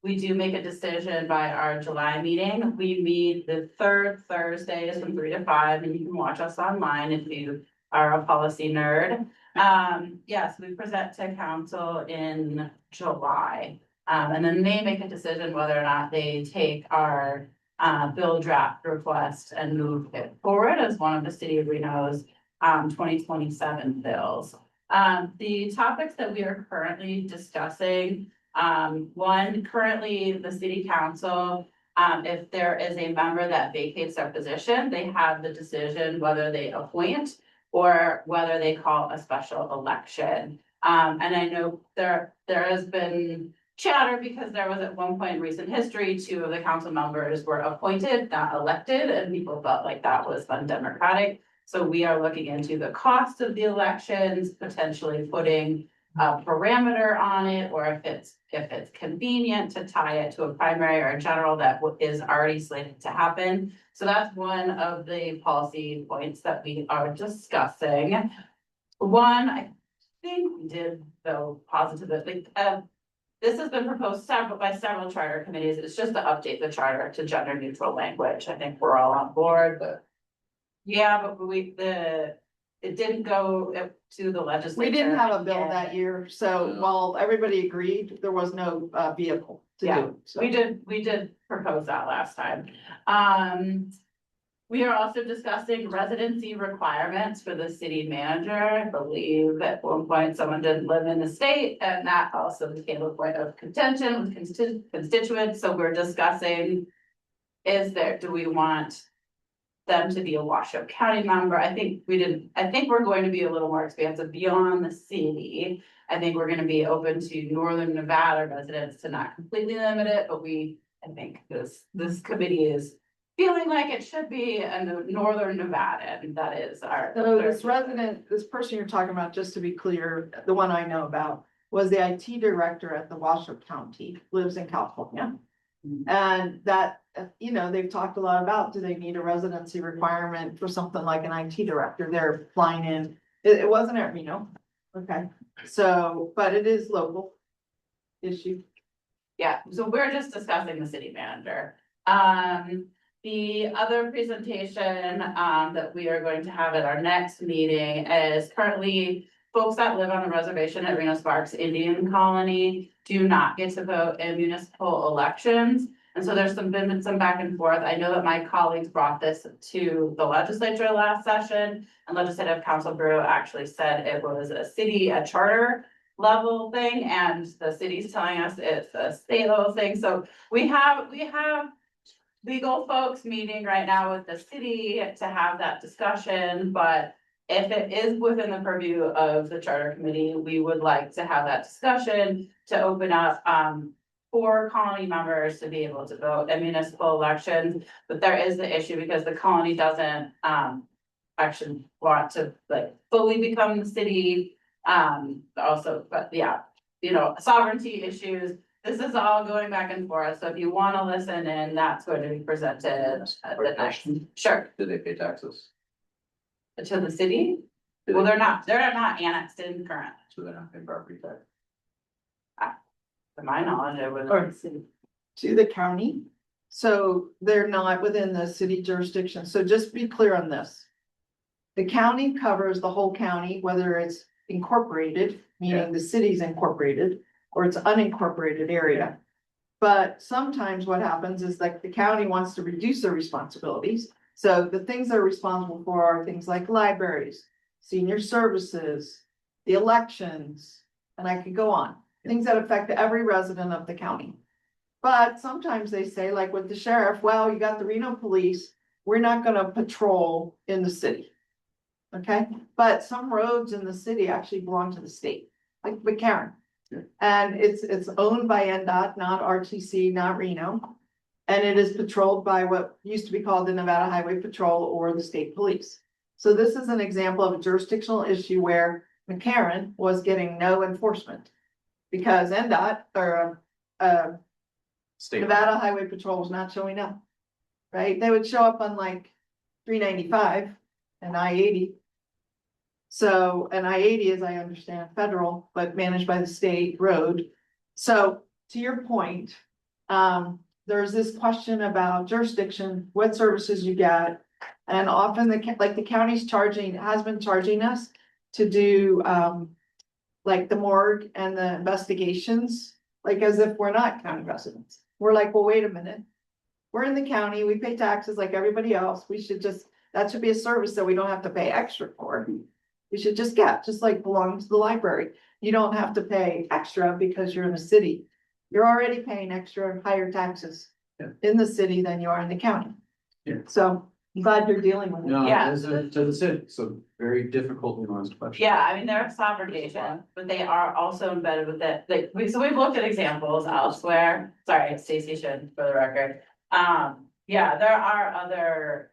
We do make a decision by our July meeting. We meet the third Thursdays from 3 to 5, and you can watch us online if you are a policy nerd. Yes, we present to council in July. And then they make a decision whether or not they take our bill draft request and move it forward as one of the city of Reno's 2027 bills. The topics that we are currently discussing, one, currently the city council, if there is a member that vacates their position, they have the decision whether they appoint or whether they call a special election. And I know there has been chatter because there was at one point in recent history, 2 of the council members were appointed, not elected, and people felt like that was undemocratic. So we are looking into the cost of the elections, potentially putting a parameter on it, or if it's convenient to tie it to a primary or a general that is already slated to happen. So that's one of the policy points that we are discussing. One, I think we did though positively, this has been proposed by several charter committees. It's just to update the charter to gender neutral language. I think we're all on board, but yeah, but it didn't go to the legislature. We didn't have a bill that year, so while everybody agreed, there was no vehicle to do it. So. We did propose that last time. We are also discussing residency requirements for the city manager. I believe at one point someone didn't live in the state, and that also became a point of contention with constituents. So we're discussing, do we want them to be a Washoe County member? I think we're going to be a little more expansive beyond the city. I think we're going to be open to northern Nevada residents to not completely limit it, but I think this committee is feeling like it should be in northern Nevada, and that is our. So this person you're talking about, just to be clear, the one I know about was the IT director at the Washoe County, lives in California. And that, they've talked a lot about, do they need a residency requirement for something like an IT director? They're flying in. It wasn't at Reno. Okay, so, but it is local issue. Yeah, so we're just discussing the city manager. The other presentation that we are going to have at our next meeting is currently folks that live on the reservation at Reno Sparks Indian Colony do not get to vote in municipal elections. And so there's been some back and forth. I know that my colleagues brought this to the legislature last session, and Legislative Council Bureau actually said it was a charter level thing, and the city's telling us it's a state level thing. So we have legal folks meeting right now with the city to have that discussion, but if it is within the purview of the charter committee, we would like to have that discussion to open up for colony members to be able to vote in municipal elections. But there is the issue because the colony doesn't, actually want to like fully become the city. Also, but yeah, sovereignty issues. This is all going back and forth. So if you want to listen in, that's going to be presented at the next. Sure. Do they pay taxes? To the city? Well, they're not annexed in current, So they're not paying property tax? to my knowledge, I would. Or to the county. So they're not within the city jurisdiction. So just be clear on this. The county covers the whole county, whether it's incorporated, meaning the city's incorporated, or it's unincorporated area. But sometimes what happens is like the county wants to reduce their responsibilities. So the things they're responsible for are things like libraries, senior services, the elections, and I could go on. Things that affect every resident of the county. But sometimes they say, like with the sheriff, well, you got the Reno police, we're not gonna patrol in the city. Okay, but some roads in the city actually belong to the state, like McCarran. And it's owned by NDOT, not RTC, not Reno. And it is patrolled by what used to be called the Nevada Highway Patrol or the state police. So this is an example of a jurisdictional issue where McCarran was getting no enforcement. Because NDOT or State. Nevada Highway Patrol was not showing up. Right? They would show up on like 395 and I-80. So, and I-80, as I understand, federal, but managed by the state road. So to your point, there's this question about jurisdiction, what services you get. And often the county's charging, has been charging us to do, like the morgue and the investigations, like as if we're not county residents. We're like, well, wait a minute. We're in the county, we pay taxes like everybody else. We should that should be a service that we don't have to pay extra for. We should just get, just like belonging to the library. You don't have to pay extra because you're in a city. You're already paying extra higher taxes in the city than you are in the county. Yeah. So I'm glad you're dealing with it. No, Yeah. it's a very difficult nuanced question. Yeah, I mean, they're a sovereign nation, but they are also embedded with it, like, so we've looked at examples elsewhere, sorry, Stacy should, for the record. Yeah, there are other,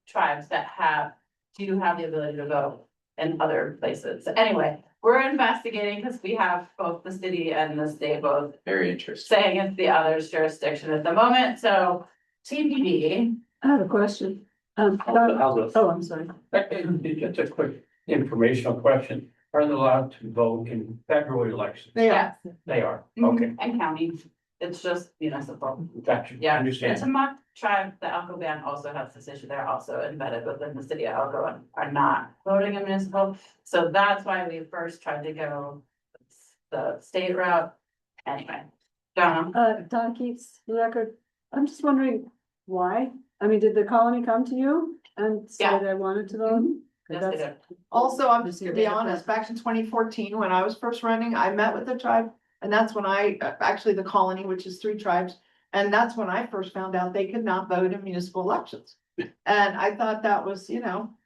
tribes that do have the ability to vote in other places. Anyway, we're investigating because we have both the city and the state both Very interesting. saying it's the other's jurisdiction at the moment, so TBD. I have a question. How's it? Oh, I'm sorry. Just a quick informational question. Are they allowed to vote in federal elections? They Yeah, are. They are, Mhm. okay, and county, it's just municipal. gotcha, Yeah, the understand. Tamok tribe, the Elko band also has this issue. They're also embedded within the city of Elko and are not voting in municipal. So that's why we first tried to go the state route. Anyway, Donna, Don Keats, the record. I'm just wondering why? I mean, did the colony come to you and say Yeah. they wanted to vote? yes, That's- they did. Also, I'm just This gonna year. be honest, back in 2014, when I was first running, I met with the tribe. And that's when actually the colony, which is 3 tribes, and that's when I first found out they could not vote in municipal elections. And I thought that was,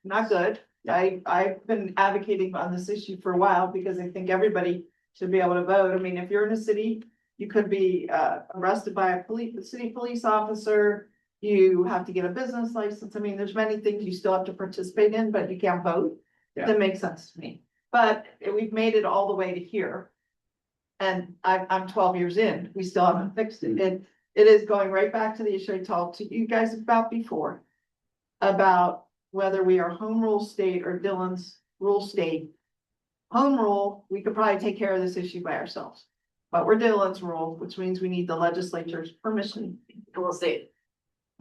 not good. I've been advocating on this issue for a while because I think everybody should be able to vote. I mean, if you're in a city, you could be arrested by a city police officer. You have to get a business license. I mean, there's many things you still have to participate in, but you can't vote. Yeah. That makes sense to me. But we've made it all the way to here. And I'm 12 years in, we still haven't fixed it. It is going right back to the issue I talked to you guys about before. About whether we are home rule state or Dillon's rule state. Home rule, we could probably take care of this issue by ourselves. But we're Dillon's rule, which means we need the legislature's permission. We'll see.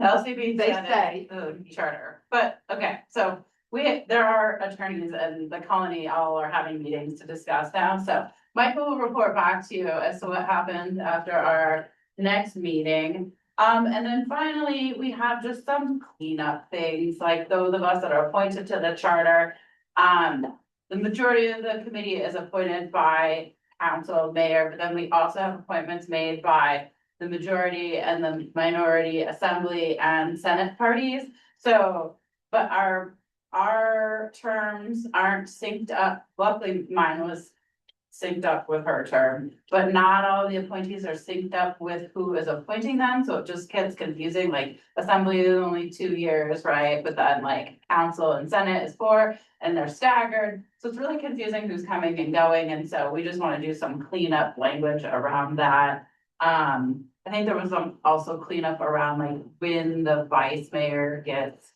LCB They said say. it, the charter, but okay, so there are attorneys and the colony all are having meetings to discuss now, so. Michael will report back to you as to what happened after our next meeting. And then finally, we have just some cleanup things, like those of us that are appointed to the charter. The majority of the committee is appointed by council, mayor, but then we also have appointments made by the majority and the minority assembly and senate parties. So, but our terms aren't synced up. Luckily, mine was synced up with her term, but not all the appointees are synced up with who is appointing them, so it just gets confusing, like assembly is only 2 years, right? But then like council and senate is 4, and they're staggered, so it's really confusing who's coming and going, and so we just wanna do some cleanup language around that. I think there was some also cleanup around like when the vice mayor gets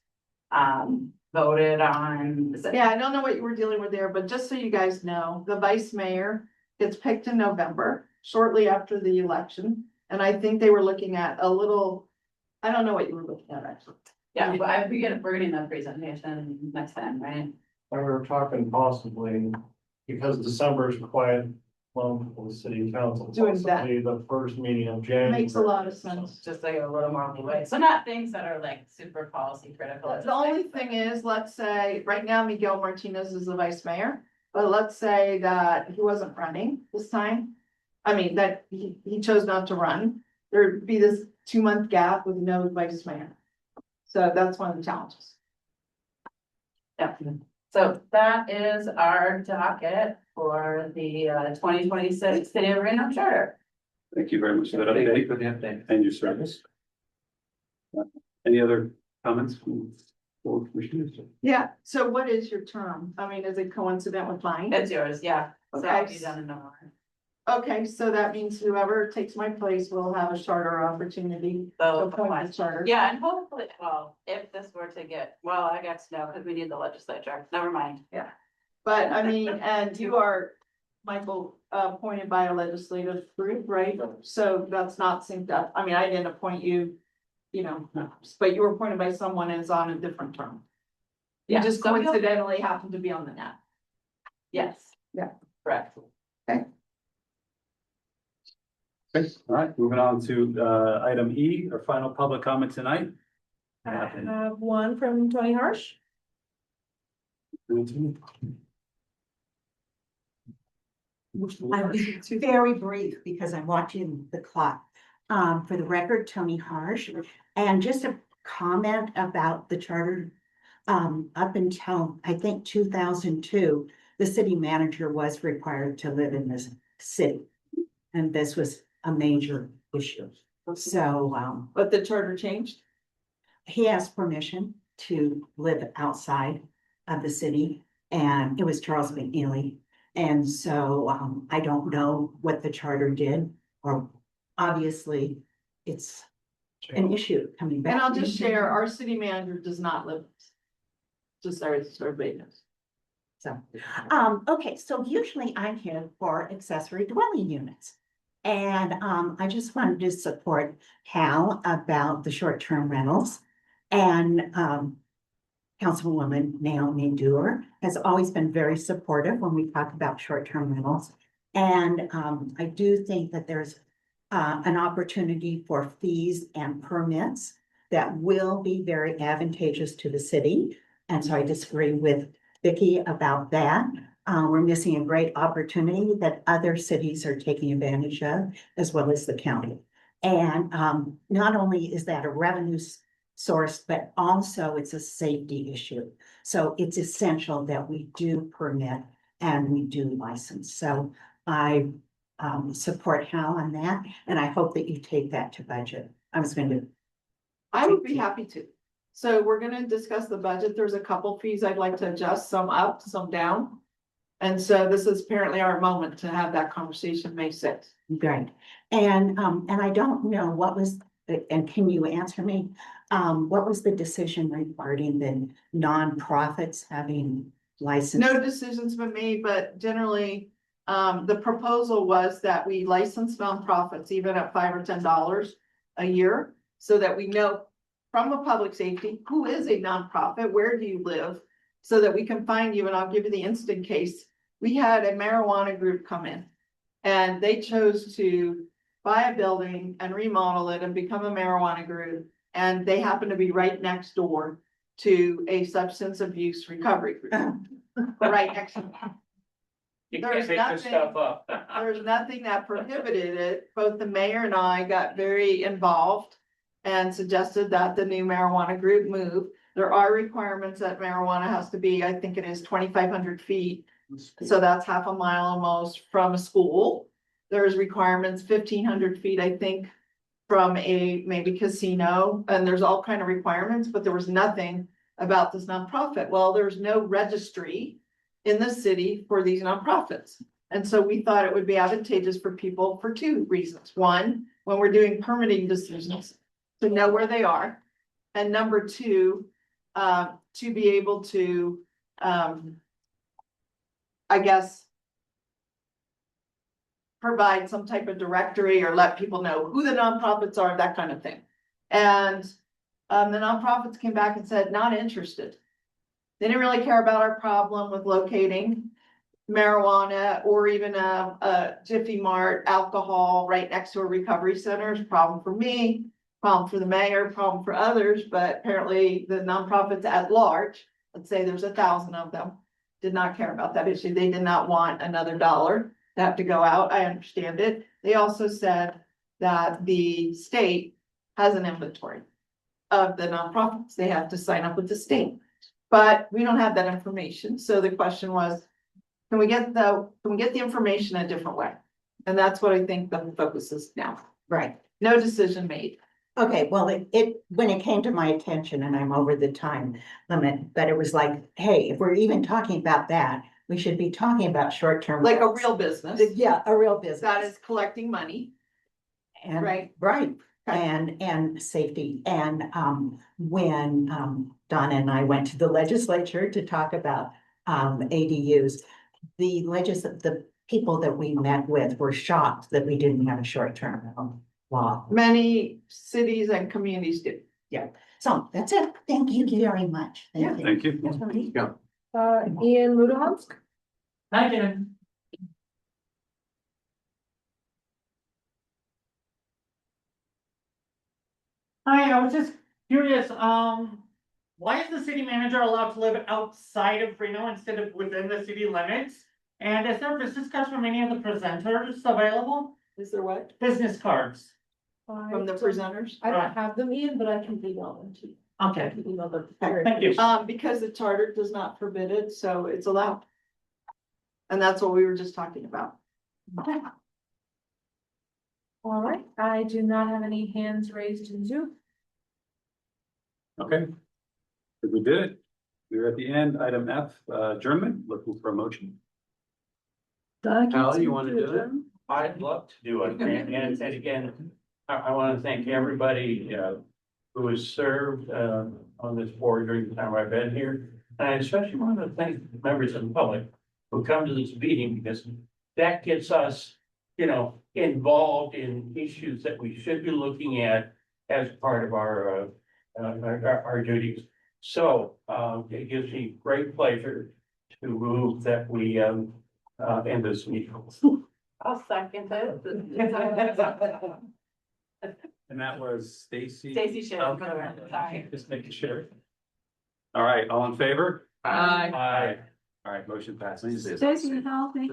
voted on. Yeah, I don't know what you were dealing with there, but just so you guys know, the vice mayor gets picked in November, shortly after the election. And I think they were looking at a little, I don't know what you were looking at actually. Yeah, but we're getting that presentation next time, right? We were talking possibly, because December is quiet month for the city council. Doing that. Possibly the first meeting of January. Makes a lot of sense. Just like a little more leeway, so not things that are like super policy critical. The only thing is, let's say, right now Miguel Martinez is the vice mayor, but let's say that he wasn't running this time. I mean, that he chose not to run, there'd be this 2-month gap with no vice mayor. So that's one of the challenges. Yeah, so that is our docket for the 2026 City of Reno Charter. Thank you very much for that Thank you update for the update. and your service. Any other comments from board commissioners? Yeah, so what is your term? I mean, is it coincident with mine? It's yours, yeah, so I'll Okay. be done in November. Okay, so that means whoever takes my place will have a charter opportunity to So, appoint the charter. yeah, and hopefully, well, if this were to get, well, I guess no, because we need the legislature, never mind. But I mean, and you are, Michael, appointed by a legislative group, right? So that's not synced up. I mean, I didn't appoint you, you know, but you were appointed by someone and is on a different term. You Yeah, just so you'll- coincidentally happen to be on the net. Yes. Yeah. Correct. Okay, all right, moving on to item E, our final public comment tonight. I have one from Tony Harsh. I'll be very brief because I'm watching the clock. For the record, Tony Harsh, and just a comment about the charter. Up until, I think, 2002, the city manager was required to live in this city. And this was a major issue. So, But the charter changed? he asked permission to live outside of the city, and it was Charles McNeely. And so, I don't know what the charter did, or obviously, it's an issue coming back. And I'll just share, our city manager does not live. Just so everybody knows. So, okay, so usually I'm here for accessory dwelling units. And, I just wanted to support Hal about the short-term rentals. And, Councilwoman Naomi Dewar has always been very supportive when we talk about short-term rentals. And, I do think that there's, an opportunity for fees and permits that will be very advantageous to the city. And so I disagree with Vicky about that. We're missing a great opportunity that other cities are taking advantage of, as well as the county. And not only is that a revenue source, but also it's a safety issue. So it's essential that we do permit and we do license. So I support Hal on that, and I hope that you take that to budget. I was going to. I would be happy to. So we're gonna discuss the budget. There's a couple fees I'd like to adjust, some up, some down. And so this is apparently our moment to have that conversation May 6th. Great. And I don't know what was, and can you answer me? What was the decision regarding the nonprofits having license? No decision's been made, but generally, the proposal was that we license nonprofits even at $5 or $10 a year. So that we know from a public safety, who is a nonprofit, where do you live? So that we can find you, and I'll give you the instant case. We had a marijuana group come in. And they chose to buy a building and remodel it and become a marijuana group. And they happen to be right next door to a substance abuse recovery group. Right next to them. You There's can't make this nothing- stuff up. There's nothing that prohibited it. Both the mayor and I got very involved and suggested that the new marijuana group move. There are requirements that marijuana has to be, I think it is 2,500 feet So that's half a mile almost from a school. There's requirements 1,500 feet, I think, from a maybe casino, and there's all kind of requirements, but there was nothing about this nonprofit. Well, there's no registry in the city for these nonprofits. And so we thought it would be advantageous for people for two reasons. One, when we're doing permitting decisions, to know where they are. And number two, to be able to, I guess, provide some type of directory or let people know who the nonprofits are, that kind of thing. And the nonprofits came back and said, not interested. They didn't really care about our problem with locating marijuana or even a Jiffy Mart alcohol right next to a recovery center. Is a problem for me, problem for the mayor, problem for others, but apparently the nonprofits at large, let's say there's 1,000 of them, did not care about that issue. They did not want another dollar to have to go out. I understand it. They also said that the state has an inventory of the nonprofits. They have to sign up with the state, but we don't have that information. So the question was, can we get the information a different way? And that's what I think the focus is now. Right. No decision made. Okay, well, when it came to my attention, and I'm over the time limit, but it was like, hey, if we're even talking about that, we should be talking about short-term. Like a rentals. real business. Yeah, a real business. That is collecting money. And, right. Right, Okay. and safety. And, when, Donna and I went to the legislature to talk about, ADUs, the people that we met with were shocked that we didn't have a short-term rental law. Many cities and communities do. So that's it. Thank you very much. Yeah. Thank you. Ian Ludohovsk. Hi, Jen. Hi, I was just curious, why is the city manager allowed to live outside of Reno instead of within the city limits? And is there business cards from any of the presenters available? Is there what? Business cards. From the presenters? I don't have them, Ian, but I can email them to you. Okay, I can email them. thank you. Because the charter does not forbid it, so it's allowed. And that's what we were just talking about. All right, I do not have any hands raised in Zoom. Okay. We did it. We're at the end. Item F, adjournment, looking for a motion. Al, you want to do it? I'd love to do it, and again, I want to thank everybody, who has served, on this board during the time I've been here. And I especially want to thank members of the public who come to this meeting, because that gets us, involved in issues that we should be looking at as part of our duties. So, it gives me great pleasure to move that we, end this meeting. I'll second it. And that was Stacy. Stacy Schiff, Okay. sorry. Just making sure. All right, all in favor? Aye. Aye. All right, motion passes. Stacy, thank you.